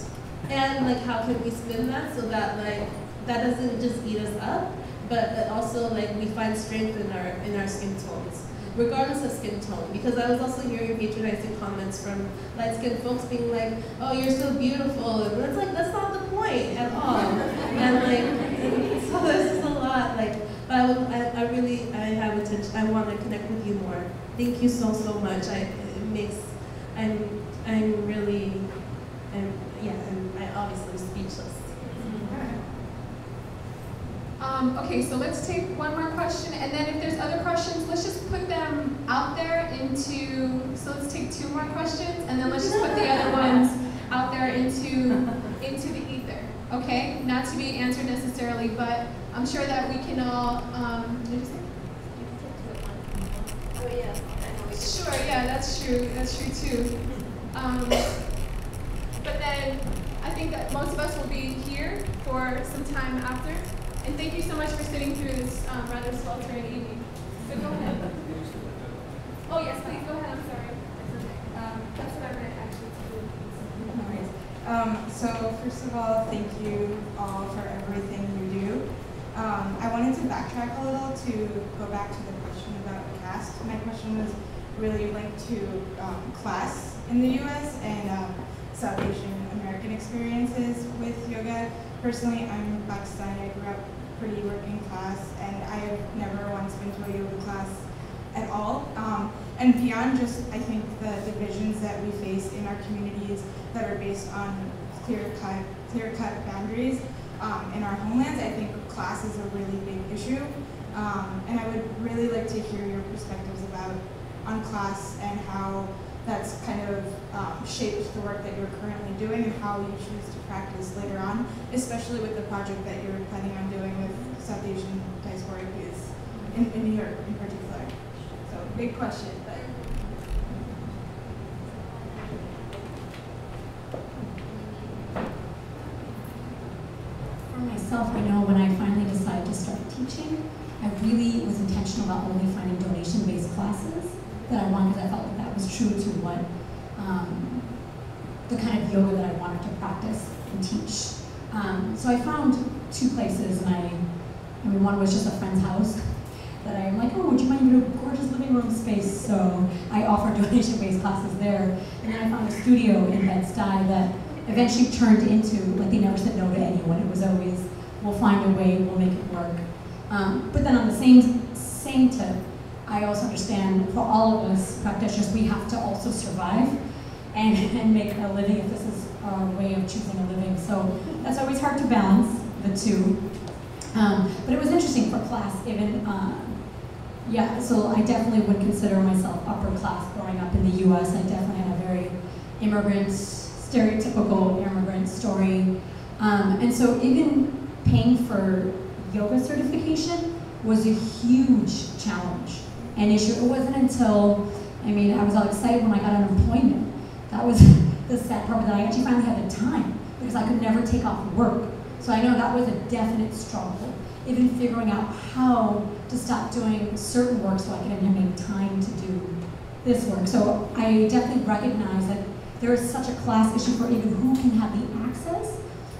and like how can we spin that so that like that doesn't just eat us up, but that also like we find strength in our skin tones, regardless of skin tone. Because I was also hearing patronizing comments from light-skinned folks being like, "Oh, you're so beautiful," and it's like that's not the point at all. And like, so this is a lot. Like, but I really have attention. I want to connect with you more. Thank you so much. I'm really, and I obviously speechless. Okay, so let's take one more question, and then if there's other questions, let's just put them out there so let's take two more questions, and then let's just put the other ones out there into the ether, okay? Not to be answered necessarily, but I'm sure that we can all, what did you say? Oh yeah. Sure, yeah, that's true too. But then I think that most of us will be here for some time after. And thank you so much for sitting through this rather sweltering evening. So go ahead. Oh yes, please go ahead. I'm sorry. That's what I meant actually to do. So first of all, thank you all for everything you do. I wanted to backtrack a little to go back to the question about caste. My question was really linked to class in the U.S. and South Asian American experiences with yoga. Personally, I'm Pakistani. I grew up pretty working class, and I have never once been to a yoga class at all. And beyond just, I think, the divisions that we face in our communities that are based on clear-cut boundaries in our homelands, I think class is a really big issue. And I would really like to hear your perspectives on class and how that's kind of shaped the work that you're currently doing and how you choose to practice later on, especially with the project that you're planning on doing with South Asian diasporic youth in New York in particular. So big question, but. For myself, I know when I finally decided to start teaching, I really was intentional about only finding donation-based classes that I wanted, because I felt like that was true to what the kind of yoga that I wanted to practice and teach. So I found two places, and I mean, one was just a friend's house that I'm like, oh, would you mind giving a gorgeous living room space? So I offered donation-based classes there, and then I found a studio in Bed-Stuy that eventually turned into, like, they never said no to anyone. It was always, we'll find a way, we'll make it work. But then on the same tip, I also understand for all of us practitioners, we have to also survive and make a living if this is our way of choosing a living. So that's always hard to balance the two. But it was interesting for class, even, yeah, so I definitely would consider myself upper class growing up in the US. I definitely had a very stereotypical immigrant story. And so even paying for yoga certification was a huge challenge and issue. It wasn't until, I was all excited when I got unemployment. That was the sad part, that I actually finally had the time because I could never take off work. So I know that was a definite struggle, even figuring out how to stop doing certain work so I could make time to do this work. So I definitely recognize that there is such a class issue for even who can have the access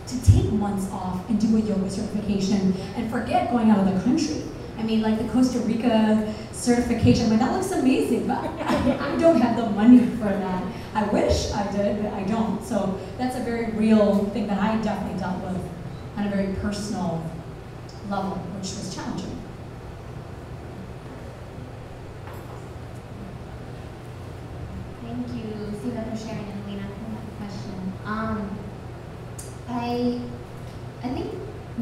to take months off and do a yoga certification and forget going out of the country. Like the Costa Rica certification, that looks amazing, but I don't have the money for that. I wish I did, but I don't. So that's a very real thing that I definitely dealt with on a very personal level, which was challenging. Thank you, Sina, for sharing, and Lena, for that question. I think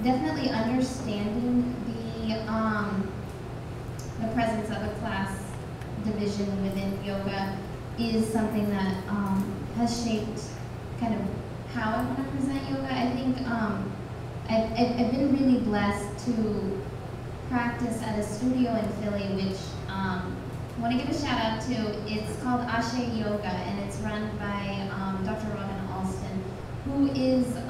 definitely understanding the presence of a class division within yoga is something that has shaped kind of how I want to present yoga. I think I've been really blessed to practice at a studio in Philly, which I want to give a shout out to. It's called Ashe Yoga, and it's run by Dr. Robin Alston, who is a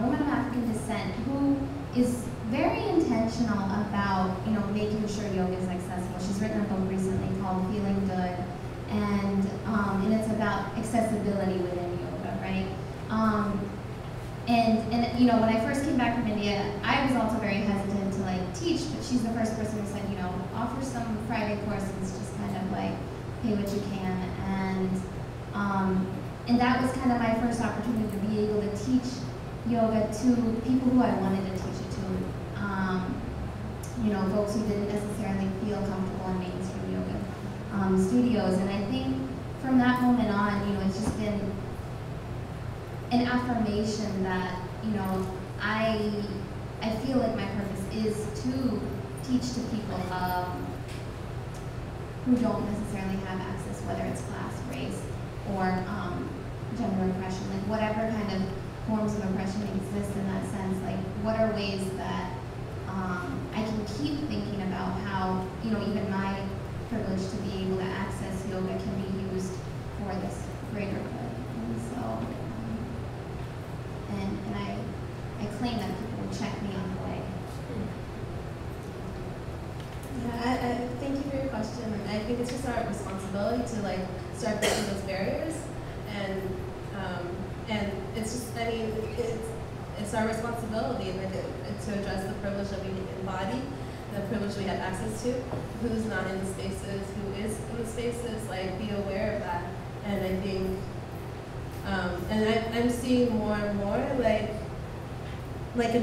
woman of African descent who is very intentional about making sure yoga is accessible. She's written a book recently called Feeling Good, and it's about accessibility within yoga, right? And when I first came back from India, I was also very hesitant to teach, but she's the first person who said, offer some Friday courses, just kind of pay what you can, and that was kind of my first opportunity to be able to teach yoga to people who I wanted to teach it to. Folks who didn't necessarily feel comfortable in mainstream yoga studios. And I think from that moment on, it's just been an affirmation that, I feel like my purpose is to teach to people who don't necessarily have access, whether it's class, race, or gender oppression, whatever kind of forms of oppression exist in that sense, what are ways that I can keep thinking about how, even my privilege to be able to access yoga can be used for this greater good. And so, and I claim that people will check me on the way. Yeah, thank you for your question. I think it's just our responsibility to start breaking those barriers, and it's just, it's our responsibility to address the privilege that we embody, the privilege we have access to, who's not in the spaces, who is in the spaces, be aware of that. And I think, and I'm seeing more and more, in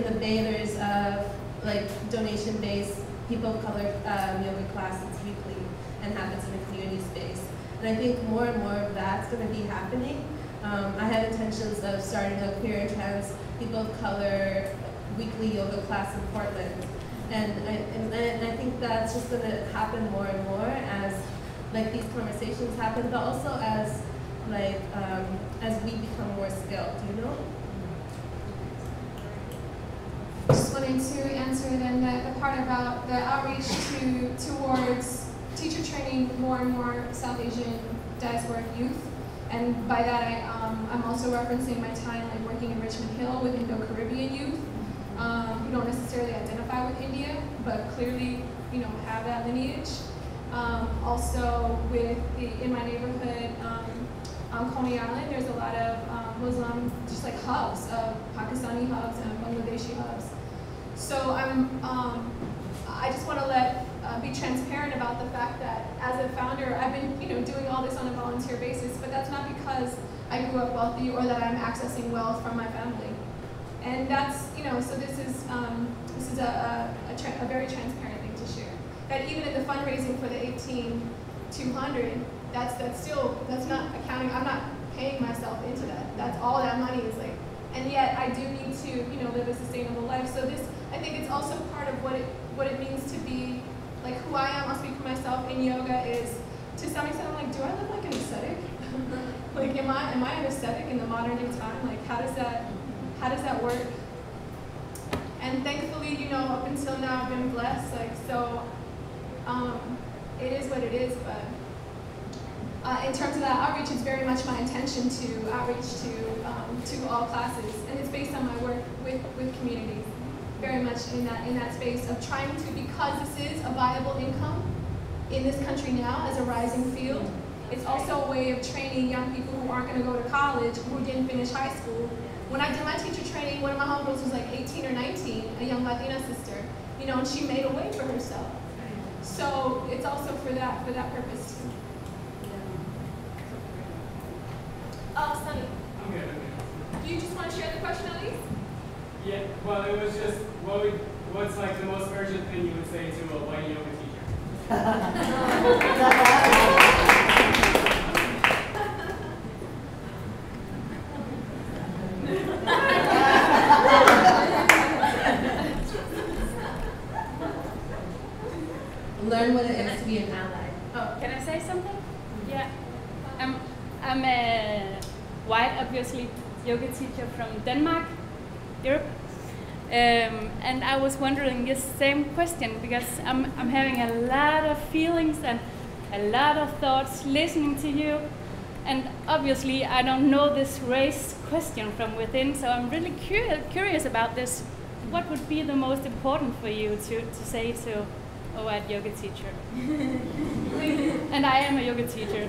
the Bay, there's donation-based people of color yoga class that's weekly and happens in a community space. And I think more and more of that's going to be happening. I have intentions of starting a queer and trans people of color weekly yoga class in Portland. And I think that's just going to happen more and more as these conversations happen, but also as we become more skilled, Just wanted to answer then the part about the outreach towards teacher training more and more South Asian diasporic youth. And by that, I'm also referencing my time working in Richmond Hill with Indo-Caribbean youth who don't necessarily identify with India, but clearly, have that lineage. Also, in my neighborhood on Coney Island, there's a lot of Muslim, just hubs, Pakistani hubs and Bangladeshi hubs. So I just want to be transparent about the fact that as a founder, I've been doing all this on a volunteer basis, but that's not because I grew up wealthy or that I'm accessing wealth from my family. And that's, so this is a very transparent thing to share. That even in the fundraising for the 18-200, that's not accounting, I'm not paying myself into that. That's all that money is and and yet I do need to, you know, live a sustainable life. So this, I think it's also part of what it means to be, like who I am, I'll speak for myself in yoga, is to some extent I'm like, do I live like an ascetic? Like am I an ascetic in the modern day time? Like how does that work? And thankfully, you know, up until now I've been blessed, like so it is what it is, but in terms of that outreach, it's very much my intention to outreach to all classes, and it's based on my work with communities, very much in that space of trying to, because this is a viable income in this country now as a rising field. It's also a way of training young people who aren't going to go to college, who didn't finish high school. When I did my teacher training, one of my homegirls was like 18 or 19, a young Latina sister, you know, and she made a way for herself. So it's also for that purpose too. Sunny. I'm good. Do you just want to share the question at least? Yeah, well, it was just, what's like the most urgent thing you would say to a white yoga teacher? Learn what it is to be an ally. Oh, can I say something? Yeah. I'm a white, obviously, yoga teacher from Denmark, Europe. And I was wondering this same question because I'm having a lot of feelings and a lot of thoughts listening to you. And obviously I don't know this race question from within, so I'm really curious about this. What would be the most important for you to say to a white yoga teacher? And I am a yoga teacher.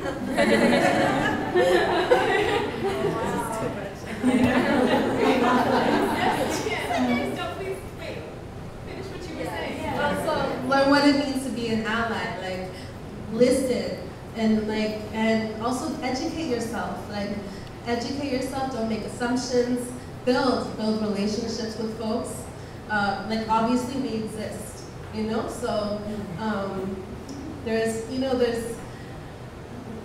Learn what it means to be an ally, like listen and also educate yourself. Like educate yourself, don't make assumptions, build relationships with folks. Like obviously we exist, you know, so there's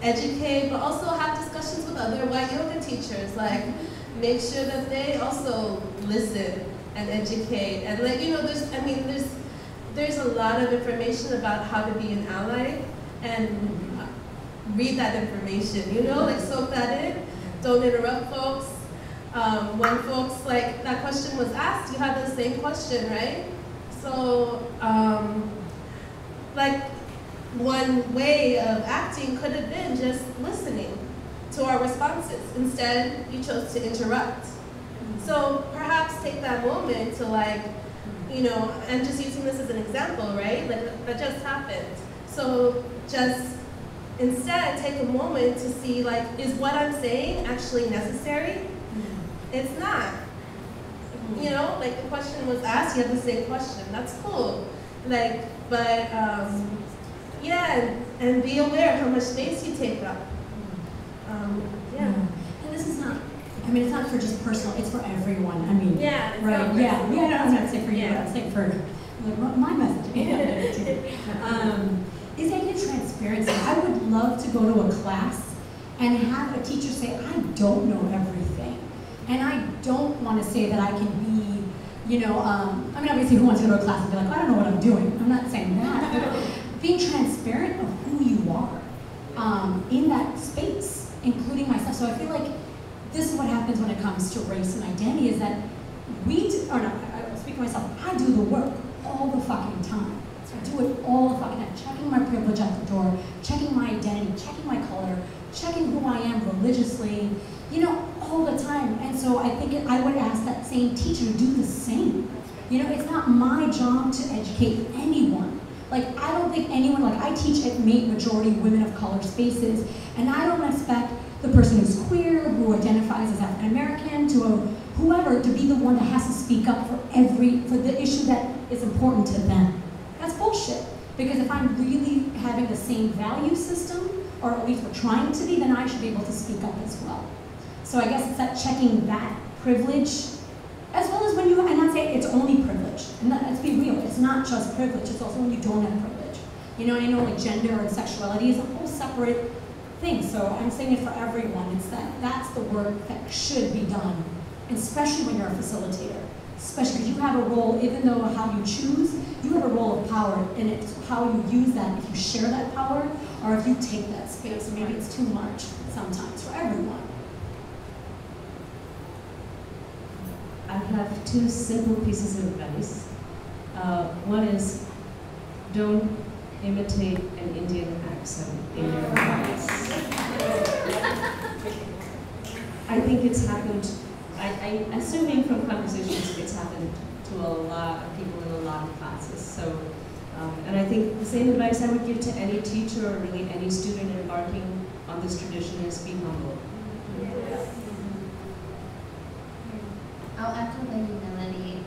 educate, but also have discussions with other white yoga teachers, like make sure that they also listen and educate, and like, you know, there's a lot of information about how to be an ally, and read that information, you know, like soak that in, don't interrupt folks. When folks, like that question was asked, you had the same question, right? So, like one way of acting could have been just listening to our responses. Instead, you chose to interrupt. So perhaps take that moment to like, you know, I'm just using this as an example, right? Like that just happened. So just instead take a moment to see like, is what I'm saying actually necessary? It's not. You know, like the question was asked, you have the same question. That's cool. Like, but yeah, and be aware of how much space you take up. Yeah. And this is not, I mean, it's not for just personal, it's for everyone. I mean, yeah, it's right, yeah, no, I'm not saying for you, but I'm saying for like, my message. Is that transparency. I would love to go to a class and have a teacher say, I don't know everything. And I don't want to say that I can be, you know, I mean, obviously who wants to go to a class and be like, I don't know what I'm doing. I'm not saying that, but being transparent of who you are in that space, including myself. So I feel like this is what happens when it comes to race and identity, is that I speak for myself, I do the work all the fucking time. I do it all the fucking time, checking my privilege at the door, checking my identity, checking my color, checking who I am religiously, you know, all the time. And so I think I would ask that same teacher to do the same. You know, it's not my job to educate anyone. Like, I don't think anyone, like I teach at majority women of color spaces, and I don't expect the person who's queer, who identifies as African American, to whoever, to be the one that has to speak up for the issue that is important to them. That's bullshit. Because if I'm really having the same value system, or at least we're trying to be, then I should be able to speak up as well. So I guess it's that checking that privilege, as well as when you, and not say it's only privilege. And let's be real, it's not just privilege, it's also when you don't have privilege. You know, and I know like gender and sexuality is a whole separate thing. So I'm saying it for everyone. It's that's the work that should be done especially when you're a facilitator. Especially because you have a role, even though how you choose, you have a role of power, and it's how you use that, if you share that power, or if you take that space. Maybe it's too much sometimes for everyone. I have two simple pieces of advice. One is, don't imitate an Indian accent in your class. I think it's happened, I'm assuming from conversations, it's happened to a lot of people in a lot of classes. So, and I think the same advice I would give to any teacher or really any student embarking on this tradition is be humble. I'll echo the humility,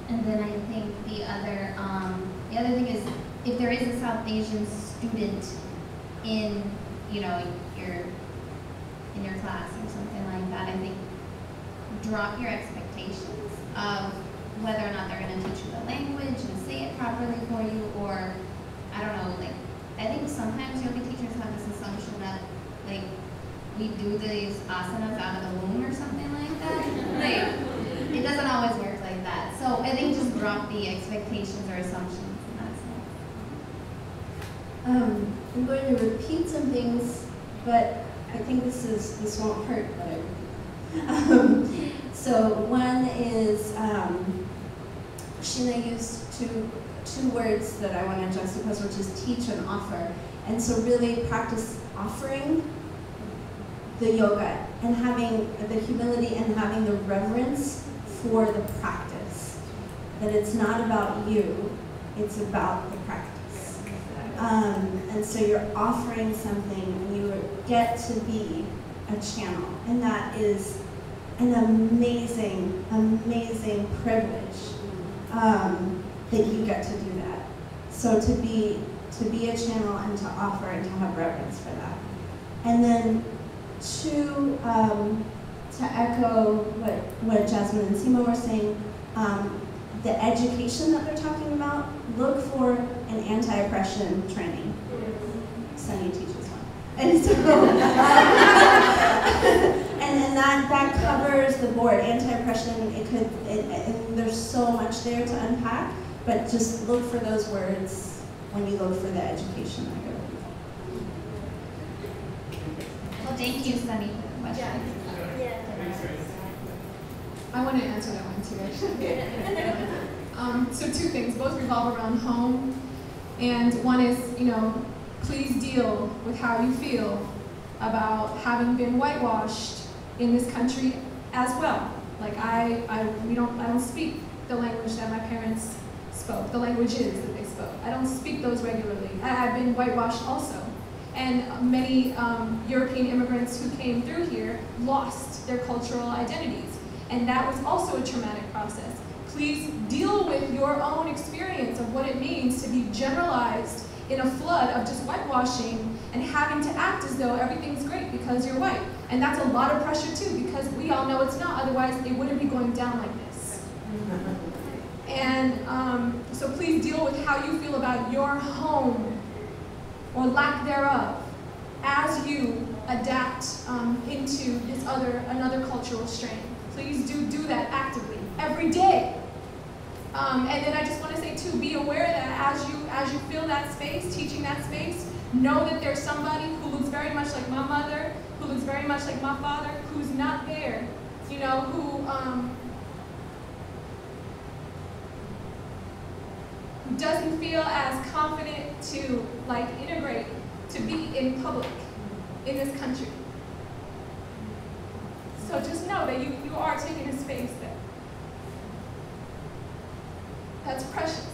and then I think the other thing is, if there is a South Asian student in, you know, in your class or something like that, I think drop your expectations of whether or not they're going to teach you the language and say it properly for you, or I don't know, like, I think sometimes yoga teachers have this assumption that, like, we do these asanas out of the womb or something like that. Like, it doesn't always work like that. So I think just drop the expectations or assumptions in that sense. I'm going to repeat some things, but I think this won't hurt, but I repeat. So one is, Sheena used two words that I want to juxtapose, which is teach and offer. And so really practice offering the yoga and having the humility and having the reverence for the practice. That it's not about you, it's about the practice. And so you're offering something and you get to be a channel. And that is an amazing, amazing privilege that you get to do that. So to be a channel and to offer and to have reverence for that. And then two, to echo what Jasmine and Sima were saying, the education that they're talking about, look for an anti-oppression training. Sunny teaches one. And so, and that covers the board. Anti-oppression, and there's so much there to unpack, but just look for those words when you look for the education that goes. Well, thank you, Sunny, for the question. I want to answer that one too, actually. So two things, both revolve around home, and one is, you know, please deal with how you feel about having been whitewashed in this country as well. Like I don't speak the language that my parents spoke, the languages that they spoke. I don't speak those regularly. I've been whitewashed also. And many European immigrants who came through here lost their cultural identities. And that was also a traumatic process. Please deal with your own experience of what it means to be generalized in a flood of just whitewashing and having to act as though everything's great because you're white. And that's a lot of pressure too, because we all know it's not, otherwise it wouldn't be going down like this. And so please deal with how you feel about your home, or lack thereof, as you adapt into another cultural strain. Please do that actively, every day. And then I just want to say too, be aware that as you feel that space, teaching that space, know that there's somebody who looks very much like my mother, who looks very much like my father, who's not there, you know, who doesn't feel as confident to like integrate, to be in public in this country. So just know that you are taking a space that's precious.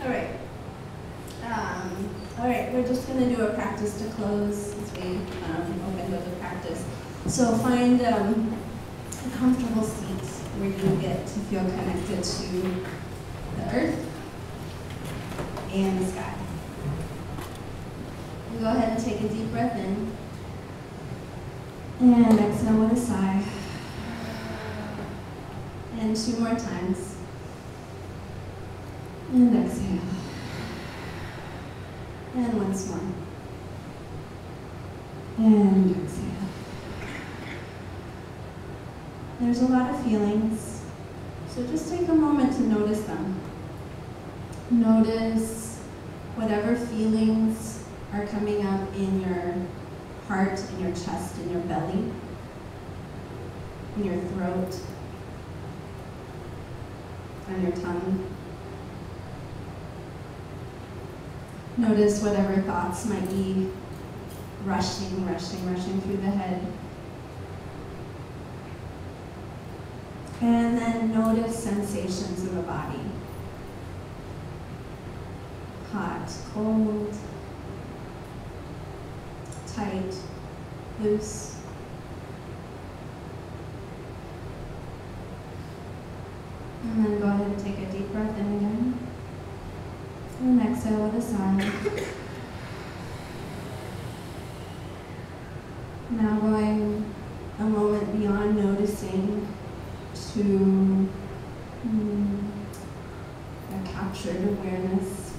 Okay. All right, we're just going to do a practice to close as we open with a practice. So find a comfortable seat where you get to feel connected to the earth and the sky. take a deep breath in. And exhale with a sigh. And 2 more times. And exhale. And once more. And exhale. There's a lot of feelings, so just take a moment to notice them. Notice whatever feelings are coming up in your heart, in your chest, in your belly, in your throat, on your tongue. Notice whatever thoughts might be rushing through the head. And then notice sensations in the body. Hot, cold, tight, loose. And then go ahead and take a deep breath in again. And exhale with a sigh. Now going a moment beyond noticing to a captured awareness.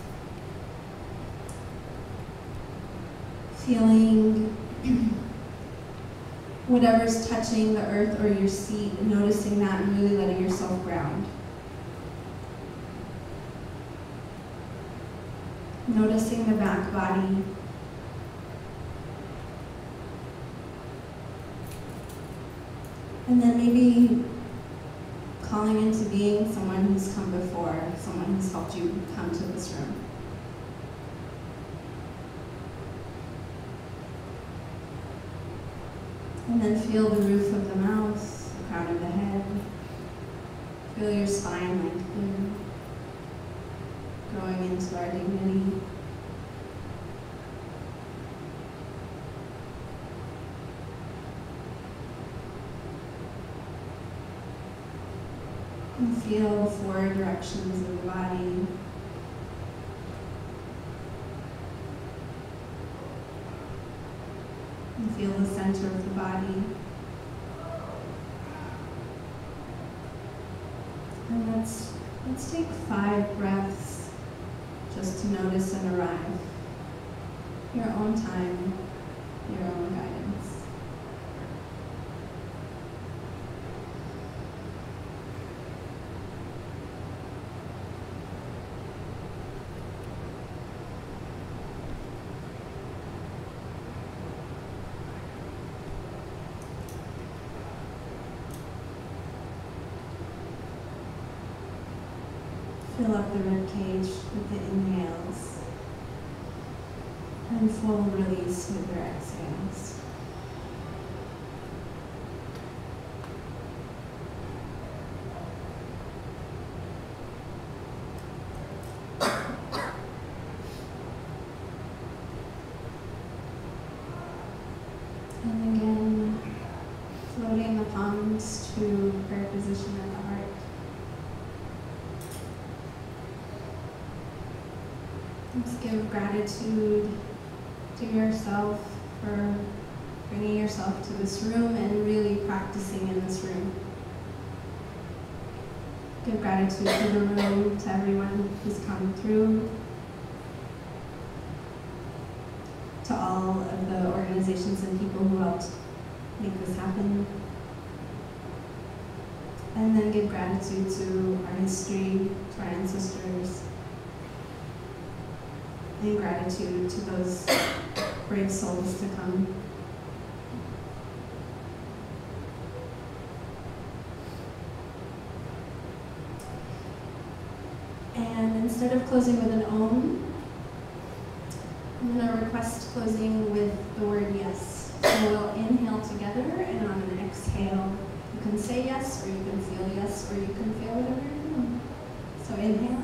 Feeling whatever's touching the earth or your seat, noticing that and really letting yourself ground. Noticing the back body. And then maybe calling into being someone who's come before, someone who's helped you come to this room. And then feel the roof of the mouth, the crown of the head. Feel your spine lengthening, growing into our dignity. And feel 4 directions of the body. And feel the center of the body. And let's take 5 breaths just to notice and arrive. Your own time, your own guidance. Fill up the rib cage with the inhales and full release with your exhales. And again, floating the palms to prayer position at the heart. Let's give gratitude to yourself for bringing yourself to this room and really practicing in this room. Give gratitude to the room, to everyone who's come through, to all of the organizations and people who helped make this happen. And then give gratitude to our history, to our ancestors, and gratitude to those brave souls to come. And instead of closing with an om, I'm going to request closing with the word yes. So we'll inhale together, and on an exhale, you can say yes, or you can feel yes, or you can feel whatever you're feeling. So inhale.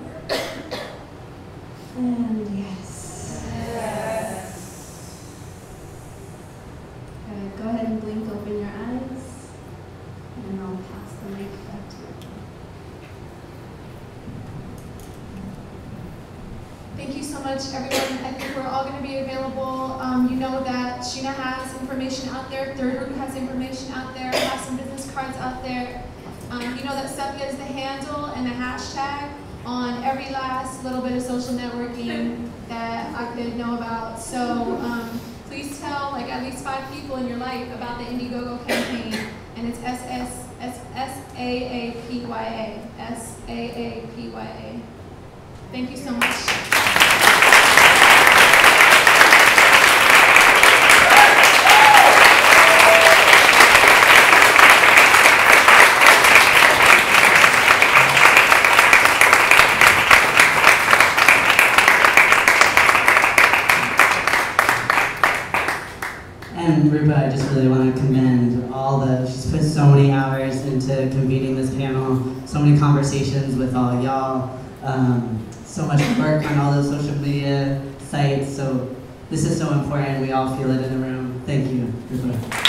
And yes. Yes. Good. Go ahead and blink open your eyes, and I'll pass the mic back to you. Thank you so much, everyone. I think we're all going to be available. You know that Sheena has information out there, Third Root has information out there, I have some business cards out there. You know that SAAPYA is the handle and the hashtag on every last little bit of social networking that I could know about. So please tell like at least 5 people in your life about the Indiegogo campaign, and it's SAAPYA. SAAPYA. Thank you so much. And Rupa, I just really want to commend she's put so many hours into convening this panel, so many conversations with all y'all, so much work on all those social media sites, so this is so important, we all feel it in the room. Thank you, Rupa.